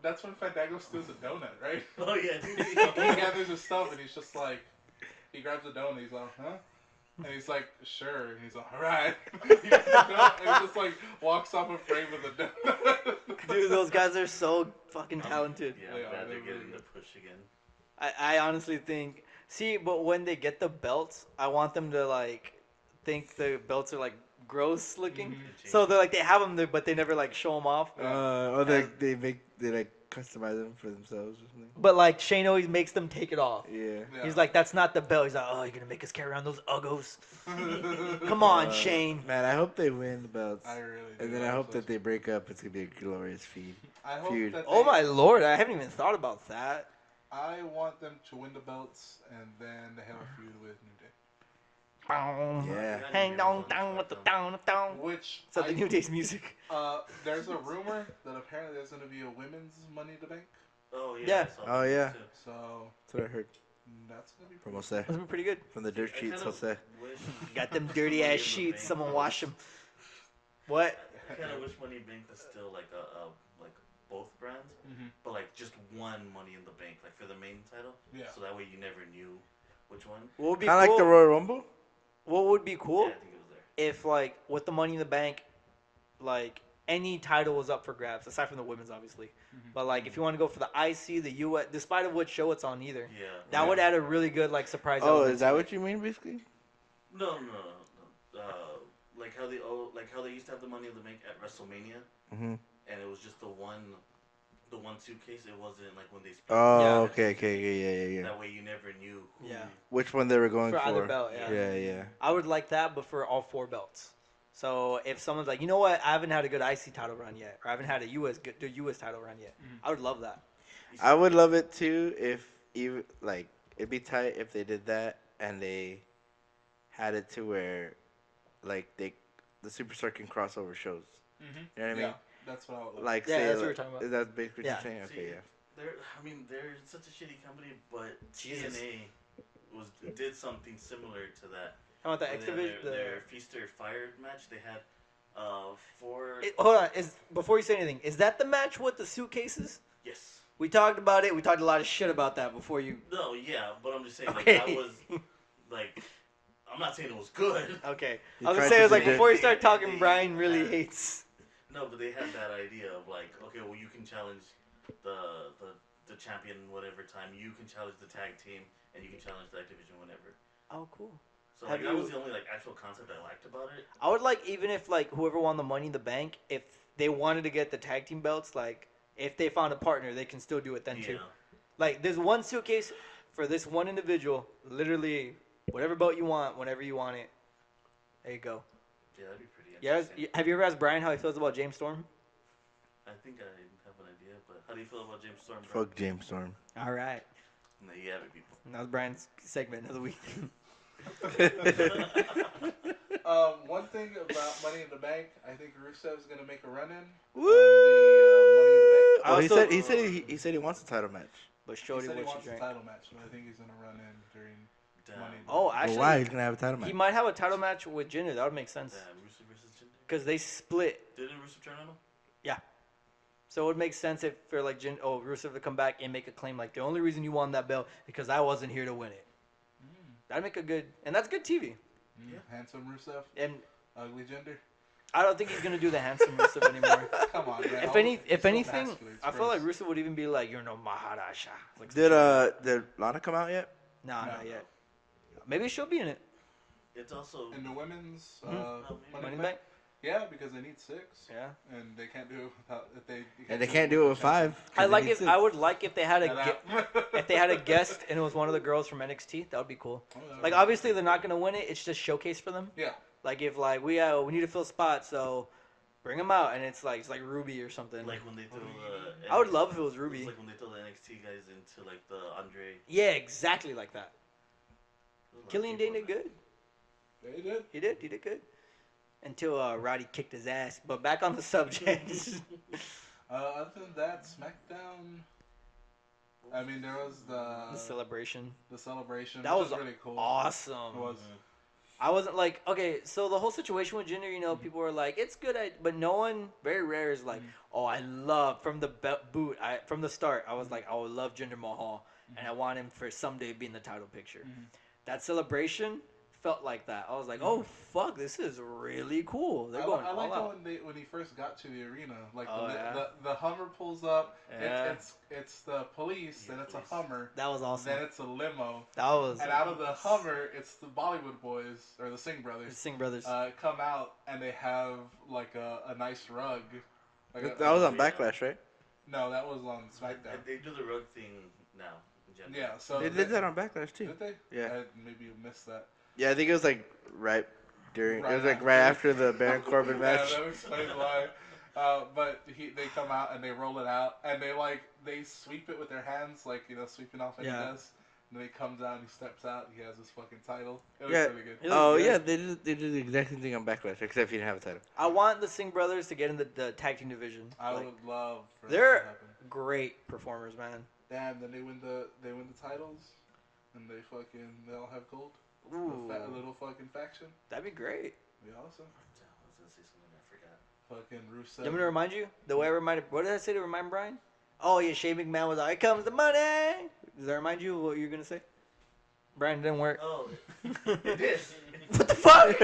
Speaker 2: that's when Fandango steals a donut, right?
Speaker 4: Oh yeah.
Speaker 2: He gathers his stuff and he's just like, he grabs a donut. He's like, huh? And he's like, sure. And he's like, all right. And he just like walks off a frame with a donut.
Speaker 1: Dude, those guys are so fucking talented.
Speaker 4: Yeah,
Speaker 2: They
Speaker 4: I'm
Speaker 2: are,
Speaker 4: glad
Speaker 2: they're
Speaker 4: they're
Speaker 2: really
Speaker 4: getting the
Speaker 2: good.
Speaker 4: push again.
Speaker 1: I honestly think. See, but when they get the belts, I want them to like think the belts are like gross looking.
Speaker 2: Mhm.
Speaker 1: So they're like they have them there, but they never like show them off.
Speaker 3: Or they like customize them for themselves or something.
Speaker 1: But like Shane always makes them take it off.
Speaker 3: Yeah.
Speaker 2: Yeah.
Speaker 1: He's like, that's not the belt. He's like, oh, you're gonna make us carry around those uggos. Come on, Shane.
Speaker 3: Man, I hope they win the belts.
Speaker 2: I really do.
Speaker 3: And then I hope that they break up. It's gonna be a glorious feud.
Speaker 2: I hope
Speaker 3: feud.
Speaker 2: that
Speaker 1: Oh
Speaker 2: they-
Speaker 1: my lord, I haven't even thought about that.
Speaker 2: I want them to win the belts and then they have a feud with New Day.
Speaker 3: Yeah.
Speaker 1: Hang down, down with the down, down.
Speaker 2: Which
Speaker 1: So the New Day's music.
Speaker 2: there's a rumor that apparently there's going to be a women's Money in the Bank.
Speaker 4: Oh yeah.
Speaker 1: Yeah.
Speaker 4: I saw
Speaker 3: Oh,
Speaker 4: that
Speaker 3: yeah.
Speaker 4: too.
Speaker 2: So
Speaker 3: That's what I heard
Speaker 2: that's going to be
Speaker 3: from
Speaker 2: pretty
Speaker 3: Jose.
Speaker 1: That's been pretty good.
Speaker 3: From the dirt
Speaker 4: I
Speaker 3: sheets,
Speaker 4: kinda
Speaker 3: Jose.
Speaker 4: wish
Speaker 1: Got them
Speaker 4: Money
Speaker 1: dirty
Speaker 4: in
Speaker 1: ass
Speaker 4: the
Speaker 1: sheets.
Speaker 4: Bank
Speaker 1: Someone
Speaker 4: was-
Speaker 1: wash them. What?
Speaker 4: I kind of wish Money in the Bank was still like like both brands,
Speaker 2: Mhm.
Speaker 4: but like just one Money in the Bank, like for the main title.
Speaker 2: Yeah.
Speaker 4: So that way you never knew which one.
Speaker 1: What would be
Speaker 3: Kind of
Speaker 1: cool?
Speaker 3: like the Royal Rumble.
Speaker 1: What would be cool
Speaker 4: Yeah, I think it was there.
Speaker 1: if like with the Money in the Bank, like any title was up for grabs aside from the women's, obviously.
Speaker 2: Mhm.
Speaker 1: But like if you want to go for the IC, the US, despite of what show it's on either,
Speaker 4: Yeah.
Speaker 1: that
Speaker 3: Yeah.
Speaker 1: would add a really good like surprise.
Speaker 3: Oh,
Speaker 1: element
Speaker 3: is
Speaker 1: to
Speaker 3: that
Speaker 1: it.
Speaker 3: what you mean, basically?
Speaker 4: No. Like how they used to have the Money in the Bank at WrestleMania,
Speaker 3: Mm-hmm.
Speaker 4: and it was just the one suitcase. It wasn't like when they. split
Speaker 3: Oh,
Speaker 1: Yeah.
Speaker 3: okay, yeah.
Speaker 4: That way you never knew. Who,
Speaker 1: Yeah.
Speaker 3: Which one they were going
Speaker 1: For
Speaker 3: for?
Speaker 1: either belt, yeah.
Speaker 3: Yeah.
Speaker 1: I would like that, but for all four belts. So if someone's like, you know what, I haven't had a good IC title run yet, or I haven't had a US title run yet,
Speaker 2: Mhm.
Speaker 1: I would love that.
Speaker 3: I would love it too if even like it'd be tight if they did that and they had it to where like the superstar can cross over shows.
Speaker 2: Mhm.
Speaker 3: You know what I
Speaker 2: Yeah,
Speaker 3: mean?
Speaker 2: that's what I would like.
Speaker 3: Like
Speaker 1: Yeah,
Speaker 3: say,
Speaker 1: that's what
Speaker 3: like,
Speaker 1: we're talking about.
Speaker 3: Is that basically what
Speaker 1: Yeah.
Speaker 3: you're saying?
Speaker 4: See,
Speaker 3: Okay, yeah.
Speaker 4: They're such a shitty company, but
Speaker 1: Jesus.
Speaker 4: TNA did something similar to that.
Speaker 1: How about the
Speaker 4: Where
Speaker 1: X
Speaker 4: they had
Speaker 1: Division?
Speaker 4: their Feast or Fire match. They had four.
Speaker 1: Hold on, before you say anything, is that the match with the suitcases?
Speaker 4: Yes.
Speaker 1: We talked about it. We talked a lot of shit about that before you.
Speaker 4: No, yeah, but I'm just saying like
Speaker 1: Okay.
Speaker 4: that was like. I'm not saying it was good.
Speaker 1: Okay.
Speaker 3: You
Speaker 1: I was gonna
Speaker 3: tried
Speaker 1: say,
Speaker 3: to
Speaker 1: I was like,
Speaker 3: do
Speaker 1: before you
Speaker 4: that.
Speaker 1: start talking,
Speaker 4: They-
Speaker 1: Brian really
Speaker 4: yeah.
Speaker 1: hates.
Speaker 4: No, but they had that idea of like, okay, well, you can challenge the champion whatever time. You can challenge the tag team, and you can challenge the X Division whenever.
Speaker 1: Oh, cool.
Speaker 4: So
Speaker 1: Have
Speaker 4: like, that
Speaker 1: you-
Speaker 4: was the only like actual concept I liked about it.
Speaker 1: I would like, even if like whoever won the Money in the Bank, if they wanted to get the tag team belts, like if they found a partner, they can still do it then too.
Speaker 4: Yeah.
Speaker 1: Like there's one suitcase for this one individual. Literally, whatever belt you want, whenever you want it. There you go.
Speaker 4: Yeah, that'd be pretty interesting.
Speaker 1: Have you ever asked Brian how he feels about James Storm?
Speaker 4: I think I have an idea, but how do you feel about James Storm? Bro?
Speaker 3: Fuck James Storm.
Speaker 1: All right.
Speaker 4: No, you have it, people.
Speaker 1: That was Brian's segment of the week.
Speaker 2: One thing about Money in the Bank, I think Rusev's gonna make a run in.
Speaker 3: Woo!
Speaker 2: Money in the Bank.
Speaker 3: Oh, he
Speaker 1: Also-
Speaker 3: said he wants a title match.
Speaker 1: But
Speaker 2: He
Speaker 1: Shorty,
Speaker 2: said he
Speaker 1: what you
Speaker 2: wants a
Speaker 1: drink?
Speaker 2: title match, but I think he's gonna run in during
Speaker 4: Damn.
Speaker 2: Money in the
Speaker 1: Oh,
Speaker 2: Bank.
Speaker 1: actually,
Speaker 3: But why? He's gonna have a title match.
Speaker 1: he might have a title match with Jinder. That would make sense
Speaker 4: Damn, Rusev versus Jinder.
Speaker 1: because they split.
Speaker 4: Didn't Rusev turn on him?
Speaker 1: So it would make sense if for like Rusev to come back and make a claim like the only reason you won that belt because I wasn't here to win it. That'd make a good, and that's good TV.
Speaker 4: Yeah.
Speaker 2: Handsome Rusev,
Speaker 1: And
Speaker 2: ugly gender.
Speaker 1: I don't think he's gonna do the handsome Rusev anymore.
Speaker 2: Come on, man.
Speaker 1: If
Speaker 2: So
Speaker 1: anything,
Speaker 2: masculine, it's
Speaker 1: I feel like
Speaker 2: gross.
Speaker 1: Rusev would even be like, "You're no Maharaja." Like
Speaker 3: Did Lana come out yet?
Speaker 1: Nah,
Speaker 2: No.
Speaker 1: not yet. Maybe she'll be in it.
Speaker 4: It's also
Speaker 2: In the women's
Speaker 1: Mhm.
Speaker 2: Money
Speaker 1: Money
Speaker 2: in
Speaker 1: in
Speaker 2: the Bank. Yeah, because they need 6,
Speaker 1: Yeah.
Speaker 2: and they can't do it without if they.
Speaker 3: And they can't do it with 5. 'cause
Speaker 1: I
Speaker 3: they
Speaker 1: like
Speaker 3: need
Speaker 1: if
Speaker 3: 6.
Speaker 1: I would like if they had a
Speaker 2: If
Speaker 1: if they had a guest and it was one of the girls from NXT. That would be cool. Like obviously they're not gonna win it. It's just showcase for them.
Speaker 2: Yeah.
Speaker 1: Like if like we need to fill spots, so bring them out, and it's like Ruby or something.
Speaker 4: like when they throw the.
Speaker 1: I would love if it was
Speaker 4: It's
Speaker 1: Ruby.
Speaker 4: like when they throw the NXT guys into like the Andre.
Speaker 1: Yeah, exactly like that.
Speaker 4: There's a lot of
Speaker 1: Killian
Speaker 4: people
Speaker 1: Dane
Speaker 4: in
Speaker 1: did
Speaker 4: that.
Speaker 1: good.
Speaker 2: They did.
Speaker 1: He did good. Until Roddy kicked his ass. But back on the subject.
Speaker 2: Other than that, SmackDown. I mean, there was
Speaker 1: the celebration.
Speaker 2: the celebration.
Speaker 1: That
Speaker 2: which
Speaker 1: was
Speaker 2: really cool.
Speaker 1: Awesome.
Speaker 2: It was.
Speaker 1: I wasn't like, okay, so the whole situation with Jinder, people were like, it's good, but no one, very rare, is like, oh, I love, from the from the start, I was like, I would love Jinder Mahal, and I want him for someday be in the title picture. That celebration felt like that. I was like, oh, fuck, this is really cool. They're going
Speaker 2: I
Speaker 1: all
Speaker 2: like
Speaker 1: out.
Speaker 2: when he first got to the arena, like
Speaker 1: Oh,
Speaker 2: when
Speaker 1: yeah?
Speaker 2: the Hummer pulls up.
Speaker 1: Yeah.
Speaker 2: It's the police,
Speaker 4: Yeah,
Speaker 2: then it's a
Speaker 4: police.
Speaker 2: Hummer,
Speaker 1: That was awesome.
Speaker 2: then it's a limo,
Speaker 1: That was
Speaker 2: and out of the Hummer, it's the Bollywood boys or the Singh brothers.
Speaker 1: Singh Brothers.
Speaker 2: Come out and they have like a nice rug. Like
Speaker 3: That was on
Speaker 4: Yeah.
Speaker 3: Backlash, right?
Speaker 2: No, that was on SmackDown.
Speaker 4: They do the rug thing now. in general.
Speaker 2: Yeah, so
Speaker 3: They did that on Backlash too.
Speaker 2: Did they?
Speaker 3: Yeah.
Speaker 2: Maybe you missed that.
Speaker 3: Yeah, I think it was like right during.
Speaker 2: Right
Speaker 3: it was like
Speaker 2: after.
Speaker 3: right after the Baron Corbin match.
Speaker 2: Yeah, that explains why. But they come out and they roll it out and they sweep it with their hands, sweeping off any
Speaker 1: Yeah.
Speaker 2: dust. And then he comes out and he steps out. He has his fucking title. It was
Speaker 3: Yeah.
Speaker 2: really good.
Speaker 1: It looked
Speaker 3: Oh
Speaker 1: good.
Speaker 3: yeah, they did the exact same thing on Backlash, except he didn't have a title.
Speaker 1: I want the Singh Brothers to get in the tag team division.
Speaker 2: I
Speaker 1: Like,
Speaker 2: would love for
Speaker 1: they're-
Speaker 2: that to happen.
Speaker 1: great performers, man.
Speaker 2: Damn, then they win the titles, and they all have gold.
Speaker 1: Ooh,
Speaker 2: A little fucking faction.
Speaker 1: that'd be great.
Speaker 2: Be awesome.
Speaker 4: Damn, I was gonna say something I forgot.
Speaker 2: Fucking Rusev.
Speaker 1: You want me to remind you? The way I reminded. What did I say to remind Brian? Oh yeah, Shane McMahon was like, "Here comes the money." Does that remind you of what you're gonna say? Brian, it didn't work.
Speaker 4: Oh, it did.
Speaker 1: What the fuck?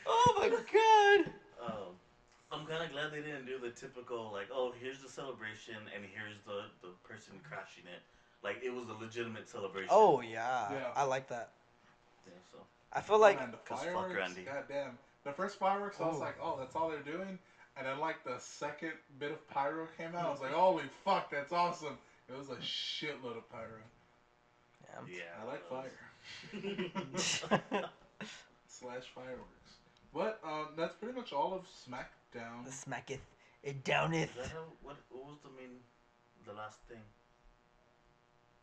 Speaker 1: Oh my god.
Speaker 4: I'm kind of glad they didn't do the typical like, oh, here's the celebration and here's the person crashing it. Like it was a legitimate celebration.
Speaker 1: Oh yeah,
Speaker 2: Yeah.
Speaker 1: I like that.
Speaker 4: Yeah, so
Speaker 1: I feel like
Speaker 2: Man, the
Speaker 4: 'cause fuck
Speaker 2: fireworks.
Speaker 4: Randy.
Speaker 2: Goddamn. The first fireworks, I was
Speaker 1: Oh.
Speaker 2: like, oh, that's all they're doing. And then the second bit of pyro came out, I was like, holy fuck, that's awesome. It was a shitload of pyro.
Speaker 4: yeah.
Speaker 2: I like
Speaker 4: it
Speaker 2: fire. Slash fireworks. But that's pretty much all of SmackDown.
Speaker 1: the smacketh, it downeth.
Speaker 4: Is that how, what was the last thing?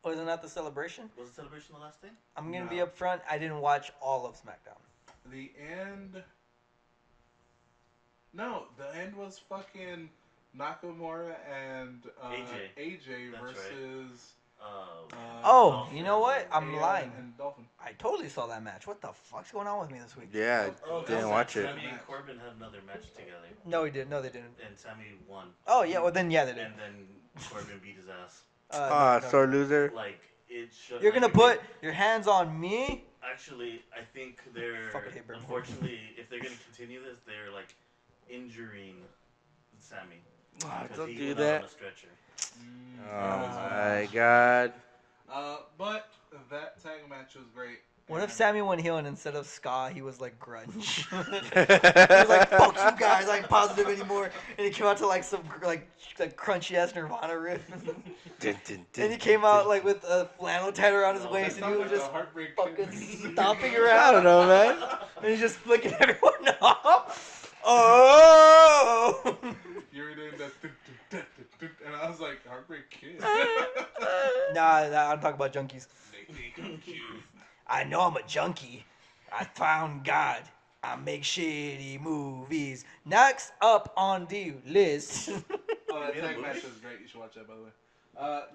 Speaker 1: Oh, isn't that the celebration?
Speaker 4: Was the celebration the last thing?
Speaker 1: I'm gonna
Speaker 2: No.
Speaker 1: be upfront. I didn't watch all of SmackDown.
Speaker 2: The end. No, the end was fucking Nakamura and AJ
Speaker 4: That's right.
Speaker 2: versus.
Speaker 1: Oh,
Speaker 4: Dolphin.
Speaker 1: you know what? I'm
Speaker 2: AJ
Speaker 1: lying.
Speaker 2: And Dolphin.
Speaker 1: I totally saw that match. What the fuck's going on with me this week?
Speaker 3: Yeah,
Speaker 4: Oh,
Speaker 3: didn't
Speaker 4: that
Speaker 3: watch
Speaker 4: was
Speaker 3: it.
Speaker 4: Sammy and Corbin had another match together,
Speaker 1: No, he didn't. No, they didn't.
Speaker 4: and Sammy won,
Speaker 1: Oh yeah, well then yeah, they did.
Speaker 4: and then Corbin beat his ass.
Speaker 3: Ah,
Speaker 1: No.
Speaker 3: sore loser.
Speaker 4: Like it should.
Speaker 1: You're gonna
Speaker 4: like,
Speaker 1: put your hands on me?
Speaker 4: Actually, I think they're
Speaker 1: Fucking hate Baron
Speaker 4: unfortunately, if they're gonna continue this, they're like injuring Sammy.
Speaker 3: Ah,
Speaker 4: because
Speaker 3: don't
Speaker 4: he
Speaker 3: do
Speaker 4: went out
Speaker 3: that.
Speaker 4: on a stretcher.
Speaker 3: Oh my god.
Speaker 2: But that tag match was great.
Speaker 1: What if
Speaker 2: And-
Speaker 1: Sammy went heel and instead of ska, he was like grunge? He was like, "Fuck you guys, I ain't positive anymore," and he came out to like some like crunchy ass Nirvana riff, and he came out like with a flannel tied around his
Speaker 2: No,
Speaker 1: waist,
Speaker 2: that
Speaker 1: and he
Speaker 2: sounds
Speaker 1: was
Speaker 2: like
Speaker 1: just
Speaker 2: the Heartbreak
Speaker 1: fucking
Speaker 2: Kid.
Speaker 1: stomping
Speaker 3: I
Speaker 1: around,
Speaker 3: don't know, man.
Speaker 1: and he's just flicking everyone off. Oh!
Speaker 2: You were doing that, and I was like, Heartbreak Kid.
Speaker 1: Nah, I'm talking about junkies.
Speaker 2: They think I'm cute.
Speaker 1: I know I'm a junkie. I found God. I make shitty movies. Next up on the list.
Speaker 2: Oh, that
Speaker 4: You made a
Speaker 2: tag match
Speaker 4: movie?
Speaker 2: was great. You should watch that, by the way.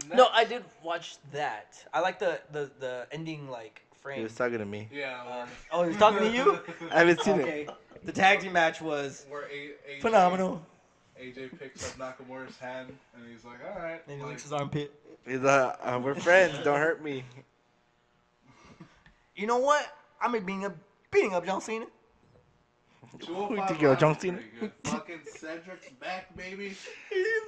Speaker 1: No,
Speaker 2: Next-
Speaker 1: I did watch that. I like the ending like
Speaker 3: He
Speaker 1: frame.
Speaker 3: was talking to me.
Speaker 2: Yeah.
Speaker 1: Oh, he was talking to you?
Speaker 3: I haven't seen it.
Speaker 1: Okay. The tag team match was
Speaker 2: Where AJ,
Speaker 1: phenomenal.
Speaker 2: AJ picks up Nakamura's hand, and he's like, all right.
Speaker 1: And he
Speaker 2: like,
Speaker 1: licks his armpit.
Speaker 3: He's like, we're friends. Don't hurt me.
Speaker 1: You know what? I'm beating up John Cena.
Speaker 2: 205
Speaker 3: Who you think you're,
Speaker 2: Live
Speaker 3: John
Speaker 2: was
Speaker 3: Cena?
Speaker 2: pretty good. Fucking Cedric's back, baby.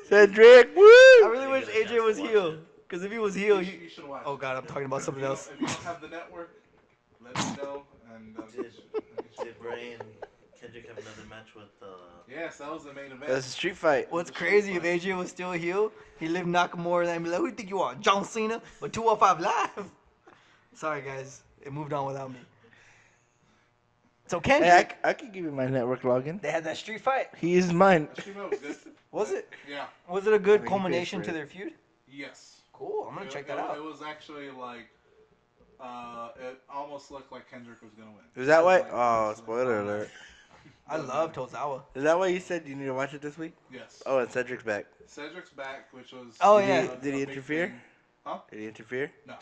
Speaker 3: Cedric, woo!
Speaker 1: I really wish
Speaker 4: Maybe
Speaker 1: AJ was
Speaker 4: that's
Speaker 1: heel. Because if he was heel,
Speaker 2: You should watch.
Speaker 1: oh
Speaker 2: it.
Speaker 1: god, I'm talking about something
Speaker 2: If you
Speaker 1: else.
Speaker 2: don't- If you don't have the network, let me know. And
Speaker 4: Did Bray and Kendrick have another match with?
Speaker 2: yes, that was the main event.
Speaker 3: That's a street fight.
Speaker 1: What's crazy, if AJ was still heel, he lived Nakamura and I'd be like, who do you think you are? John Cena? But 215 Live? Sorry, guys. It moved on without me. So
Speaker 3: Hey,
Speaker 1: Kendrick,
Speaker 3: I could give you my network login.
Speaker 1: they had that street fight.
Speaker 3: He is mine.
Speaker 2: That stream was good.
Speaker 1: Was it?
Speaker 2: Yeah.
Speaker 1: Was it a good
Speaker 3: I mean, he
Speaker 1: culmination
Speaker 3: paid
Speaker 1: to
Speaker 3: for it.
Speaker 1: their feud?
Speaker 2: Yes.
Speaker 1: Cool. I'm going to check that
Speaker 2: It
Speaker 1: out.
Speaker 2: was actually like, it almost looked like Kendrick was gonna win.
Speaker 3: Is that why?
Speaker 2: Like,
Speaker 3: Oh,
Speaker 2: it's like,
Speaker 3: spoiler
Speaker 2: oh,
Speaker 3: alert.
Speaker 1: I love Tozawa.
Speaker 3: Is that why you said you need to watch it this week?
Speaker 2: Yes.
Speaker 3: Oh, and Cedric's back.
Speaker 2: Cedric's back, which was.
Speaker 1: Oh,
Speaker 3: Did
Speaker 1: yeah.
Speaker 3: He, did he
Speaker 2: big
Speaker 3: interfere?
Speaker 2: thing. Huh?
Speaker 3: Did he interfere?
Speaker 2: No.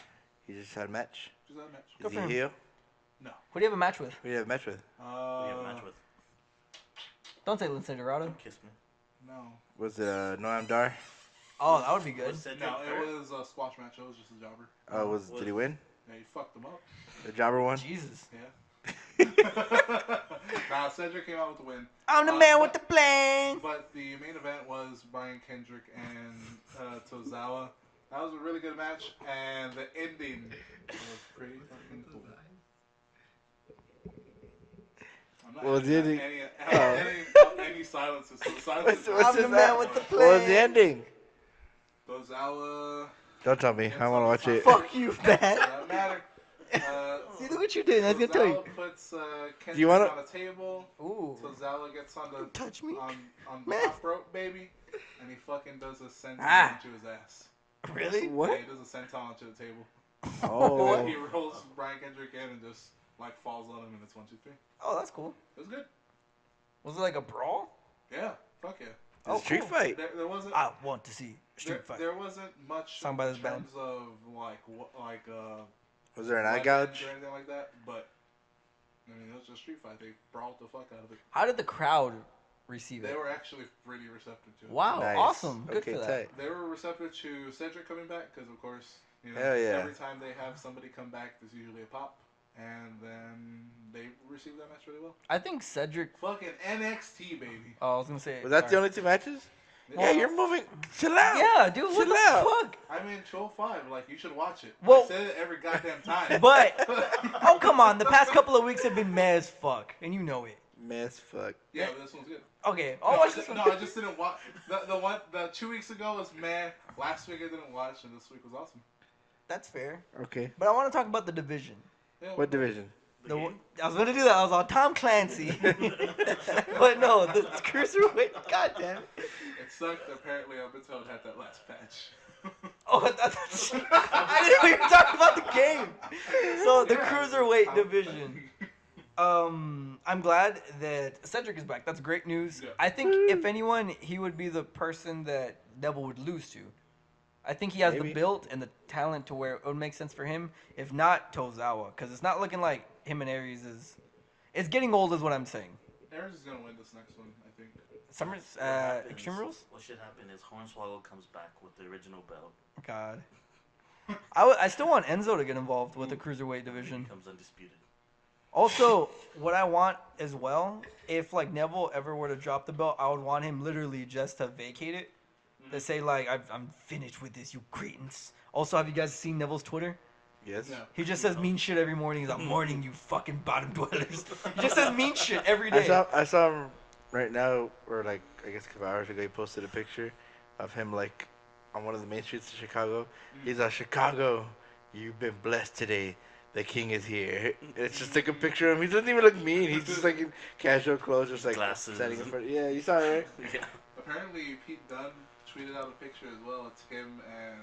Speaker 3: He just had a match.
Speaker 2: Just that match.
Speaker 1: Good
Speaker 3: Is
Speaker 1: for
Speaker 3: he
Speaker 1: him.
Speaker 3: heel?
Speaker 1: Who do you have a match with?
Speaker 3: Who do you have a match with?
Speaker 4: Who do you have a match with?
Speaker 1: Don't say Lindsay Dorado.
Speaker 4: Kiss me.
Speaker 2: No.
Speaker 3: Was it Noam Dar?
Speaker 1: Oh, that would be good.
Speaker 4: Was Cedric
Speaker 2: No,
Speaker 4: hurt?
Speaker 2: it was a squash match. It was just a jobber.
Speaker 3: Oh, did he win?
Speaker 2: Yeah, he fucked him up.
Speaker 3: The jobber won?
Speaker 1: Jesus.
Speaker 2: Yeah. Nah, Cedric came out with the win.
Speaker 1: I'm the man with the plane.
Speaker 2: But the main event was Brian Kendrick and Tozawa. That was a really good match, and the ending was pretty fucking cool. I'm not
Speaker 3: What was the
Speaker 2: editing
Speaker 3: ending?
Speaker 2: any silences. So silences.
Speaker 1: I'm the man with the
Speaker 3: What was the
Speaker 1: plane.
Speaker 3: ending?
Speaker 2: Tozawa.
Speaker 3: Don't tell me. I want to watch it.
Speaker 1: Fuck you, man.
Speaker 2: Doesn't matter.
Speaker 1: See, look what you did. I was gonna tell you.
Speaker 2: Tozawa puts Kendrick
Speaker 3: you wanna-
Speaker 2: on a table.
Speaker 1: Ooh.
Speaker 2: Tozawa gets on the
Speaker 1: Don't touch me.
Speaker 2: on the
Speaker 1: Man.
Speaker 2: top rope, baby, and he fucking does a senton
Speaker 1: Ah.
Speaker 2: into his ass.
Speaker 1: Really?
Speaker 2: Yeah,
Speaker 3: What?
Speaker 2: he does a senton to the table.
Speaker 3: Oh.
Speaker 2: He rolls Brian Kendrick in and just like falls on him, and it's 1, 2, 3.
Speaker 1: Oh, that's cool.
Speaker 2: It was good.
Speaker 1: Was it like a brawl?
Speaker 2: Yeah, fuck yeah.
Speaker 1: Oh,
Speaker 3: A street
Speaker 1: cool.
Speaker 3: fight.
Speaker 2: There wasn't.
Speaker 1: I want to see street fight.
Speaker 2: There wasn't much
Speaker 1: Sung by
Speaker 2: in
Speaker 1: this band.
Speaker 2: terms of like
Speaker 3: Was there an eye
Speaker 2: weapons
Speaker 3: gouge?
Speaker 2: or anything like that, but I mean it was just street fight. They brawled the fuck out of it.
Speaker 1: How did the crowd receive
Speaker 2: They
Speaker 1: it?
Speaker 2: were actually pretty receptive to it.
Speaker 1: Wow,
Speaker 3: Nice.
Speaker 1: awesome. Good
Speaker 3: Okay,
Speaker 1: for that.
Speaker 3: tight.
Speaker 2: They were receptive to Cedric coming back because, of course, you know,
Speaker 3: Hell yeah.
Speaker 2: every time they have somebody come back, there's usually a pop, and then they received that match really well.
Speaker 1: I think Cedric.
Speaker 2: Fucking NXT, baby.
Speaker 1: Oh, I was gonna say.
Speaker 3: Was that the
Speaker 1: sorry.
Speaker 3: only 2 matches?
Speaker 1: Well-
Speaker 3: Yeah, you're moving. Chill out.
Speaker 1: Yeah, dude. What
Speaker 3: Chill
Speaker 1: the
Speaker 3: out.
Speaker 1: fuck?
Speaker 2: I mean, 205, like, you should watch it.
Speaker 1: Well-
Speaker 2: I said it every goddamn time.
Speaker 1: But oh come on, the past couple of weeks have been meh as fuck, and you know it.
Speaker 3: Mess fuck.
Speaker 2: yeah, but this one's good.
Speaker 1: Okay,
Speaker 2: No,
Speaker 1: I'll
Speaker 2: I
Speaker 1: watch
Speaker 2: just,
Speaker 1: this one.
Speaker 2: no, I just didn't watch. The 2 weeks ago was meh. Last week I didn't watch, and this week was awesome.
Speaker 1: That's fair.
Speaker 3: Okay.
Speaker 1: But I want to talk about the division.
Speaker 2: Yeah,
Speaker 3: What division?
Speaker 1: The, I was gonna do that. I was on Tom Clancy, but no, the cruiserweight. God damn it!
Speaker 2: It sucked. Apparently, up until it had that last patch.
Speaker 1: Oh, I didn't know you were talking about the game. So the cruiserweight division. I'm glad that Cedric is back. That's great news.
Speaker 2: Yeah.
Speaker 1: I think if anyone, he would be the person that Devil would lose to. I think he has
Speaker 3: Maybe.
Speaker 1: the build and the talent to where it would make sense for him. If not Tozawa, because it's not looking like him and Aries is. It's getting old, is what I'm saying.
Speaker 2: Aries is gonna win this next one, I think.
Speaker 1: Summers,
Speaker 4: What happens-
Speaker 1: Extreme Rules.
Speaker 4: What should happen is Hornswoggle comes back with the original belt.
Speaker 1: God. I still want Enzo to get involved with the cruiserweight division.
Speaker 4: Becomes undisputed.
Speaker 1: Also, what I want as well, if like Neville ever were to drop the belt, I would want him literally just to vacate it. To say like I'm finished with this, you cretins. Also, have you guys seen Neville's Twitter?
Speaker 3: Yes.
Speaker 2: No.
Speaker 1: He just says mean shit every morning. He's like, morning, you fucking bottom dwellers. He just says mean shit every
Speaker 3: I
Speaker 1: day.
Speaker 3: saw him right now, or like I guess a couple hours ago. He posted a picture of him like on one of the main streets of Chicago. He's like, Chicago, you've been blessed today. The king is here. It's just like a picture of him. He doesn't even look mean. He's just like in casual clothes, just like
Speaker 4: Glasses.
Speaker 3: standing in front. Yeah, you saw it, right?
Speaker 4: Yeah.
Speaker 2: Apparently, Pete Dunne tweeted out a picture as well. It's him and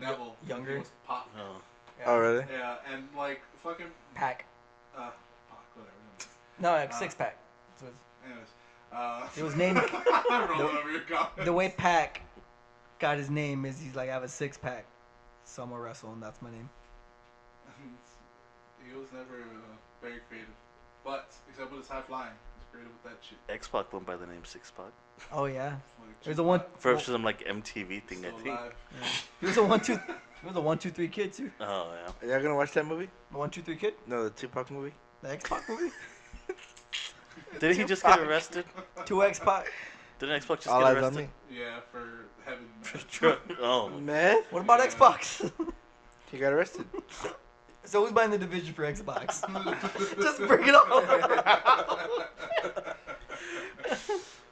Speaker 2: Neville.
Speaker 1: Younger?
Speaker 2: He was Pop.
Speaker 4: Oh.
Speaker 1: Yeah.
Speaker 3: Oh, really?
Speaker 2: Yeah, and like fucking
Speaker 1: Pack.
Speaker 2: Pop, whatever.
Speaker 1: No, like six pack. So
Speaker 2: Anyways,
Speaker 1: it was named.
Speaker 2: I'm rolling over your comments.
Speaker 1: The way Pack got his name is he's like, I have a six pack. So I'm gonna wrestle, and that's my name.
Speaker 2: He was never very creative, but except with his high flying, he's creative with that shit.
Speaker 4: X-Pac went by the name Six Pac.
Speaker 1: Oh yeah.
Speaker 2: Like,
Speaker 1: There's a one.
Speaker 4: For some like MTV thing,
Speaker 2: still
Speaker 4: I think.
Speaker 2: alive.
Speaker 1: He was a 1 2. He was a 1 2 3 kid too.
Speaker 4: Oh yeah.
Speaker 3: Are y'all gonna watch that movie?
Speaker 1: The 1 2 3 kid.
Speaker 3: No, the Tupac movie.
Speaker 1: The X Pac movie.
Speaker 4: Didn't he just get arrested?
Speaker 1: 2 X Pac.
Speaker 4: Didn't X-Pac just
Speaker 3: All
Speaker 4: get
Speaker 3: Eyes on
Speaker 4: arrested?
Speaker 3: Me.
Speaker 2: Yeah, for having.
Speaker 4: True. Oh.
Speaker 3: Man,
Speaker 1: What about
Speaker 2: Yeah.
Speaker 1: Xbox?
Speaker 3: he got arrested.
Speaker 1: So who's buying the division for Xbox? Just bring it on.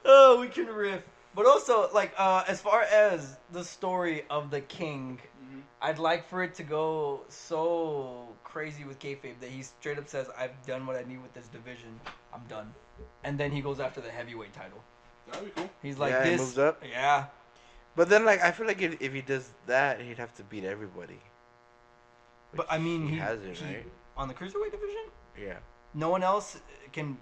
Speaker 1: Oh, we can riff. But also, like, as far as the story of the king,
Speaker 2: Mhm.
Speaker 1: I'd like for it to go so crazy with kayfabe that he straight up says, "I've done what I need with this division. I'm done." And then he goes after the heavyweight title.
Speaker 2: That'd be cool.
Speaker 1: He's like,
Speaker 3: Yeah, he
Speaker 1: "This."
Speaker 3: moves up.
Speaker 1: Yeah.
Speaker 3: But then, like, I feel like if he does that, he'd have to beat everybody.
Speaker 1: But I mean,
Speaker 3: he
Speaker 1: he
Speaker 3: hasn't,
Speaker 1: he-
Speaker 3: right?
Speaker 1: on the cruiserweight division,
Speaker 3: Yeah.
Speaker 1: no one else can.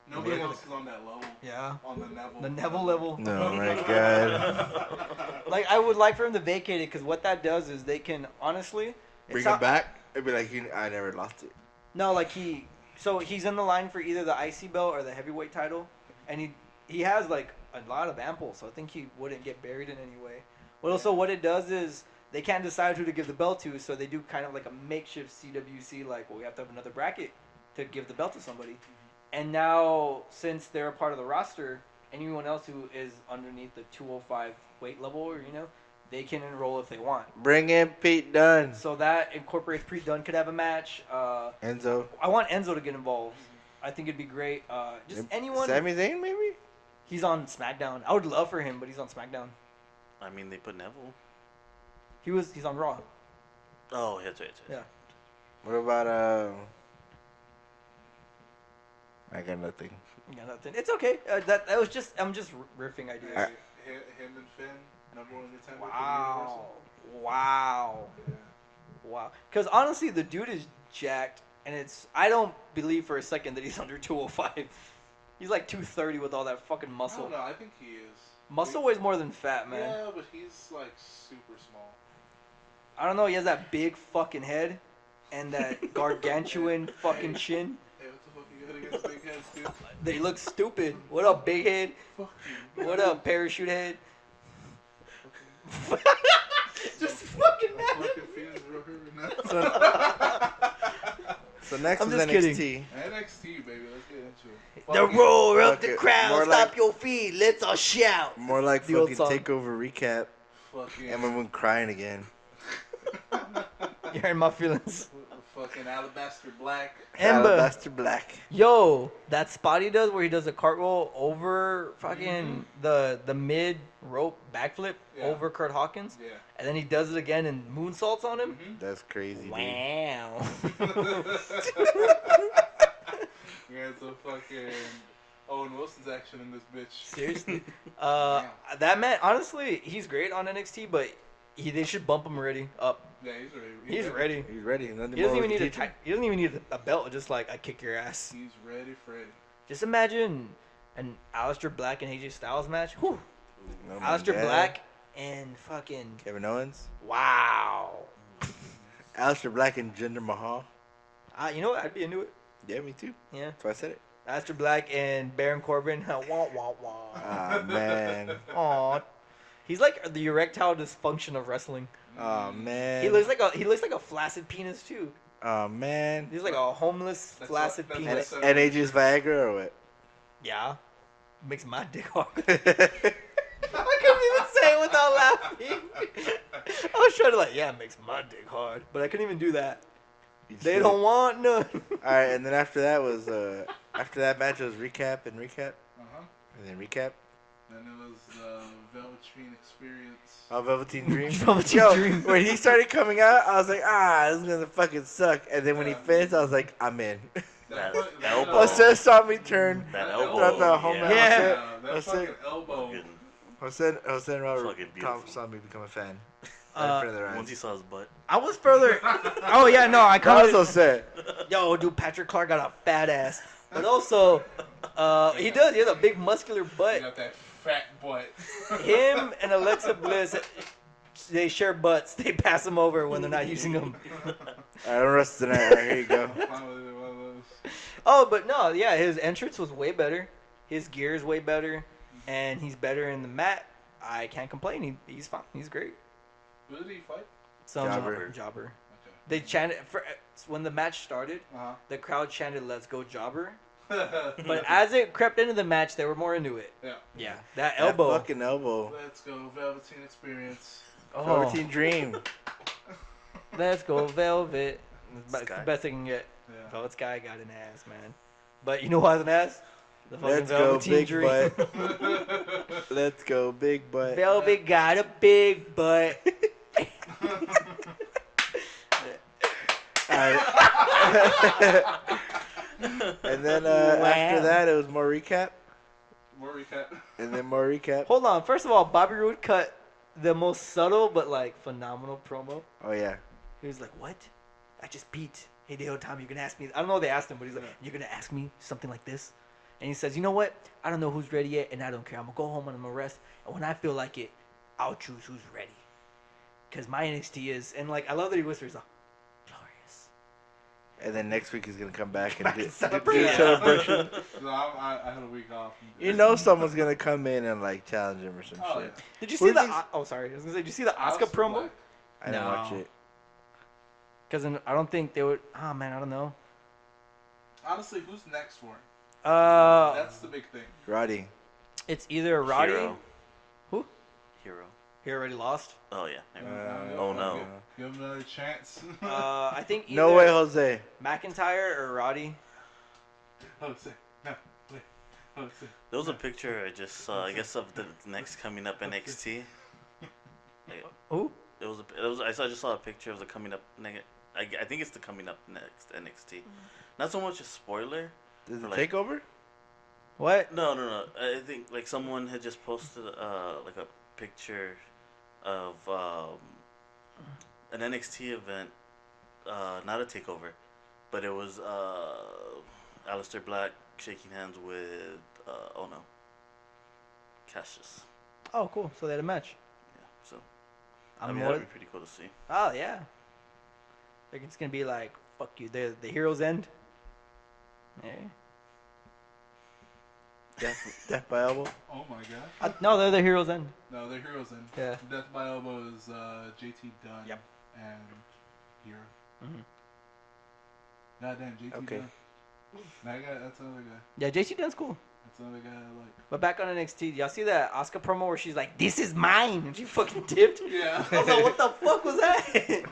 Speaker 2: Nobody
Speaker 1: Yeah.
Speaker 2: else is on that level.
Speaker 1: Yeah.
Speaker 2: On the Neville.
Speaker 1: The Neville level.
Speaker 3: No, my God.
Speaker 1: Like, I would like for him to vacate it because what that does is they can honestly
Speaker 3: Bring
Speaker 1: it's
Speaker 3: him
Speaker 1: not-
Speaker 3: back. It'd be like, I never lost it.
Speaker 1: No, like so he's in the line for either the IC belt or the heavyweight title, and he has like a lot of ample, so I think he wouldn't get buried in any way. But also, what it does is they can't decide who to give the belt to, so they do kind of like a makeshift CWC, like, well, we have to have another bracket to give the belt to somebody. And now, since they're a part of the roster, anyone else who is underneath the 205 weight level, or they can enroll if they want.
Speaker 3: Bring in Pete Dunne.
Speaker 1: So that incorporates Pete Dunne could have a match.
Speaker 3: Enzo.
Speaker 1: I want Enzo to get involved. I think it'd be great. Just anyone.
Speaker 3: Sami Zayn, maybe?
Speaker 1: He's on SmackDown. I would love for him, but he's on SmackDown.
Speaker 4: I mean, they put Neville.
Speaker 1: He's on Raw.
Speaker 4: Oh, that's right.
Speaker 1: Yeah.
Speaker 3: What about, I got nothing.
Speaker 1: Yeah, nothing. It's okay. That was just I'm just riffing ideas.
Speaker 2: Hey, him and Finn, number one contender
Speaker 1: Wow.
Speaker 2: for
Speaker 1: Wow.
Speaker 2: the Universal.
Speaker 1: Wow. Because honestly, the dude is jacked, and I don't believe for a second that he's under 205. He's like 230 with all that fucking
Speaker 2: I
Speaker 1: muscle.
Speaker 2: don't know. I think he is.
Speaker 1: Muscle weighs more than fat, man.
Speaker 2: Yeah, but he's like super small.
Speaker 1: I don't know. He has that big fucking head and that gargantuan fucking chin.
Speaker 2: Hey, what the fuck you got against big heads, dude?
Speaker 1: They look stupid. What up, big head?
Speaker 2: Fuck you.
Speaker 1: What up, parachute head?
Speaker 2: Okay.
Speaker 1: Just fucking
Speaker 2: My
Speaker 1: mad.
Speaker 2: fucking feelings real hurt now.
Speaker 3: So next
Speaker 1: I'm
Speaker 3: is
Speaker 1: just
Speaker 3: NXT.
Speaker 1: kidding.
Speaker 2: NXT, baby. Let's get into it.
Speaker 1: The
Speaker 2: Fucking-
Speaker 1: roar up
Speaker 3: Okay,
Speaker 1: the crowd.
Speaker 3: more
Speaker 1: Stop
Speaker 3: like-
Speaker 1: your feet. Let's all shout.
Speaker 3: More like
Speaker 1: The old
Speaker 3: fucking
Speaker 1: song.
Speaker 3: takeover recap.
Speaker 2: Fucking.
Speaker 3: And when we're crying again.
Speaker 1: You're in my feelings.
Speaker 2: Fucking Alabaster Black.
Speaker 1: Ember.
Speaker 3: Alabaster Black.
Speaker 1: Yo, that spot he does where he does a cartwheel over fucking the mid rope backflip
Speaker 2: Yeah.
Speaker 1: over Kurt Hawkins,
Speaker 2: Yeah.
Speaker 1: and then he does it again and moonsaults on him.
Speaker 3: That's crazy, dude.
Speaker 1: Wow.
Speaker 2: Yeah, it's a fucking Owen Wilson's action in this bitch.
Speaker 1: Seriously.
Speaker 2: Wow.
Speaker 1: That man, honestly, he's great on NXT, but they should bump him already up.
Speaker 2: Yeah, he's ready.
Speaker 1: He's ready.
Speaker 3: He's ready. Nothing
Speaker 1: He doesn't
Speaker 3: more
Speaker 1: even need
Speaker 3: we
Speaker 1: a
Speaker 3: can
Speaker 1: he doesn't even need a belt. Just like I kick your ass.
Speaker 2: He's ready, Freddy.
Speaker 1: Just imagine an Aleister Black and AJ Styles match. Whew.
Speaker 3: do. Oh my
Speaker 1: Aleister
Speaker 3: God.
Speaker 1: Black and fucking
Speaker 3: Kevin Owens.
Speaker 1: wow.
Speaker 3: Aleister Black and Jinder Mahal.
Speaker 1: You know what? I'd be into it.
Speaker 3: Yeah, me too.
Speaker 1: Yeah.
Speaker 3: That's why I said it.
Speaker 1: Aleister Black and Baron Corbin. Wah wah wah.
Speaker 3: Ah, man.
Speaker 1: Aw. He's like the erectile dysfunction of wrestling.
Speaker 3: Oh, man.
Speaker 1: He looks like a flaccid penis too.
Speaker 3: Oh, man.
Speaker 1: He's like a homeless
Speaker 2: That's
Speaker 1: flaccid
Speaker 2: what-
Speaker 3: And,
Speaker 1: penis.
Speaker 2: what-
Speaker 3: and AJ's Viagra or what?
Speaker 1: Yeah. Makes my dick hard.
Speaker 3: That's
Speaker 1: I couldn't even say it without laughing. I was trying to like, yeah, it makes my dick hard, but I couldn't even do that. They don't want none.
Speaker 3: All right, and then after that was after that match was recap and recap
Speaker 2: Uh-huh.
Speaker 3: and then recap.
Speaker 2: Then it was Velveteen Experience.
Speaker 3: Oh, Velveteen Dream.
Speaker 1: Velveteen
Speaker 3: Yo,
Speaker 1: Dream.
Speaker 3: when he started coming out, I was like, this is gonna fucking suck. And then when he finished, I was like, I'm in.
Speaker 4: That
Speaker 2: fu-
Speaker 4: elbow.
Speaker 3: Jose saw me turn.
Speaker 4: That
Speaker 3: throughout
Speaker 4: elbow.
Speaker 3: the whole match.
Speaker 1: Yeah.
Speaker 2: That
Speaker 3: Jose-
Speaker 2: fucking elbow.
Speaker 3: Jose and Robert
Speaker 4: Fucking
Speaker 3: Tom
Speaker 4: beautiful.
Speaker 3: saw me become a fan.
Speaker 1: Uh,
Speaker 3: Right in front of their eyes.
Speaker 4: Once he saw his butt.
Speaker 1: I was further. Oh yeah, no, I
Speaker 3: That
Speaker 1: commented.
Speaker 3: was Jose.
Speaker 1: Yo, dude, Patrick Clark got a fat ass, but also, he does. He has a big muscular
Speaker 2: You
Speaker 1: butt.
Speaker 2: got that fat butt.
Speaker 1: Him and Alexa Bliss, they share butts. They pass them over when they're not using them.
Speaker 3: I don't rest tonight. All right, here you go.
Speaker 2: One of those.
Speaker 1: Oh, but no, yeah, his entrance was way better. His gear is way better, and he's better in the mat. I can't complain. He's fine. He's great.
Speaker 2: Who did he fight?
Speaker 1: Some
Speaker 3: Jobber.
Speaker 2: Okay.
Speaker 1: They chanted when the match started.
Speaker 2: Uh-huh.
Speaker 1: The crowd chanted "Let's go, Jobber."
Speaker 2: But
Speaker 1: But as it crept into the match, they were more into it.
Speaker 2: yeah.
Speaker 1: Yeah, that
Speaker 3: That
Speaker 1: elbow.
Speaker 3: fucking elbow.
Speaker 2: Let's go Velveteen Experience.
Speaker 1: Oh,
Speaker 3: Velveteen Dream.
Speaker 1: let's go, Velvet. It's the
Speaker 4: Sky.
Speaker 1: best I can get.
Speaker 2: Yeah.
Speaker 1: Velvet Sky got an ass, man. But you know who has an ass? The fucking
Speaker 3: Let's go,
Speaker 1: Velveteen
Speaker 3: big
Speaker 1: Dream.
Speaker 3: butt. Let's go, big butt.
Speaker 1: Velvet got a big butt.
Speaker 3: And then
Speaker 1: Wow.
Speaker 3: after that, it was more recap.
Speaker 2: More recap.
Speaker 3: And then more recap.
Speaker 1: Hold on. First of all, Bobby Roode cut the most subtle but like phenomenal promo.
Speaker 3: Oh, yeah.
Speaker 1: He was like, "What? I just beat Hideo Itami. You're gonna ask me? I don't know. What they asked him, but he's like, "You're gonna ask me something like this?" And he says, "You know what? I don't know who's ready yet, and I don't care. I'm gonna go home and I'm gonna rest. And when I feel like it, I'll choose who's ready. Cause my NXT is." And like, I love that he whispers, "Glorious."
Speaker 3: And then next week he's going to come back and
Speaker 1: Back
Speaker 3: do
Speaker 1: and
Speaker 3: do
Speaker 1: celebrate.
Speaker 3: a celebration.
Speaker 2: So I had a week off.
Speaker 3: You know someone's going to come in and, like, challenge him or some
Speaker 2: Oh,
Speaker 3: shit.
Speaker 2: yeah.
Speaker 1: Did you
Speaker 3: Who
Speaker 1: see
Speaker 3: do
Speaker 1: the?
Speaker 3: you think-
Speaker 1: Oh, sorry. I was gonna say, did you see the Asuka
Speaker 2: House of
Speaker 1: promo?
Speaker 2: Black.
Speaker 3: I didn't watch
Speaker 1: No.
Speaker 3: it.
Speaker 1: Cause I don't think they would. Oh man, I don't know.
Speaker 2: Honestly, who's next for him? That's the big thing.
Speaker 3: Roddy.
Speaker 1: It's either Roddy.
Speaker 4: Hero.
Speaker 1: Who?
Speaker 4: Hero.
Speaker 1: He already lost.
Speaker 4: Oh yeah. Never mind.
Speaker 3: Uh,
Speaker 4: Oh, no.
Speaker 2: Give him another chance.
Speaker 1: I think either
Speaker 3: No way, Jose.
Speaker 1: McIntyre or Roddy.
Speaker 2: Jose. No. Wait. Jose.
Speaker 4: There was a picture I just saw. I guess of the next coming up NXT.
Speaker 1: Who?
Speaker 4: I just saw a picture of the coming up. I think it's the coming up next NXT. Not so much a spoiler.
Speaker 3: Is it
Speaker 4: For, like-
Speaker 3: takeover?
Speaker 1: What?
Speaker 4: No. I think like someone had just posted like a picture of an NXT event, not a takeover, but it was Aleister Black shaking hands with Cassius.
Speaker 1: Oh, cool. So they had a match.
Speaker 4: Yeah, so
Speaker 1: I'm
Speaker 4: I mean
Speaker 1: more.
Speaker 4: that'd be pretty cool to see.
Speaker 1: Oh yeah. Like it's gonna be like fuck you. The hero's end. Yeah.
Speaker 3: Death by elbow?
Speaker 2: Oh my god.
Speaker 1: No, they're the hero's end.
Speaker 2: No, they're heroes in.
Speaker 1: Yeah.
Speaker 2: Death by Elbow is JT Dunn
Speaker 1: Yep.
Speaker 2: and Hero.
Speaker 1: Mhm.
Speaker 2: Goddamn, JT
Speaker 3: Okay.
Speaker 2: Dunn. That guy, that's another guy.
Speaker 1: Yeah, JC Dunn's cool.
Speaker 2: That's another guy I like.
Speaker 1: But back on NXT, y'all see that Asuka promo where she's like, "This is mine," and she fucking tipped.
Speaker 2: Yeah.
Speaker 1: I was like, "What the fuck was that?"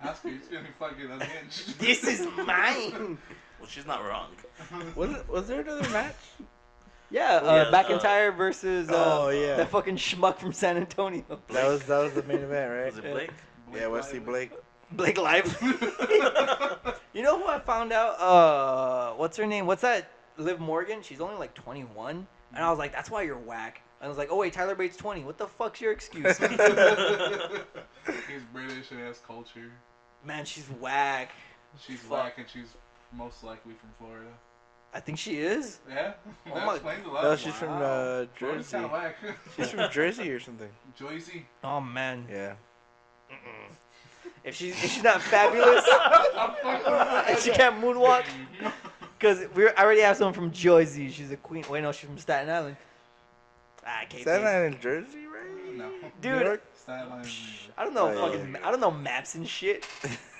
Speaker 2: Ask me, he's getting fucking unhinged.
Speaker 1: This is mine.
Speaker 4: Well, she's not wrong.
Speaker 3: Was there another match?
Speaker 1: Yeah,
Speaker 4: Yeah,
Speaker 1: McIntyre versus
Speaker 3: Oh, yeah.
Speaker 1: that fucking schmuck from San Antonio,
Speaker 3: That was the main event, right?
Speaker 4: Was it Blake?
Speaker 3: Yeah, Wesley Blake.
Speaker 1: Blake Lively. You know who I found out? What's her name? What's that? Liv Morgan. She's only like 21, and I was like, "That's why you're whack." I was like, "Oh wait, Tyler Bates 20. What the fuck's your excuse?"
Speaker 2: He's British and has culture.
Speaker 1: Man, she's whack.
Speaker 2: She's
Speaker 1: Fuck.
Speaker 2: black and she's most likely from Florida.
Speaker 1: I think she is.
Speaker 2: Yeah?
Speaker 1: Oh
Speaker 2: That
Speaker 1: my-
Speaker 2: explains a lot.
Speaker 3: No, she's from
Speaker 2: Florida's
Speaker 3: Jersey.
Speaker 2: kinda whack.
Speaker 3: She's from Jersey or something.
Speaker 2: Jersey.
Speaker 1: Oh man.
Speaker 3: Yeah.
Speaker 1: If she's not fabulous, if she can't moonwalk, because I already have someone from Jersey. She's a queen. Wait, no, she's from Staten Island. I can't.
Speaker 3: Staten Island, Jersey, right?
Speaker 2: No.
Speaker 1: Dude,
Speaker 3: New York?
Speaker 2: Staten Island.
Speaker 1: I don't know
Speaker 3: Oh, yeah.
Speaker 1: fucking. I don't know maps and shit.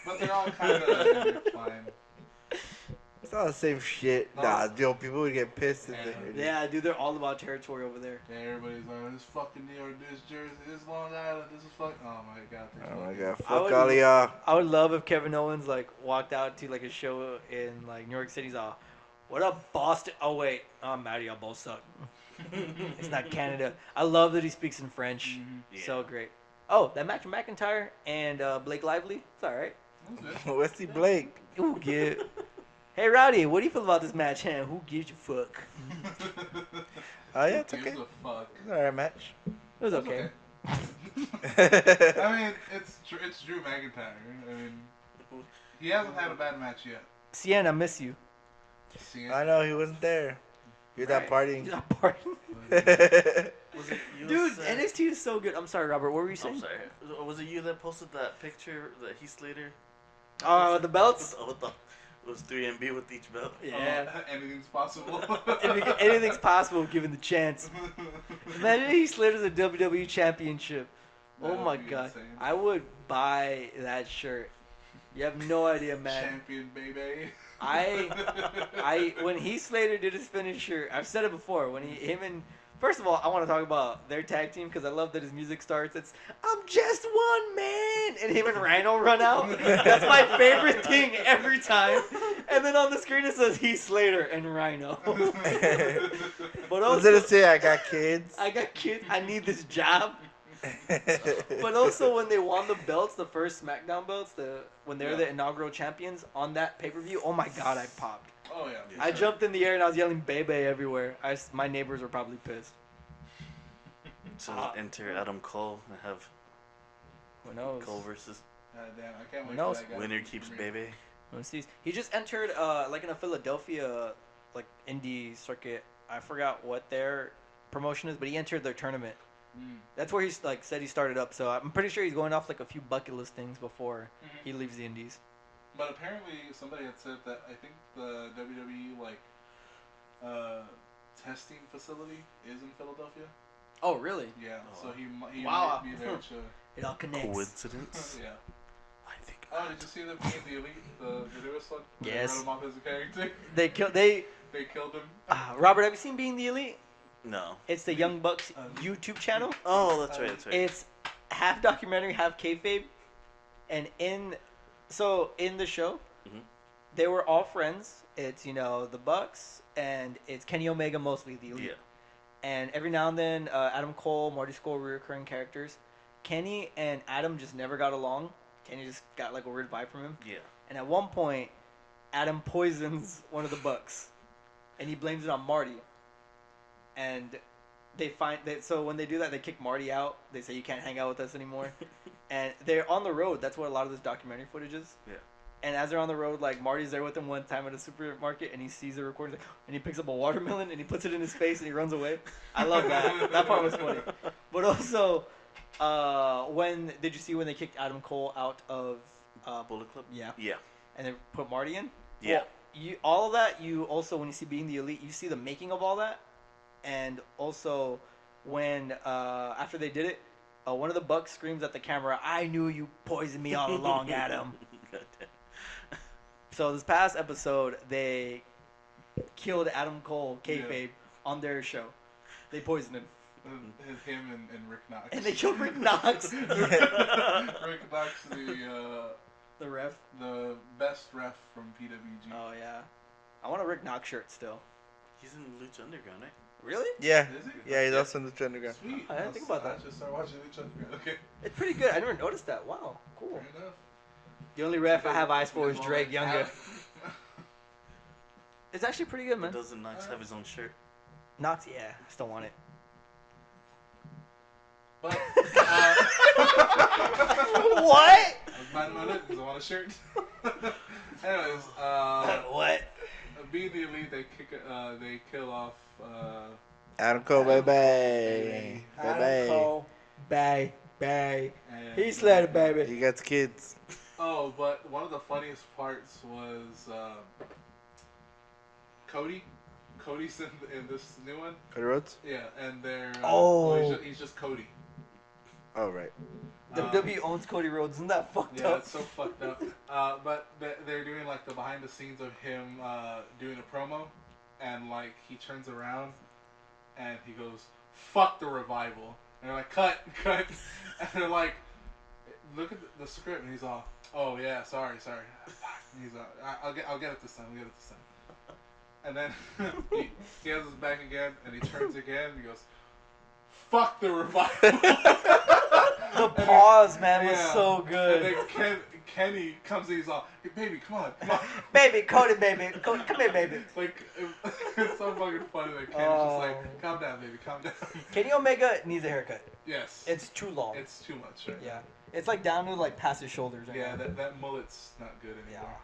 Speaker 2: But they're all kind of intertwined.
Speaker 3: It's all the same shit.
Speaker 2: No.
Speaker 3: Nah, yo, people would get pissed if they
Speaker 2: Yeah.
Speaker 3: heard it.
Speaker 1: Yeah, dude, they're all about territory over there.
Speaker 2: Yeah, everybody's on this fucking New York, this Jersey, this Long Island, this is fuck. Oh my god. they're
Speaker 3: Oh my
Speaker 2: fucking-
Speaker 3: god,
Speaker 1: I
Speaker 3: fuck
Speaker 1: would-
Speaker 3: all of y'all.
Speaker 1: I would love if Kevin Owens like walked out to like a show in like New York City's all, what up Boston? Oh wait, I'm mad at y'all both suck. It's not Canada. I love that he speaks in French.
Speaker 2: Mhm.
Speaker 1: So great. Oh, that match with McIntyre and Blake Lively. It's all right.
Speaker 2: That's good.
Speaker 3: Wesley Blake.
Speaker 1: Who give? Hey Rowdy, what do you feel about this match? Huh? Who gives a fuck?
Speaker 3: Oh yeah, it's
Speaker 2: Gives
Speaker 3: okay.
Speaker 2: a fuck.
Speaker 3: It's alright match.
Speaker 1: It was
Speaker 2: That's
Speaker 1: okay.
Speaker 2: I mean, it's Drew McIntyre. I mean, he hasn't had a bad match yet.
Speaker 1: Cien, I miss you.
Speaker 2: See
Speaker 3: I know he wasn't there. You're
Speaker 1: Right.
Speaker 3: not partying.
Speaker 1: He's not partying.
Speaker 4: Was it you
Speaker 1: Dude,
Speaker 4: said-
Speaker 1: NXT is so good. I'm sorry, Robert. What were you
Speaker 4: I'm
Speaker 1: saying?
Speaker 4: sorry. Was it you that posted that picture that Heath Slater?
Speaker 1: The belts.
Speaker 4: It was 3MB with each belt.
Speaker 1: Yeah.
Speaker 2: Anything's possible.
Speaker 1: Anything's possible given the chance. Imagine he Slater's a WWE Championship.
Speaker 2: That
Speaker 1: Oh
Speaker 2: would
Speaker 1: my
Speaker 2: be
Speaker 1: god.
Speaker 2: insane.
Speaker 1: I would buy that shirt. You have no idea, man.
Speaker 2: Champion, baby.
Speaker 1: I when Heath Slater did his finisher, I've said it before. When him and first of all, I want to talk about their tag team because I love that his music starts. It's I'm just one man, and him and Rhino run out. That's my favorite thing every time. And then on the screen it says Heath Slater and Rhino. But
Speaker 3: Was it
Speaker 1: also,
Speaker 3: to say I got kids?
Speaker 1: I got kids. I need this job. But also when they won the belts, the first SmackDown belts, when they were
Speaker 2: Yeah.
Speaker 1: the inaugural champions on that pay-per-view, oh my god, I popped.
Speaker 2: Oh yeah.
Speaker 4: Yeah.
Speaker 1: I
Speaker 2: sure.
Speaker 1: jumped in the air and I was yelling "Bebe" everywhere. My neighbors were probably pissed.
Speaker 4: So
Speaker 1: Ah.
Speaker 4: enter Adam Cole and have
Speaker 1: Who knows?
Speaker 4: Cole versus
Speaker 2: God damn, I can't wait.
Speaker 1: knows?
Speaker 2: For that guy
Speaker 4: winner
Speaker 2: to
Speaker 4: keeps
Speaker 2: premiere.
Speaker 4: baby.
Speaker 1: Who sees? He just entered like in a Philadelphia like indie circuit. I forgot what their promotion is, but he entered their tournament.
Speaker 2: Mm.
Speaker 1: That's where he's like said he started up. So I'm pretty sure he's going off like a few bucket list things before
Speaker 2: Mhm.
Speaker 1: he leaves the indies.
Speaker 2: But apparently, somebody had said that I think the WWE testing facility is in Philadelphia.
Speaker 1: Oh really?
Speaker 2: Yeah,
Speaker 4: Oh.
Speaker 2: so he
Speaker 1: Wow.
Speaker 2: might be there to.
Speaker 1: It all connects.
Speaker 4: Coincidence?
Speaker 2: Yeah.
Speaker 4: I think.
Speaker 2: Oh, did you see them being the elite, the newest one? They
Speaker 1: Yes.
Speaker 2: wrote him off as a character.
Speaker 1: They killed. They
Speaker 2: They killed him.
Speaker 1: Robert, have you seen Being the Elite?
Speaker 4: No.
Speaker 1: It's the Young Bucks YouTube channel.
Speaker 4: Oh, that's right. That's right.
Speaker 1: It's half documentary, half kayfabe, and in the show,
Speaker 4: Mhm.
Speaker 1: they were all friends. It's the Bucks and it's Kenny Omega mostly the elite.
Speaker 4: Yeah.
Speaker 1: And every now and then, Adam Cole, Marty Scurll, recurring characters. Kenny and Adam just never got along. Kenny just got like a weird vibe from him.
Speaker 4: Yeah.
Speaker 1: And at one point, Adam poisons one of the Bucks, and he blames it on Marty. And so when they do that, they kick Marty out. They say you can't hang out with us anymore. And they're on the road. That's what a lot of this documentary footage is.
Speaker 4: Yeah.
Speaker 1: And as they're on the road, like Marty's there with them one time at a supermarket, and he sees the recording, and he picks up a watermelon and he puts it in his face and he runs away. I love that. That part was funny. But also, when did you see when they kicked Adam Cole out of?
Speaker 4: Bullet Club.
Speaker 1: Yeah.
Speaker 4: Yeah.
Speaker 1: And they put Marty in.
Speaker 4: Yeah.
Speaker 1: Well, all of that. You also, when you see Being the Elite, you see the making of all that, and also when after they did it, one of the Bucks screams at the camera, "I knew you poisoned me all along, Adam."
Speaker 4: Goddamn.
Speaker 1: So this past episode, they killed Adam Cole, kayfabe, on their show. They poisoned him,
Speaker 2: Him and Rick Knox.
Speaker 1: and they killed Rick Knox,
Speaker 2: Rick Knox,
Speaker 1: the ref.
Speaker 2: the best ref from PWG.
Speaker 1: Oh yeah, I want a Rick Knox shirt still.
Speaker 4: He's in Lucha Underground, right?
Speaker 1: Really?
Speaker 3: Yeah.
Speaker 2: Is he?
Speaker 3: Yeah, he's also in the underground.
Speaker 2: Sweet.
Speaker 1: I didn't think about that.
Speaker 2: I just started watching each other. Okay.
Speaker 1: It's pretty good. I never noticed that. Wow, cool.
Speaker 2: Fair enough.
Speaker 1: The only ref I have eyes for
Speaker 2: You
Speaker 1: is
Speaker 2: guys
Speaker 1: Drake
Speaker 2: want
Speaker 1: Younger.
Speaker 2: Adam?
Speaker 1: It's actually pretty good, man.
Speaker 4: Doesn't Knox have his own shirt?
Speaker 1: Knox, yeah, I still want it.
Speaker 2: But
Speaker 1: What?
Speaker 2: I was minding my lip because I want a shirt. Anyways,
Speaker 1: What?
Speaker 2: being the elite, they kill off.
Speaker 3: Adam Cole,
Speaker 2: Adam
Speaker 3: baby.
Speaker 2: Cole,
Speaker 3: Baby.
Speaker 1: Bay, bay.
Speaker 2: And,
Speaker 1: He slated, baby.
Speaker 3: He got kids.
Speaker 2: Oh, but one of the funniest parts was Cody. Cody's in this new one.
Speaker 3: Cody Rhodes?
Speaker 2: Yeah, and they're.
Speaker 1: Oh.
Speaker 2: He's just Cody.
Speaker 3: Oh right.
Speaker 1: WWE owns Cody Rhodes. Isn't that fucked
Speaker 2: Yeah,
Speaker 1: up?
Speaker 2: it's so fucked up. But they're doing like the behind the scenes of him doing a promo, and like he turns around and he goes, "Fuck the revival," and they're like, "Cut, cut," and they're like, "Look at the script," and he's all, "Oh yeah, sorry." And he's all, I'll get it this time. I'll get it this time." And then he has his back again, and he turns again, and he goes, "Fuck the revival."
Speaker 1: The pause, man, was
Speaker 2: Yeah.
Speaker 1: so good.
Speaker 2: And then Kenny comes in, he's all, "Hey, baby, come on."
Speaker 1: Baby, Cody, baby. Come here, baby.
Speaker 2: Like, it's so fucking funny that Kenny's just like, "Calm down, baby, calm down."
Speaker 1: Kenny Omega needs a haircut.
Speaker 2: Yes.
Speaker 1: It's too long.
Speaker 2: It's too much, right?
Speaker 1: Yeah. It's like down to like past his shoulders right
Speaker 2: Yeah,
Speaker 1: now.
Speaker 2: that mullet's not good
Speaker 1: Yeah.
Speaker 2: anymore.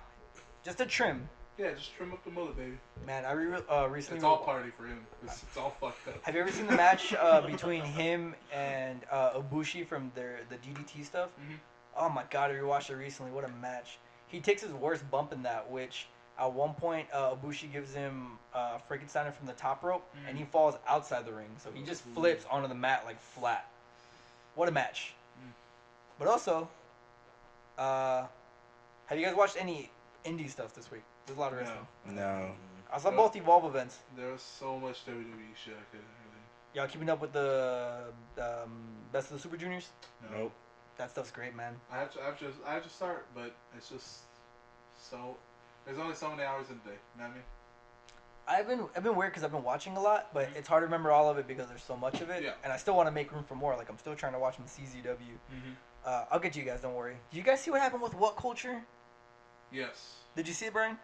Speaker 1: Just a trim.
Speaker 2: Yeah, just trim up the mullet, baby.
Speaker 1: Man, I recently...
Speaker 2: It's all party for him. It's all fucked up.
Speaker 1: Have you ever seen the match between him and Ibushi from the DDT stuff?
Speaker 2: Mhm.
Speaker 1: Oh my god, I rewatched it recently. What a match. He takes his worst bump in that, which at one point Ibushi gives him Frankensteiner from the top rope, and he falls outside the ring. So he just flips onto the mat like flat. What a match. But also, have you guys watched any indie stuff this week? There's a lot of wrestling.
Speaker 3: No.
Speaker 1: I saw both Evolve events.
Speaker 2: There was so much WWE shit I couldn't really.
Speaker 1: Y'all keeping up with the Best of the Super Juniors?
Speaker 2: No.
Speaker 3: Nope.
Speaker 1: That stuff's great, man.
Speaker 2: I have to start, but it's just so. There's only so many hours in a day. You know what I mean?
Speaker 1: I've been weird because I've been watching a lot, but it's hard to remember all of it because there's so much of it.
Speaker 2: Yeah.
Speaker 1: And I still want to make room for more. Like I'm still trying to watch some CZW. I'll get to you guys. Don't worry. Did you guys see what happened with What Culture?
Speaker 2: Yes.
Speaker 1: Did you see it, Brian?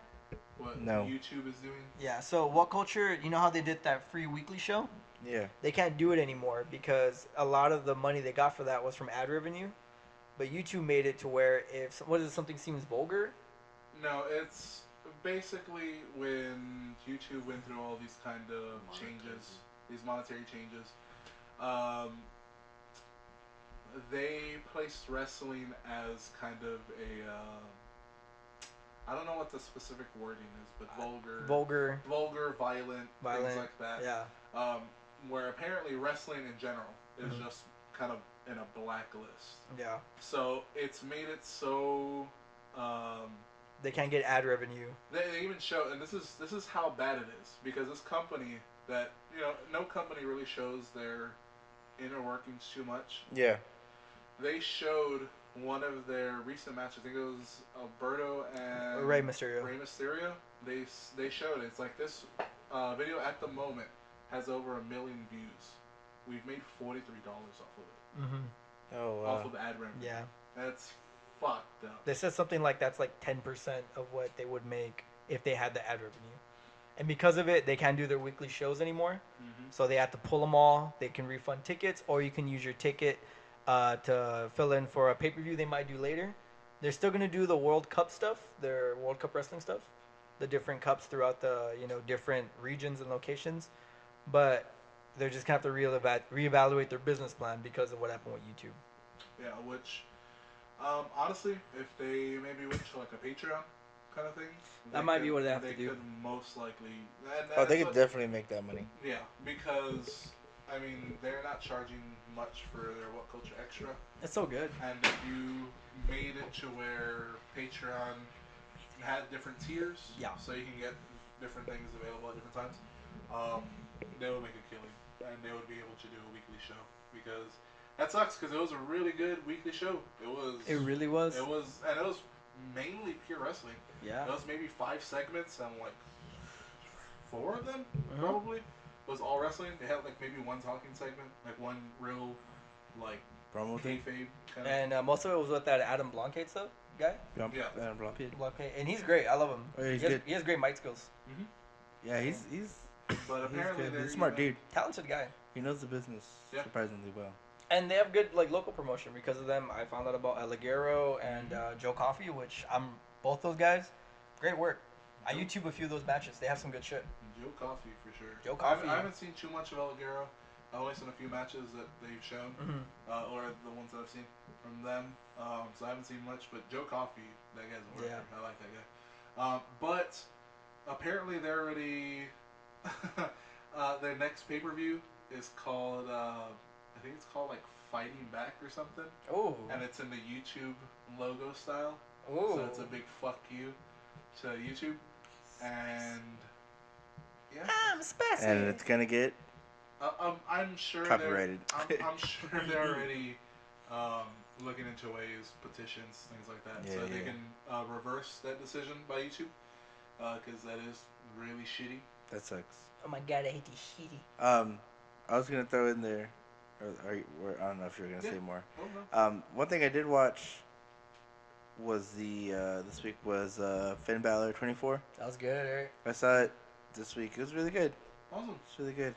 Speaker 2: What
Speaker 3: No.
Speaker 2: YouTube is doing?
Speaker 1: Yeah. So What Culture? You know how they did that free weekly show?
Speaker 3: Yeah.
Speaker 1: They can't do it anymore because a lot of the money they got for that was from ad revenue. But YouTube made it to where if something seems vulgar,
Speaker 2: No, it's basically when YouTube went through all these kind of changes, these monetary changes. They placed wrestling as kind of a. I don't know what the specific wording is, but vulgar, violent, things like that.
Speaker 1: Yeah.
Speaker 2: Where apparently wrestling in general is just kind of in a blacklist.
Speaker 1: Yeah.
Speaker 2: So it's made it so.
Speaker 1: They can't get ad revenue.
Speaker 2: They even show, and this is how bad it is, because this company that no company really shows their inner workings too much.
Speaker 3: Yeah.
Speaker 2: They showed one of their recent matches. I think it was Alberto and
Speaker 1: Rey Mysterio.
Speaker 2: Rey Mysterio. They showed it. It's like this video at the moment has over 1 million views. We've made $43 off of it.
Speaker 1: Mm-hmm.
Speaker 3: Oh wow.
Speaker 2: Off of ad revenue.
Speaker 1: Yeah.
Speaker 2: That's fucked up.
Speaker 1: They said something like that's like 10% of what they would make if they had the ad revenue. And because of it, they can't do their weekly shows anymore. So they have to pull them all. They can refund tickets, or you can use your ticket to fill in for a pay-per-view they might do later. They're still going to do the World Cup stuff, their World Cup wrestling stuff, the different cups throughout the different regions and locations. But they're just going to have to reevaluate their business plan because of what happened with YouTube.
Speaker 2: Yeah, which honestly, if they maybe went to like a Patreon kind of thing,
Speaker 1: That might be what they have to do.
Speaker 2: They could most likely.
Speaker 3: Oh, they could definitely make that money.
Speaker 2: Yeah, because I mean they're not charging much for their What Culture Extra,
Speaker 1: It's so good.
Speaker 2: and if you made it to where Patreon had different tiers,
Speaker 1: Yeah.
Speaker 2: so you can get different things available at different times, they would make a killing, and they would be able to do a weekly show because. That sucks because it was a really good weekly show.
Speaker 1: It really was.
Speaker 2: It was mainly pure wrestling.
Speaker 1: Yeah.
Speaker 2: It was maybe 5 segments and like 4 of them
Speaker 1: Uh-huh.
Speaker 2: probably was all wrestling. They had like maybe one talking segment, like one real like
Speaker 3: Promo thing.
Speaker 2: kayfabe kind of.
Speaker 1: And most of it was with that Adam Blanquet stuff guy.
Speaker 2: Yeah.
Speaker 1: Blanquet, and he's great. I love him.
Speaker 3: Oh, yeah, he's
Speaker 1: he has,
Speaker 3: good.
Speaker 1: he has great mic skills.
Speaker 3: Yeah, he's
Speaker 2: But apparently
Speaker 3: good.
Speaker 2: they're
Speaker 3: He's a smart dude.
Speaker 1: Talented guy.
Speaker 3: He knows the business
Speaker 2: Yeah.
Speaker 3: surprisingly well.
Speaker 1: And they have good like local promotion because of them. I found out about El Ligero and Joe Coffey, which I'm both those guys. Great work. I YouTube a few of those matches. They have some good shit.
Speaker 2: Joe Coffey for sure.
Speaker 1: Joe Coffey.
Speaker 2: I haven't seen too much of El Ligero. I've only seen a few matches that they've shown, or the ones that I've seen from them. So I haven't seen much, but Joe Coffey, that guy's a worker.
Speaker 1: Yeah.
Speaker 2: I like that guy. But apparently they're already their next pay-per-view is called I think it's called like Fighting Back or something,
Speaker 1: Oh.
Speaker 2: and it's in the YouTube logo style.
Speaker 1: Oh.
Speaker 2: So it's a big fuck you to YouTube, and yeah,
Speaker 1: I'm spicy.
Speaker 3: And it's gonna get
Speaker 2: I'm sure
Speaker 3: copyrighted.
Speaker 2: I'm sure they're already looking into ways, petitions, things like that, so
Speaker 3: Yeah,
Speaker 2: they
Speaker 3: yeah.
Speaker 2: can reverse that decision by YouTube, because that is really shitty.
Speaker 3: That sucks.
Speaker 1: Oh my god, I hate this shitty.
Speaker 3: I was gonna throw in there, I don't know if you're gonna
Speaker 2: Yeah.
Speaker 3: say more.
Speaker 2: Oh no.
Speaker 3: One thing I did watch was this week was Finn Balor 24.
Speaker 1: That was good, right?
Speaker 3: I saw it this week. It was really good.
Speaker 2: Awesome.
Speaker 3: It's really good.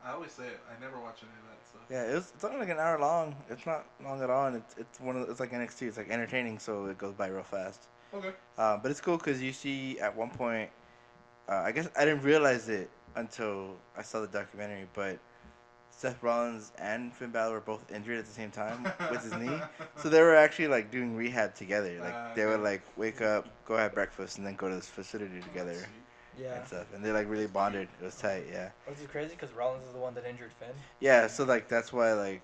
Speaker 2: I always say it. I never watch any of that stuff.
Speaker 3: Yeah, it's only like an hour long. It's not long at all, and it's like NXT. It's like entertaining, so it goes by real fast.
Speaker 2: Okay.
Speaker 3: But it's cool because you see at one point, I guess I didn't realize it until I saw the documentary, but Seth Rollins and Finn Balor were both injured at the same time with his knee, so they were actually like doing rehab together. Like they would like wake up, go have breakfast, and then go to this facility together
Speaker 1: Yeah.
Speaker 3: and stuff. And they like really bonded. It was tight. Yeah.
Speaker 1: Which is crazy because Rollins is the one that injured Finn.
Speaker 3: Yeah. So like that's why like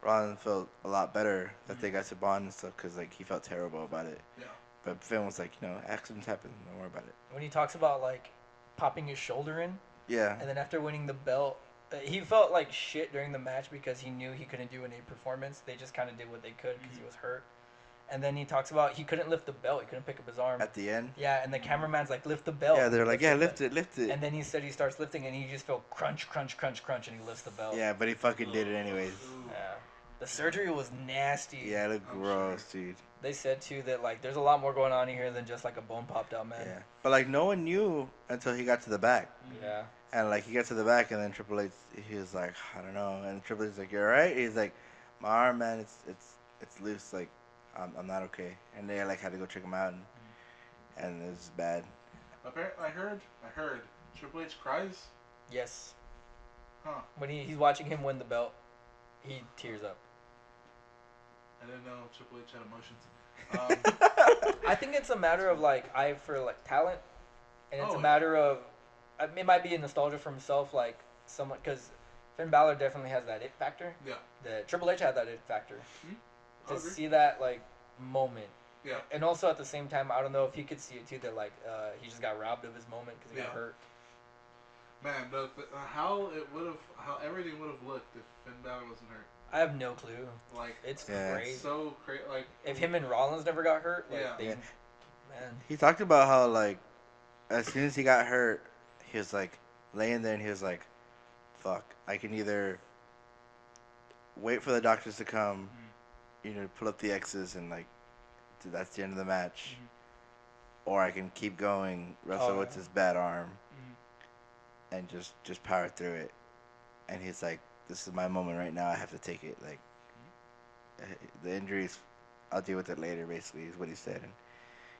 Speaker 3: Rollins felt a lot better that they got to bond and stuff because like he felt terrible about it.
Speaker 2: Yeah.
Speaker 3: But Finn was like, accidents happen. Don't worry about it.
Speaker 1: When he talks about like popping his shoulder in,
Speaker 3: Yeah.
Speaker 1: and then after winning the belt, he felt like shit during the match because he knew he couldn't do any performance. They just kind of did what they could because he was hurt. And then he talks about he couldn't lift the belt. He couldn't pick up his arm.
Speaker 3: At the end.
Speaker 1: Yeah, and the cameraman's like, lift the belt.
Speaker 3: Yeah, they're like, lift it.
Speaker 1: And then he said he starts lifting, and he just felt crunch, crunch, crunch, crunch, and he lifts the belt.
Speaker 3: Yeah, but he fucking did it anyways.
Speaker 1: Yeah. The surgery was nasty.
Speaker 3: Yeah, it looked
Speaker 2: I'm
Speaker 3: gross, dude.
Speaker 1: They said too that like there's a lot more going on here than just like a bone popped out, man.
Speaker 3: Yeah, but like no one knew until he got to the back,
Speaker 1: Yeah.
Speaker 3: and like he got to the back, and then Triple H, he was like, I don't know, and Triple H's like, you're right. He's like, my arm, man, it's loose. Like, I'm not okay. And they like had to go check him out, and it was bad.
Speaker 2: Apparently, I heard Triple H cries.
Speaker 1: Yes.
Speaker 2: Huh.
Speaker 1: When he's watching him win the belt, he tears up.
Speaker 2: I didn't know Triple H had emotions.
Speaker 1: I think it's a matter of like eye for like talent, and it's
Speaker 2: Oh,
Speaker 1: a
Speaker 2: yeah.
Speaker 1: matter of it might be a nostalgia for himself, like someone because Finn Balor definitely has that it factor.
Speaker 2: Yeah.
Speaker 1: The Triple H had that it factor.
Speaker 2: I
Speaker 1: To
Speaker 2: agree.
Speaker 1: see that like moment,
Speaker 2: Yeah.
Speaker 1: and also at the same time, I don't know if he could see it too that like he just got robbed of his moment because he got
Speaker 2: Yeah.
Speaker 1: hurt.
Speaker 2: Man, how everything would have looked if Finn Balor wasn't hurt.
Speaker 1: I have no clue.
Speaker 2: Like,
Speaker 1: It's
Speaker 3: Yeah.
Speaker 1: crazy.
Speaker 2: so crazy. Like,
Speaker 1: If him and Rollins never got hurt, like,
Speaker 2: Yeah.
Speaker 1: they,
Speaker 3: Yeah.
Speaker 1: man.
Speaker 3: He talked about how like as soon as he got hurt, he was like laying there, and he was like, fuck, I can either wait for the doctors to come, pull up the X's and like that's the end of the match, or I can keep going, wrestle
Speaker 1: Oh,
Speaker 3: with
Speaker 1: yeah.
Speaker 3: this bad arm, and just power through it. And he's like, this is my moment right now. I have to take it. Like the injuries, I'll deal with it later. Basically, is what he said. And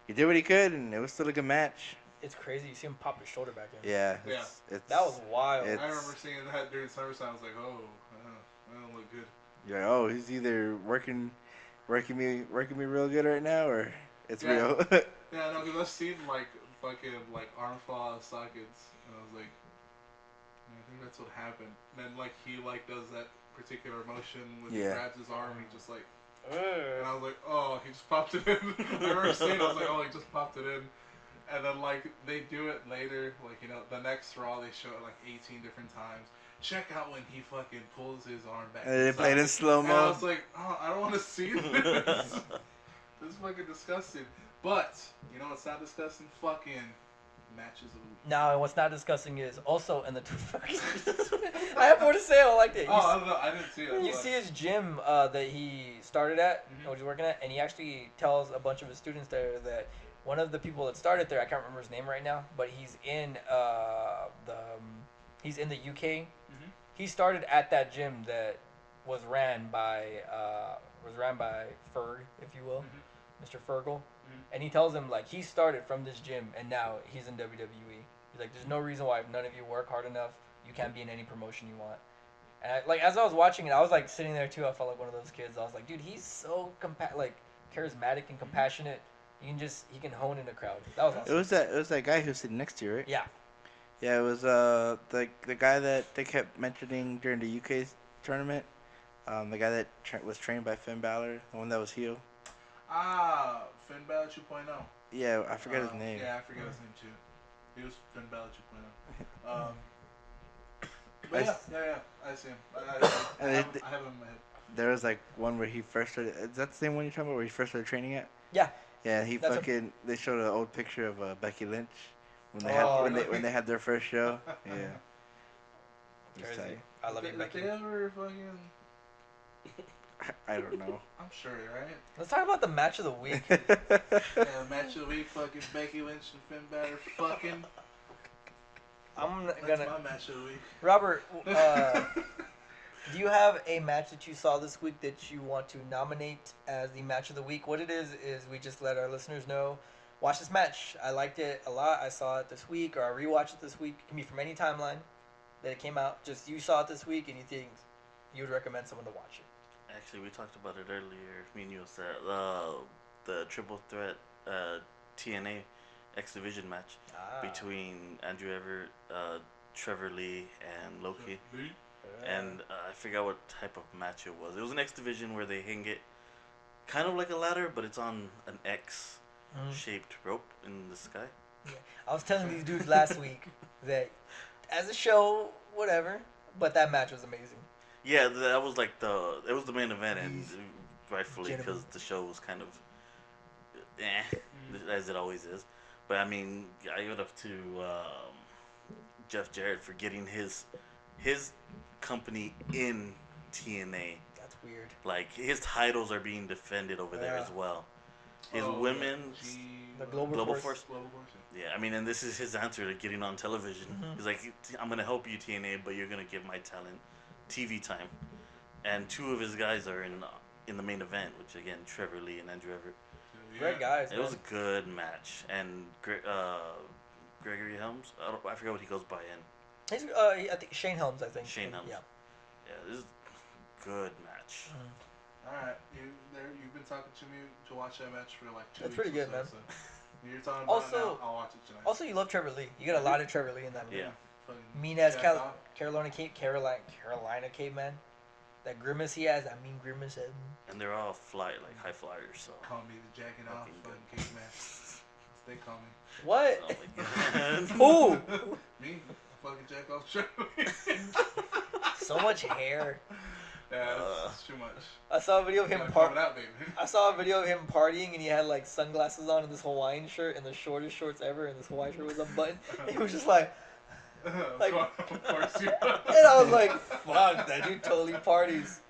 Speaker 3: he did what he could, and it was still a good match.
Speaker 1: It's crazy. You see him pop his shoulder back in.
Speaker 3: Yeah,
Speaker 2: Yeah.
Speaker 3: it's
Speaker 1: That was wild.
Speaker 3: It's-
Speaker 2: I remember seeing that during SummerSlam. I was like, oh, that don't look good.
Speaker 3: you're like, oh, he's either working me real good right now, or it's
Speaker 2: Yeah.
Speaker 3: real.
Speaker 2: Yeah, no, because I've seen like fucking like arm fall out of sockets, and I was like, I think that's what happened. And then like he like does that particular motion when he
Speaker 3: Yeah.
Speaker 2: grabs his arm, and he just like, and
Speaker 1: Ugh.
Speaker 2: I was like, oh, he just popped it in. I remember seeing it, I was like, oh, he just popped it in. And then like they do it later, like the next Raw they show it like 18 different times. Check out when he fucking pulls his arm back.
Speaker 3: And they played in slow
Speaker 2: And I
Speaker 3: mo.
Speaker 2: was like, oh, I don't want to see this. This is fucking disgusting. But you know what's not disgusting? Fucking matches of the week.
Speaker 1: No, and what's not disgusting is also in the. I have more to say. I liked it.
Speaker 2: Oh, I don't know. I didn't see it.
Speaker 1: You see his gym that he started at, or he's working at, and he actually tells a bunch of his students there that one of the people that started there, I can't remember his name right now, but he's in he's in the UK. He started at that gym that was ran by Ferg, if you will, Mr. Fergal, and he tells him like he started from this gym and now he's in WWE. He's like, there's no reason why if none of you work hard enough, you can't be in any promotion you want. And as I was watching it, I was like sitting there too. I felt like one of those kids. I was like, dude, he's so charismatic and compassionate. He can hone in a crowd. That was awesome.
Speaker 3: It was that guy who was sitting next to you, right?
Speaker 1: Yeah.
Speaker 3: Yeah, it was the guy that they kept mentioning during the UK tournament. The guy that was trained by Finn Balor, the one that was heel.
Speaker 2: Finn Balor 2.0.
Speaker 3: Yeah, I forgot his name.
Speaker 2: Yeah, I forget his name too. He was Finn Balor 2.0. But
Speaker 3: I
Speaker 2: yeah,
Speaker 3: s-
Speaker 2: I see him.
Speaker 3: And
Speaker 2: I have him in my head.
Speaker 3: there was like one where he first started. Is that the same one you're talking about? Where he first started training at?
Speaker 1: Yeah,
Speaker 3: Yeah, he
Speaker 1: That's a-
Speaker 3: fucking. They showed an old picture of Becky Lynch when they
Speaker 1: Oh,
Speaker 3: had
Speaker 2: really?
Speaker 3: when they had their first show. Yeah, it was
Speaker 1: crazy.
Speaker 3: tight.
Speaker 1: I love you,
Speaker 2: Did
Speaker 1: Becky.
Speaker 2: they ever fucking?
Speaker 3: I don't know.
Speaker 2: I'm sure, right?
Speaker 1: Let's talk about the match of the week.
Speaker 2: Yeah, match of the week, fucking Becky Lynch and Finn Balor, fucking.
Speaker 1: I'm
Speaker 2: That's
Speaker 1: gonna.
Speaker 2: my match of the week.
Speaker 1: Robert, do you have a match that you saw this week that you want to nominate as the match of the week? What it is we just let our listeners know. Watch this match. I liked it a lot. I saw it this week, or I rewatched it this week. It can be from any timeline that it came out. Just you saw it this week, and you think you would recommend someone to watch it.
Speaker 4: Actually, we talked about it earlier. Me and you said the triple threat TNA X Division match
Speaker 1: Ah.
Speaker 4: between Andrew Everett, Trevor Lee, and Loki.
Speaker 2: Lee?
Speaker 4: And I forgot what type of match it was. It was an X Division where they hang it kind of like a ladder, but it's on an X
Speaker 1: Mhm.
Speaker 4: shaped rope in the sky.
Speaker 1: I was telling these dudes last week that as a show, whatever, but that match was amazing.
Speaker 4: Yeah, that was like it was the main event, and
Speaker 1: These
Speaker 4: rightfully because
Speaker 1: gentlemen.
Speaker 4: the show was kind of as it always is. But I mean, I give it up to Jeff Jarrett for getting his company in TNA.
Speaker 1: That's weird.
Speaker 4: Like his titles are being defended over there
Speaker 1: Yeah.
Speaker 4: as well. His
Speaker 2: Oh,
Speaker 4: women's
Speaker 1: The Global
Speaker 4: Global
Speaker 1: Force.
Speaker 4: Force.
Speaker 2: Global Force.
Speaker 4: Yeah, I mean, and this is his answer to getting on television.
Speaker 1: Mhm.
Speaker 4: He's like, I'm gonna help you TNA, but you're gonna give my talent TV time. And two of his guys are in the main event, which again, Trevor Lee and Andrew Everett.
Speaker 1: Great guys.
Speaker 4: It was
Speaker 1: man.
Speaker 4: a good match, and Gregory Helms. I forgot what he goes by in.
Speaker 1: He's, I think Shane Helms. I think.
Speaker 4: Shane Helms.
Speaker 1: Yeah.
Speaker 4: Yeah, this is a good match.
Speaker 1: Mhm.
Speaker 2: All right, you've been talking to me to watch that match for like 2
Speaker 1: That's
Speaker 2: weeks.
Speaker 1: pretty
Speaker 2: or
Speaker 1: good,
Speaker 2: so,
Speaker 1: man.
Speaker 2: So you're talking about
Speaker 1: Also-
Speaker 2: it now. I'll watch it tonight.
Speaker 1: Also, you love Trevor Lee. You got a lot of Trevor Lee in that movie.
Speaker 4: Yeah.
Speaker 2: Fucking
Speaker 1: Mean as
Speaker 2: jacked off.
Speaker 1: Carolina caveman. That grimace he has, that mean grimace.
Speaker 4: And they're all high flyers. So.
Speaker 2: Call me the jacking off
Speaker 4: Fucking
Speaker 2: fucking
Speaker 4: good.
Speaker 2: caveman. They call me.
Speaker 1: What?
Speaker 4: Oh my god.
Speaker 1: Ooh,
Speaker 2: Me? Fucking jack off Trevor.
Speaker 1: so much hair.
Speaker 2: Yeah, it's too much.
Speaker 1: I saw a video of him
Speaker 2: Gotta
Speaker 1: par-
Speaker 2: comb it out, baby.
Speaker 1: I saw a video of him partying, and he had like sunglasses on and this Hawaiian shirt and the shortest shorts ever, and this Hawaiian shirt was unbuttoned. He was just like, like-
Speaker 2: of course you.
Speaker 1: and I was like, fuck, that dude totally parties.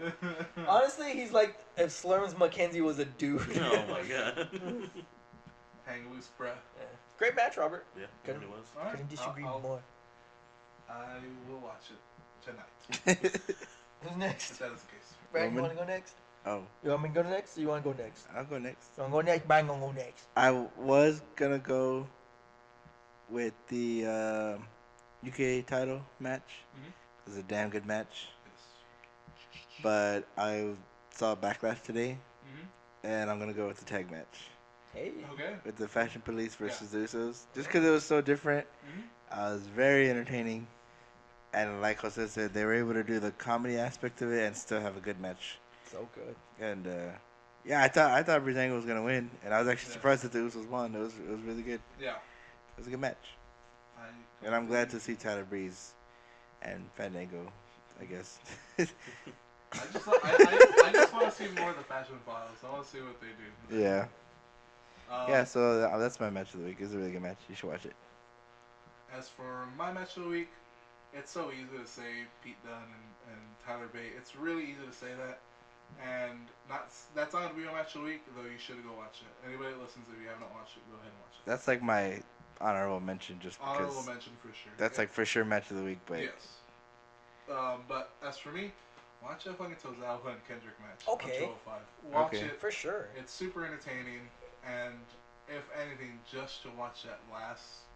Speaker 1: Honestly, he's like if Slurms McKenzie was a dude.
Speaker 4: Oh my god.
Speaker 2: Hang loose, bruh.
Speaker 1: Great match, Robert.
Speaker 4: Yeah, it
Speaker 1: Couldn't-
Speaker 4: really was.
Speaker 2: All right,
Speaker 1: Couldn't disagree
Speaker 2: I'll-
Speaker 1: more.
Speaker 2: I will watch it tonight.
Speaker 1: Who's
Speaker 2: If
Speaker 1: next?
Speaker 2: that is the case.
Speaker 1: Brad, you
Speaker 3: Roman?
Speaker 1: want to go next?
Speaker 3: Oh,
Speaker 1: You want me to go next, or you want to go next?
Speaker 3: I'll go next.
Speaker 1: You want to go next? Brad gonna go next.
Speaker 3: I was gonna go with the UK title match.
Speaker 2: Mhm.
Speaker 3: It was a damn good match,
Speaker 2: Yes.
Speaker 3: but I saw Backlash today,
Speaker 2: Mm-hmm.
Speaker 3: and I'm gonna go with the tag match
Speaker 1: Hey.
Speaker 2: Okay.
Speaker 3: with the Fashion Police versus the Usos. Just because it was so different,
Speaker 2: Mm-hmm.
Speaker 3: it was very entertaining, and like Jose said, they were able to do the comedy aspect of it and still have a good match.
Speaker 1: So good.
Speaker 3: And yeah, I thought Breezango was gonna win, and I was actually
Speaker 2: Yeah.
Speaker 3: surprised that the Usos won. It was really good.
Speaker 2: Yeah.
Speaker 3: It was a good match.
Speaker 2: I
Speaker 3: And I'm glad to see Tyler Breeze and Fandango, I guess.
Speaker 2: I just want to see more of the Fashion Files. I want to see what they do.
Speaker 3: yeah.
Speaker 2: Um,
Speaker 3: Yeah, so that's my match of the week. It's a really good match. You should watch it.
Speaker 2: As for my match of the week, it's so easy to say Pete Dunne and Tyler Bate. It's really easy to say that. And that's not going to be your match of the week, though you should go watch it. Anybody that listens, if you have not watched it, go ahead and watch it.
Speaker 3: That's like my honorable mention, just
Speaker 2: Honorable
Speaker 3: because
Speaker 2: mention for sure.
Speaker 3: that's like for sure match of the week. But
Speaker 2: Yes. But as for me, watch that fucking Tozawa and Kendrick match.
Speaker 1: Okay.
Speaker 2: On 205. Watch
Speaker 3: Okay.
Speaker 2: it.
Speaker 1: For sure.
Speaker 2: It's super entertaining, and if anything, just to watch that last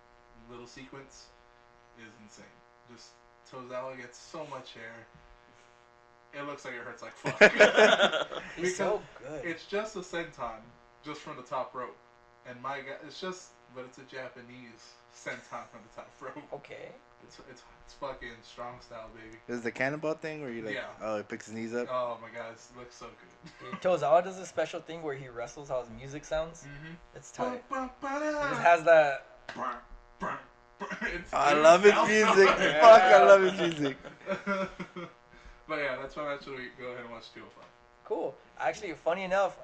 Speaker 2: little sequence is insane. Just Tozawa gets so much hair. It looks like it hurts like fuck.
Speaker 1: He's so good.
Speaker 2: It's just a senton, just from the top rope, and my God, it's just but it's a Japanese senton on the top rope.
Speaker 1: Okay.
Speaker 2: It's fucking strong style, baby.
Speaker 3: Is the cannonball thing where you like,
Speaker 2: Yeah.
Speaker 3: oh, he picks his knees up?
Speaker 2: Oh my god, it looks so good.
Speaker 1: Dude, Tozawa does a special thing where he wrestles how his music sounds.
Speaker 2: Mm-hmm.
Speaker 1: It's tight. He just
Speaker 2: It
Speaker 1: has that.
Speaker 3: I love his music.
Speaker 1: Yeah.
Speaker 3: Fuck, I love his music.
Speaker 2: But yeah, that's my match of the week. Go ahead and watch 205.
Speaker 1: Cool. Actually, funny enough,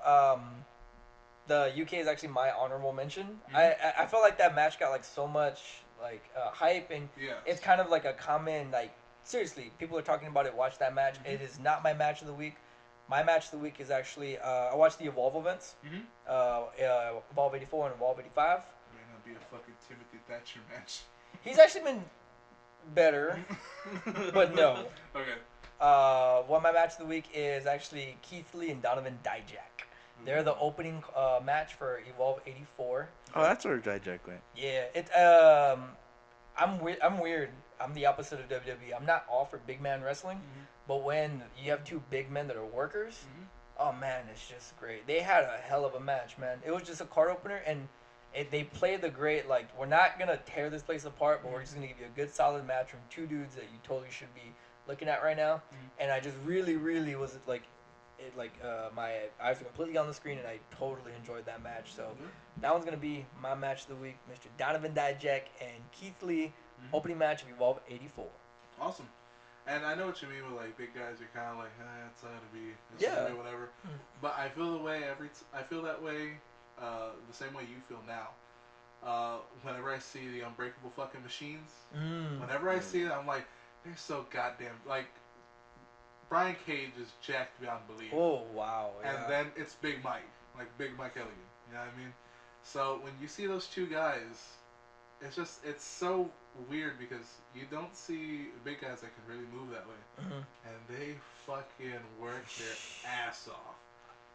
Speaker 1: the UK is actually my honorable mention. I felt like that match got like so much like hype, and
Speaker 2: Yeah.
Speaker 1: it's kind of like a common like seriously, people are talking about it. Watch that match. It is not my match of the week. My match of the week is actually I watched the Evolve events, Evolve 84 and Evolve 85.
Speaker 2: May not be a fucking Timothy Thatcher match.
Speaker 1: He's actually been better, but no.
Speaker 2: Okay.
Speaker 1: Well, my match of the week is actually Keith Lee and Donovan Dijak. They're the opening match for Evolve 84.
Speaker 3: Oh, that's where Dijak went.
Speaker 1: Yeah, I'm weird. I'm the opposite of WWE. I'm not all for big man wrestling, but when you have two big men that are workers, oh man, it's just great. They had a hell of a match, man. It was just a card opener, and they played the great, like, we're not going to tear this place apart, but we're just going to give you a good, solid match from two dudes that you totally should be looking at right now. And I just really, really was, like, my eyes were completely on the screen, and I totally enjoyed that match. So that one's going to be my match of the week, Mr. Donovan Dijak and Keith Lee, opening match of Evolve 84.
Speaker 2: Awesome. And I know what you mean with like big guys. You're kind of like, it's gonna be,
Speaker 1: Yeah.
Speaker 2: whatever. But I feel the way I feel that way, the same way you feel now. Whenever I see the Unbreakable fucking machines, whenever I see it, I'm like, they're so goddamn like. Brian Cage is jacked beyond belief.
Speaker 1: Oh, wow. Yeah.
Speaker 2: And then it's Big Mike, like Big Mike Elliott. You know what I mean? So when you see those two guys, it's so weird because you don't see big guys that can really move that way, and they fucking work their ass off.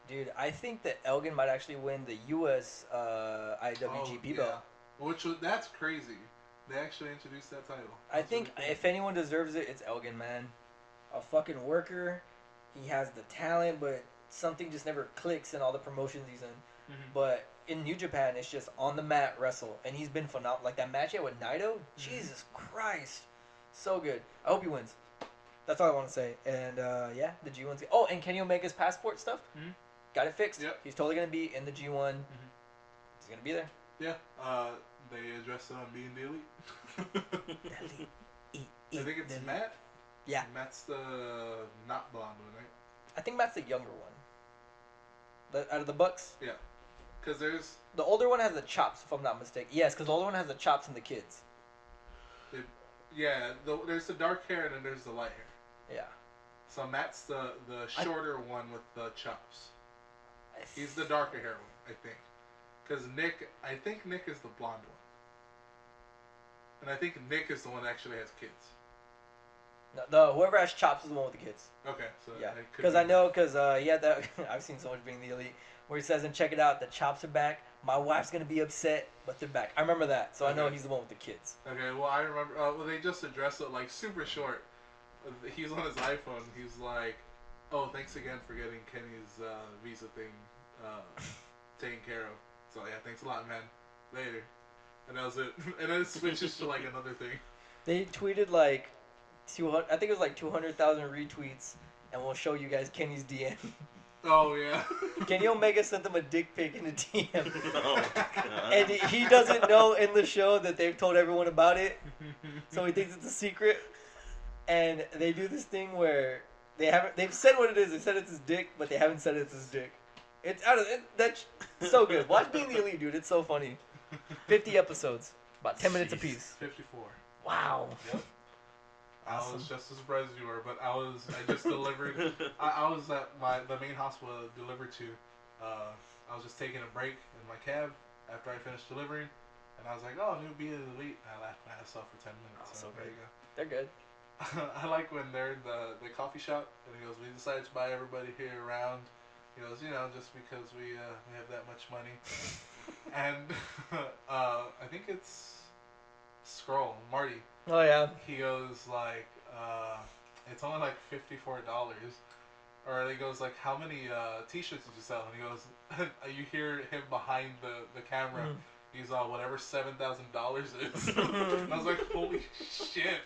Speaker 1: Dude, I think that Elgin might actually win the U.S. IWGP belt.
Speaker 2: That's crazy. They actually introduced that title.
Speaker 1: I think if anyone deserves it, it's Elgin, man. A fucking worker. He has the talent, but something just never clicks in all the promotions he's in. But in New Japan, it's just on the mat wrestle, and he's been phenomenal. Like that match he had with Naito, Jesus Christ, so good. I hope he wins. That's all I want to say. And yeah, the G1's. Oh, and Kenny Omega's passport stuff. Got it fixed.
Speaker 2: Yep.
Speaker 1: He's totally gonna be in the G1. He's gonna be there.
Speaker 2: Yeah. They addressed it on being the elite. I think it's Matt.
Speaker 1: Yeah.
Speaker 2: Matt's the not blonde one, right?
Speaker 1: I think Matt's the younger one. Out of the Bucks.
Speaker 2: Yeah. Because there's
Speaker 1: the older one has the chops, if I'm not mistaken. Yes, because the older one has the chops and the kids.
Speaker 2: there's the dark hair and then there's the light hair.
Speaker 1: Yeah.
Speaker 2: So Matt's the shorter one with the chops. He's the darker hair one, I think. Because I think Nick is the blonde one. And I think Nick is the one that actually has kids.
Speaker 1: No, whoever has chops is the one with the kids.
Speaker 2: Okay, so
Speaker 1: yeah, because I know, yeah, that I've seen so much being the elite where he says, and check it out, the chops are back. My wife's gonna be upset, but they're back. I remember that, so I know he's the one with the kids.
Speaker 2: Okay, well I remember. Well, they just addressed it like super short. He's on his iPhone. He's like, "Oh, thanks again for getting Kenny's visa thing taken care of." So yeah, thanks a lot, man. Later. And that was it. And then it switches to like another thing.
Speaker 1: They tweeted like 200. I think it was like 200,000 retweets, and we'll show you guys Kenny's DM.
Speaker 2: Oh yeah.
Speaker 1: Kenny Omega sent them a dick pic in a DM.
Speaker 4: Oh my God.
Speaker 1: And he doesn't know in the show that they've told everyone about it, so he thinks it's a secret. And they do this thing where they've said what it is. They said it's his dick, but they haven't said it's his dick. That's so good. Watch Being the Elite, dude. It's so funny. 50 episodes, about 10 minutes apiece.
Speaker 2: 54.
Speaker 1: Wow.
Speaker 2: Yep. I was just as surprised as you were, but I just delivered. I was at the main hospital I delivered to. I was just taking a break in my cab after I finished delivering, and I was like, "Oh, new Being the Elite." And I laughed my ass off for 10 minutes.
Speaker 1: Oh, so
Speaker 2: there
Speaker 1: good.
Speaker 2: you go.
Speaker 1: They're good.
Speaker 2: I like when they're in the coffee shop, and he goes, "We decided to buy everybody here around." He goes, just because we have that much money. And I think it's Skrull, Marty.
Speaker 1: Oh yeah.
Speaker 2: He goes like, it's only like $54. Or he goes like, how many T-shirts did you sell? And he goes, you hear him behind the camera He's all whatever $7,000 is. And I was like, holy shit.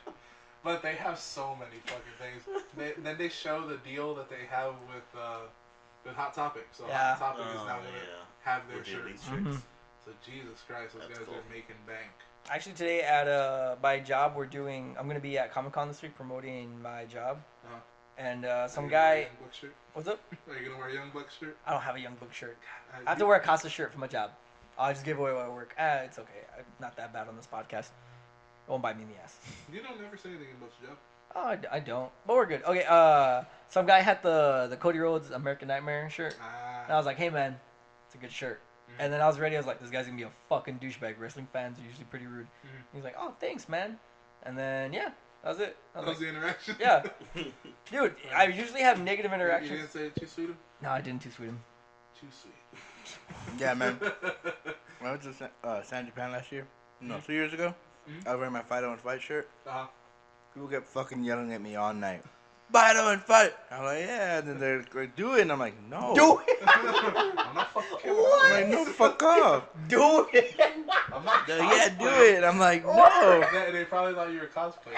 Speaker 2: But they have so many fucking things. Then they show the deal that they have with Hot Topic. So
Speaker 1: Yeah.
Speaker 2: Hot Topic is now gonna have their
Speaker 4: With the
Speaker 2: shirts.
Speaker 4: elite
Speaker 1: Mhm.
Speaker 2: So Jesus Christ, those
Speaker 4: That's
Speaker 2: guys
Speaker 4: cool.
Speaker 2: are making bank.
Speaker 1: Actually, today at my job, I'm gonna be at Comic Con this week promoting my job,
Speaker 2: Uh-huh.
Speaker 1: and
Speaker 2: Are
Speaker 1: some
Speaker 2: you gonna wear a
Speaker 1: guy.
Speaker 2: Young Buck shirt?
Speaker 1: What's up?
Speaker 2: Are you gonna wear a Young Buck shirt?
Speaker 1: I don't have a Young Book shirt. I have
Speaker 2: You-
Speaker 1: to wear a Casa shirt for my job. I'll just give away what I work. It's okay. I'm not that bad on this podcast. It won't bite me in the ass.
Speaker 2: You don't never say anything about your job.
Speaker 1: Oh, I don't. But we're good. Okay. Some guy had the Cody Rhodes American Nightmare shirt, and I was like, hey man, it's a good shirt.
Speaker 2: Mhm.
Speaker 1: And then I was ready. I was like, this guy's gonna be a fucking douchebag. Wrestling fans are usually pretty rude.
Speaker 2: Mhm.
Speaker 1: He's like, oh, thanks, man. And then yeah, that was it. I
Speaker 2: That
Speaker 1: was
Speaker 2: was
Speaker 1: like,
Speaker 2: the interaction.
Speaker 1: yeah. Dude, I usually have negative
Speaker 2: You
Speaker 1: interactions.
Speaker 2: didn't say too sweet him?
Speaker 1: No, I didn't too sweet him.
Speaker 2: Too sweet.
Speaker 3: Yeah, man. I went to San Japan last year. No, 2 years ago.
Speaker 2: Mhm.
Speaker 3: I was wearing my Fight On Fight shirt.
Speaker 2: Uh-huh.
Speaker 3: People kept fucking yelling at me all night. Fight On Fight! I'm like, yeah. And then they're like, do it. And I'm like, no.
Speaker 1: Do it.
Speaker 2: I'm not fucking kidding.
Speaker 1: What?
Speaker 3: I'm like, no, fuck off.
Speaker 1: Do it.
Speaker 2: I'm not
Speaker 3: They're like, yeah, do
Speaker 2: cosplaying.
Speaker 3: it. And I'm like, no.
Speaker 2: They probably thought you were cosplaying.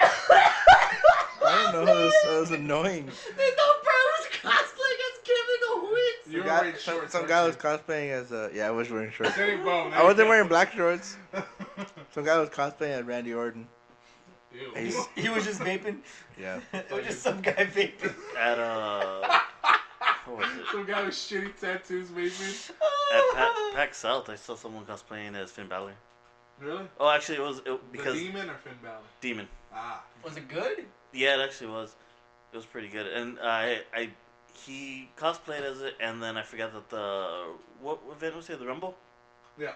Speaker 3: I don't know. It was annoying.
Speaker 1: They thought Brad was cosplaying as Kevin Owens.
Speaker 2: You were
Speaker 3: Guy-
Speaker 2: wearing shorts.
Speaker 3: some
Speaker 2: weren't
Speaker 3: guy
Speaker 2: you?
Speaker 3: was cosplaying as yeah, I was wearing shorts.
Speaker 2: There you go, man.
Speaker 3: I wasn't wearing black shorts. Some guy was cosplaying as Randy Orton.
Speaker 2: Ew.
Speaker 3: He's-
Speaker 1: He was just vaping.
Speaker 3: Yeah.
Speaker 1: It was just some guy vaping.
Speaker 4: At what was it?
Speaker 2: Some guy with shitty tattoos, maybe.
Speaker 4: At PAX South, I saw someone cosplaying as Finn Balor.
Speaker 2: Really?
Speaker 4: Oh, actually, it was because
Speaker 2: The Demon or Finn Balor?
Speaker 4: Demon.
Speaker 2: Ah.
Speaker 1: Was it good?
Speaker 4: Yeah, it actually was. It was pretty good, and he cosplayed as it, and then I forgot that what event was it? The Rumble,
Speaker 2: Yeah.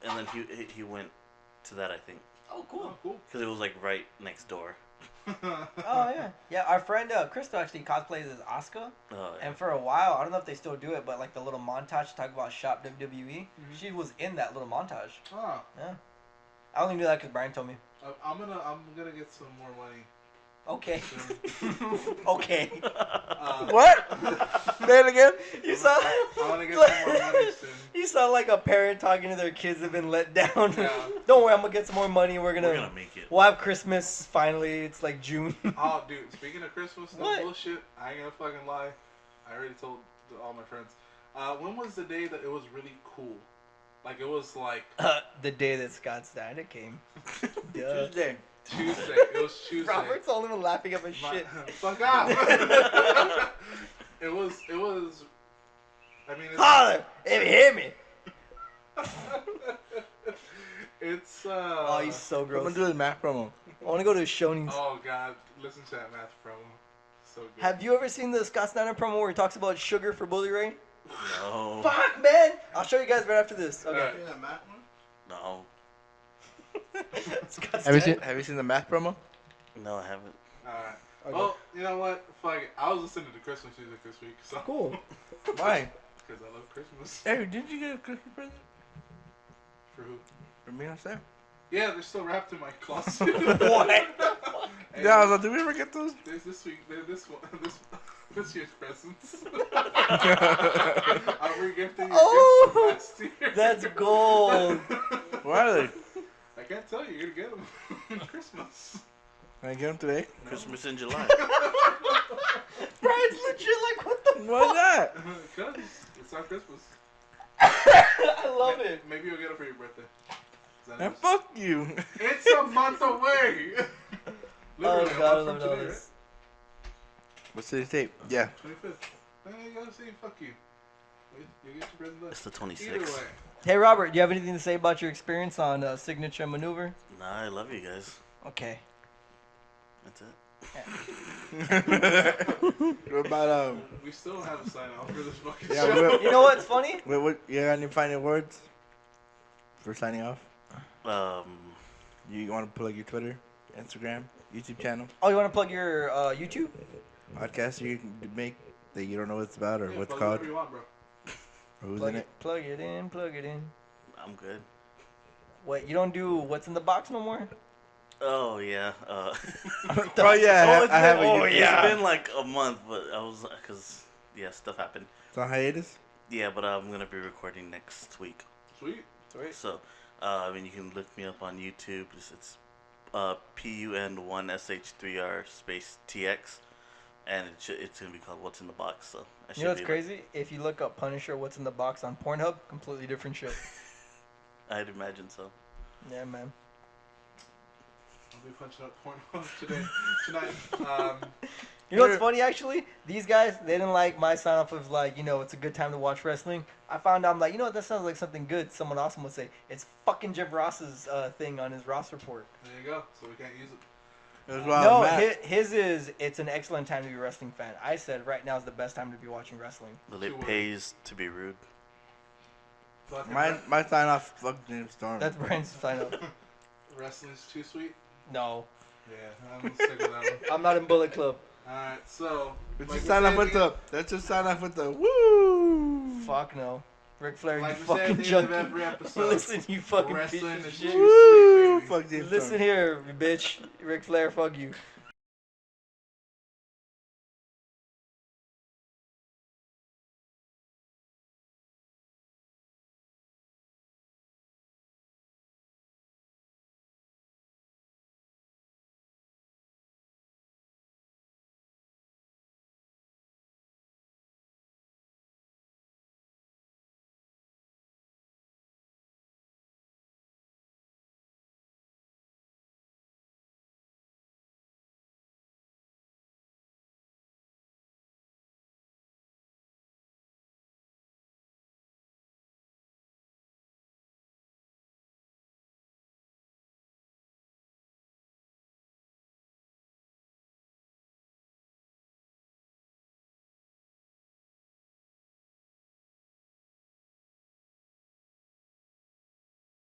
Speaker 4: and then he went to that, I think,
Speaker 1: Oh,
Speaker 2: Oh, cool.
Speaker 4: because it was like right next door.
Speaker 1: Oh yeah, yeah. Our friend Crystal actually cosplays as Asuka,
Speaker 4: Yeah.
Speaker 1: and for a while, I don't know if they still do it, but like the little montage to talk about Shop WWE,
Speaker 2: Mhm.
Speaker 1: she was in that little montage.
Speaker 2: Ah.
Speaker 1: I only knew that because Brian told me.
Speaker 2: I'm gonna get some more money.
Speaker 1: Okay.
Speaker 2: soon.
Speaker 1: Okay.
Speaker 3: What? Say it again.
Speaker 1: You sound.
Speaker 2: I wanna get some more money soon.
Speaker 1: You sound like a parent talking to their kids that have been let down.
Speaker 2: Yeah.
Speaker 1: Don't worry, I'm gonna get some more money. We're
Speaker 4: We're
Speaker 1: gonna
Speaker 4: gonna make it.
Speaker 1: we'll have Christmas finally. It's like June.
Speaker 2: Oh, dude. Speaking of Christmas, no
Speaker 1: What?
Speaker 2: bullshit. I ain't gonna fucking lie. I already told all my friends. When was the day that it was really cool? Like it was like
Speaker 1: The day that Scott Steiner came. Duh.
Speaker 3: Tuesday.
Speaker 2: Tuesday. It was Tuesday.
Speaker 1: Robert's only been laughing at my
Speaker 2: My-
Speaker 1: shit.
Speaker 2: Fuck off. It was. I mean,
Speaker 1: Holler! If you hear me.
Speaker 2: it's.
Speaker 1: Oh, he's so
Speaker 3: I'm
Speaker 1: gross.
Speaker 3: gonna do the math promo.
Speaker 1: I want to go to Shoney's.
Speaker 2: Oh God! Listen to that math promo. So good.
Speaker 1: Have you ever seen the Scott Steiner promo where he talks about sugar for Bully Ray?
Speaker 4: No.
Speaker 1: Fuck, man! I'll show you guys right after this. Okay.
Speaker 2: Alright.
Speaker 4: No.
Speaker 1: Scott
Speaker 3: Have you
Speaker 1: Steiner.
Speaker 3: seen the math promo?
Speaker 4: No, I haven't.
Speaker 2: Alright.
Speaker 1: Okay.
Speaker 2: Well, you know what? Fuck it. I was listening to Christmas music this week, so.
Speaker 1: Cool.
Speaker 3: Why?
Speaker 2: Because I love Christmas.
Speaker 3: Hey, did you get a Christmas present
Speaker 2: For who?
Speaker 3: for me on Sam?
Speaker 2: Yeah, they're still wrapped in my closet.
Speaker 1: What?
Speaker 2: Hey,
Speaker 3: Yeah, I was like, did we ever get those?
Speaker 2: There's this week. This one. This year's presents. I'm regifting your
Speaker 1: Oh,
Speaker 2: gifts from last year.
Speaker 1: That's gold.
Speaker 3: Why are they?
Speaker 2: I can't tell you. You're gonna get them on Christmas.
Speaker 3: Can I get them today?
Speaker 4: Christmas in July.
Speaker 1: Brian's legit like, what the
Speaker 3: Why not?
Speaker 2: Because it's on Christmas.
Speaker 1: I love it.
Speaker 2: Maybe you'll get it for your birthday. 'Cause I
Speaker 3: And
Speaker 2: know
Speaker 3: fuck you.
Speaker 2: it's a month away.
Speaker 1: Oh
Speaker 2: Literally, a
Speaker 1: god, I
Speaker 2: month
Speaker 1: love
Speaker 2: from today,
Speaker 1: this.
Speaker 3: What's today's tape? Yeah.
Speaker 2: right? 25th. Then you gotta say fuck you. You get your present done.
Speaker 4: It's the
Speaker 2: Either
Speaker 4: 26th.
Speaker 2: way.
Speaker 1: Hey Robert, do you have anything to say about your experience on Signature Maneuver?
Speaker 4: Nah, I love you guys.
Speaker 1: Okay.
Speaker 4: That's it.
Speaker 3: What about
Speaker 2: We still don't have a sign off for this fucking
Speaker 3: Yeah,
Speaker 2: show.
Speaker 3: we'll-
Speaker 1: You know what's funny?
Speaker 3: what you got any final words for signing off? You want to plug your Twitter, Instagram, YouTube channel,
Speaker 1: Oh, you want to plug your YouTube?
Speaker 3: podcast you can make that you don't know what it's about or
Speaker 2: Yeah,
Speaker 3: what's
Speaker 2: plug
Speaker 3: called
Speaker 2: whatever you want, bro.
Speaker 3: or who's
Speaker 1: Plug
Speaker 3: in
Speaker 1: it,
Speaker 3: it.
Speaker 1: plug it in, plug it in.
Speaker 4: I'm good.
Speaker 1: What, you don't do what's in the box no more?
Speaker 4: Oh yeah.
Speaker 3: Oh yeah,
Speaker 4: it's
Speaker 3: I have a
Speaker 4: been,
Speaker 3: YouTube.
Speaker 1: yeah.
Speaker 4: It's been like a month, but I was because stuff happened.
Speaker 3: It's on hiatus.
Speaker 4: Yeah, but I'm gonna be recording next week.
Speaker 2: Sweet.
Speaker 1: Sweet.
Speaker 4: So I mean, you can look me up on YouTube. It's PUN1SH3R space TX, and it's gonna be called What's in the Box. So I should
Speaker 1: You know what's
Speaker 4: be
Speaker 1: crazy? If you look up Punisher, what's in the box on Pornhub, completely different shit.
Speaker 4: I'd imagine so.
Speaker 1: Yeah, man.
Speaker 2: I'll be punching up Pornhub tonight.
Speaker 1: You know what's funny, actually? These guys, they didn't like my sign off of, like, it's a good time to watch wrestling. I found out, I'm like, you know what, that sounds like something good. Someone awesome would say, it's fucking Jeff Ross's thing on his Ross report.
Speaker 2: There you go. So we can't use it.
Speaker 1: No, his is, it's an excellent time to be a wrestling fan. I said right now is the best time to be watching wrestling.
Speaker 4: Well, it pays to be rude.
Speaker 3: My sign off. Fuck James Storm.
Speaker 1: That's Brian's sign off.
Speaker 2: Wrestling's too sweet.
Speaker 1: No.
Speaker 2: Yeah, I'm gonna stick with that one.
Speaker 1: I'm not in Bullet Club.
Speaker 2: Alright, so
Speaker 3: Let's
Speaker 2: like
Speaker 3: just
Speaker 2: we
Speaker 3: sign
Speaker 2: said
Speaker 3: off with
Speaker 2: at
Speaker 3: the. Let's just sign off with the woo.
Speaker 1: Fuck no. Ric Flair,
Speaker 2: Like
Speaker 1: you
Speaker 2: we say at
Speaker 1: fucking
Speaker 2: the end of
Speaker 1: junkie.
Speaker 2: every episode,
Speaker 1: Listen, you fucking piece
Speaker 2: wrestling
Speaker 1: of
Speaker 2: is
Speaker 1: shit.
Speaker 2: too
Speaker 3: Woo.
Speaker 2: sweet, baby.
Speaker 3: Fuck James
Speaker 1: Listen
Speaker 3: Storm.
Speaker 1: here, bitch. Ric Flair, fuck you.